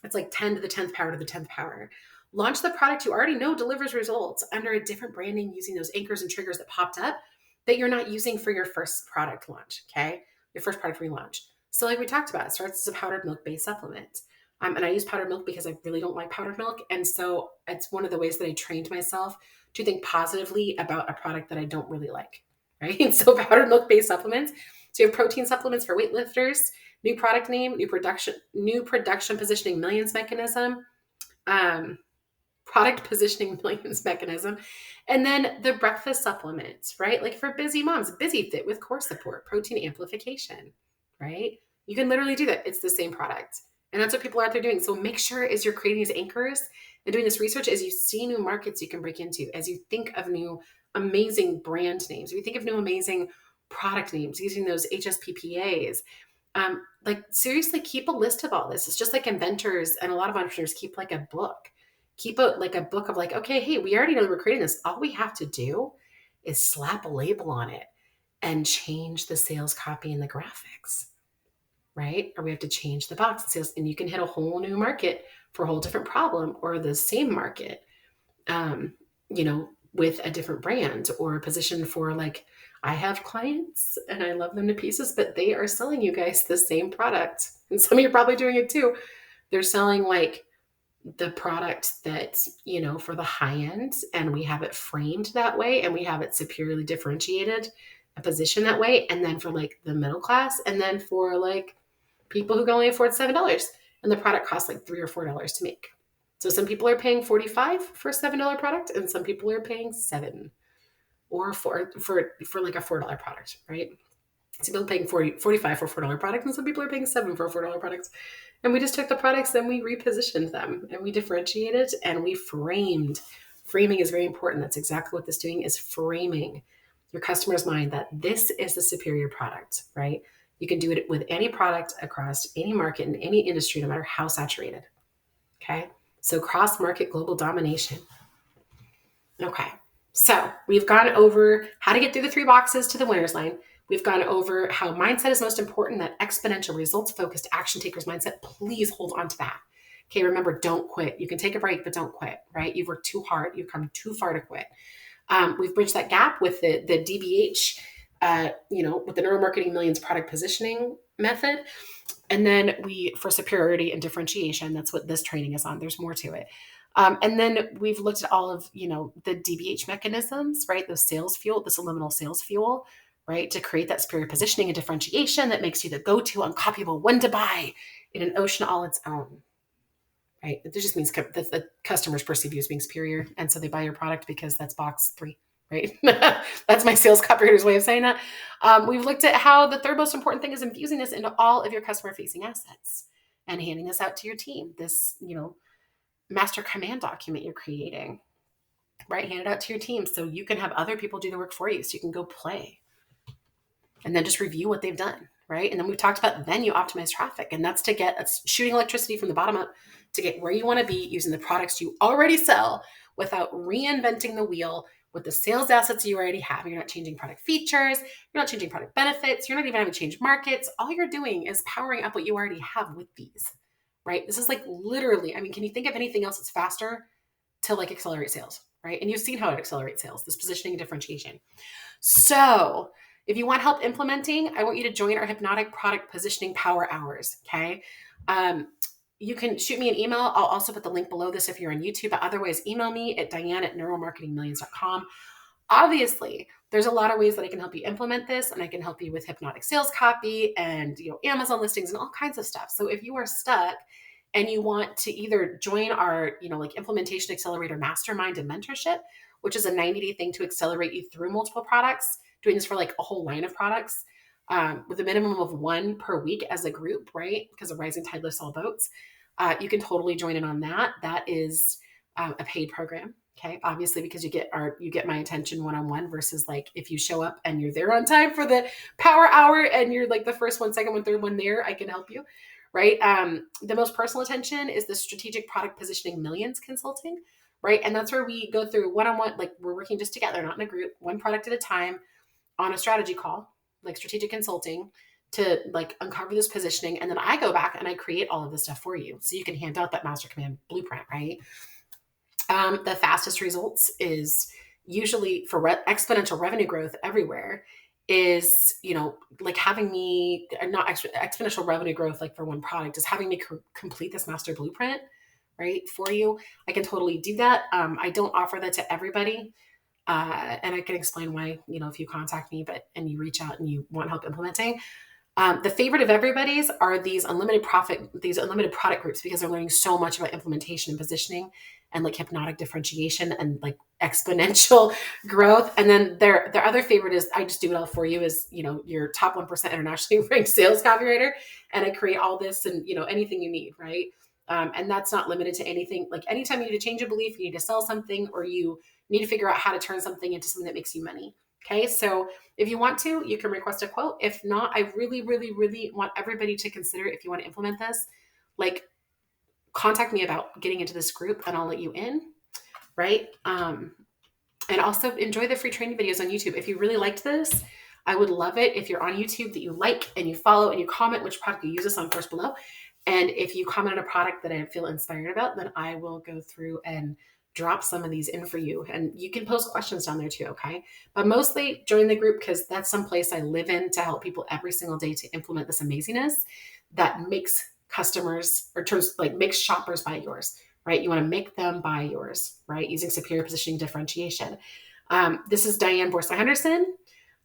Speaker 1: It's like 10 to the 10th power to the 10th power. Launch the product you already know delivers results under a different branding using those anchors and triggers that popped up that you're not using for your first product launch, okay? Your first product relaunch. So like we talked about, it starts as a powdered milk-based supplement. And I use powdered milk because I really don't like powdered milk. And so it's one of the ways that I trained myself to think positively about a product that I don't really like, right? So powdered milk-based supplements. So you have protein supplements for weightlifters, new product name, new production positioning millions mechanism, product positioning millions mechanism, and then the breakfast supplements, right? Like for busy moms, Busy Fit with core support, protein amplification, right? You can literally do that. It's the same product. And that's what people are out there doing. So make sure as you're creating these anchors and doing this research, as you see new markets you can break into, as you think of new amazing brand names, if you think of new amazing product names using those HSPPAs, like seriously keep a list of all this. It's just like inventors and a lot of entrepreneurs keep like a book. Keep a book of like, okay, hey, we already know we're creating this. All we have to do is slap a label on it and change the sales copy and the graphics, right? Or we have to change the box and sales, and you can hit a whole new market for a whole different problem, or the same market, with a different brand or a position for, like, I have clients and I love them to pieces, but they are selling you guys the same product. And some of you are probably doing it too. They're selling like the product that, for the high end, and we have it framed that way, and we have it superiorly differentiated, a position that way. And then for like the middle class, and then for like people who can only afford $7, and the product costs like $3 or $4 to make. So some people are paying $45 for a $7 product, and some people are paying $7 or for like a $4 product, right? Some people are paying $45 for a $4 product, and some people are paying $7 for a $4 product. And we just took the products and we repositioned them, and we differentiated and we framed. Framing is very important. That's exactly what this doing is, framing your customer's mind that this is the superior product, right? You can do it with any product across any market in any industry, no matter how saturated. Okay. So cross-market global domination. Okay. So we've gone over how to get through the 3 boxes to the winner's line. We've gone over how mindset is most important, that exponential results-focused action takers mindset. Please hold on to that. Okay, remember, don't quit. You can take a break, but don't quit, right? You've worked too hard. You've come too far to quit. We've bridged that gap with the DBH, with the Neuromarketing Millions product positioning method. And then for superiority and differentiation, that's what this training is on. There's more to it. And then we've looked at all of, the DBH mechanisms, right? The sales fuel, the subliminal sales fuel, right? To create that superior positioning and differentiation that makes you the go-to uncopyable one to buy in an ocean all its own, right? It just means that the customers perceive you as being superior. And so they buy your product because that's box 3, right? That's my sales copywriter's way of saying that. We've looked at how the third most important thing is infusing this into all of your customer-facing assets and handing this out to your team. This, master command document you're creating, right? Hand it out to your team so you can have other people do the work for you, so you can go play and then just review what they've done, right? And then we've talked about then you optimize traffic, and that's to get shooting electricity from the bottom up to get where you want to be using the products you already sell without reinventing the wheel with the sales assets you already have. You're not changing product features, you're not changing product benefits, you're not even having to change markets. All you're doing is powering up what you already have with these, right? This is like literally, I mean, can you think of anything else that's faster to like accelerate sales, right? And you've seen how it accelerates sales, this positioning and differentiation. So if you want help implementing, I want you to join our Hypnotic Product Positioning Power Hours, okay? You can shoot me an email. I'll also put the link below this if you're on YouTube, but otherwise email me at Diane@neuromarketingmillions.com. Obviously, there's a lot of ways that I can help you implement this, and I can help you with hypnotic sales copy and Amazon listings and all kinds of stuff. So if you are stuck and you want to either join our like implementation accelerator mastermind and mentorship, which is a 90-day thing to accelerate you through multiple products, doing this for like a whole line of products, with a minimum of one per week as a group, right? Because a rising tide lifts all boats. You can totally join in on that. That is a paid program. Okay. Obviously, because you get my attention one-on-one versus like if you show up and you're there on time for the power hour and you're like the first one, second one, third one there, I can help you. Right. The most personal attention is the strategic product positioning millions consulting. Right. And that's where we go through one-on-one, like we're working just together, not in a group, one product at a time on a strategy call, like strategic consulting to like uncover this positioning. And then I go back and I create all of this stuff for you. So you can hand out that master command blueprint, right? The fastest results is usually for exponential revenue growth everywhere is, like having me, not exponential revenue growth, like for one product, is having me complete this master blueprint, right, for you. I can totally do that. I don't offer that to everybody. And I can explain why, if you contact me, and you reach out and you want help implementing. The favorite of everybody's are these unlimited product groups, because they're learning so much about implementation and positioning and like hypnotic differentiation and like exponential growth. And then their other favorite is I just do it all for you, is, your top 1% internationally ranked sales copywriter. And I create all this and, anything you need. Right. And that's not limited to anything. Like anytime you need to change a belief, you need to sell something, or you need to figure out how to turn something into something that makes you money. Okay. So if you want to, you can request a quote. If not, I really, really, really want everybody to consider, if you want to implement this, like contact me about getting into this group and I'll let you in. Right. And also enjoy the free training videos on YouTube. If you really liked this, I would love it if you're on YouTube that you like and you follow and you comment which product you use this on first below. And if you comment on a product that I feel inspired about, then I will go through and drop some of these in for you. And you can post questions down there too, okay? But mostly join the group, because that's some place I live in to help people every single day to implement this amazingness that makes customers, or turns, like makes shoppers buy yours, right? You want to make them buy yours, right? Using superior positioning differentiation. This is Diane.Boerstler Henderson.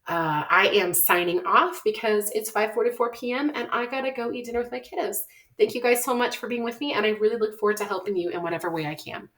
Speaker 1: I am signing off because it's 5:44 p.m. and I gotta go eat dinner with my kiddos. Thank you guys so much for being with me, and I really look forward to helping you in whatever way I can.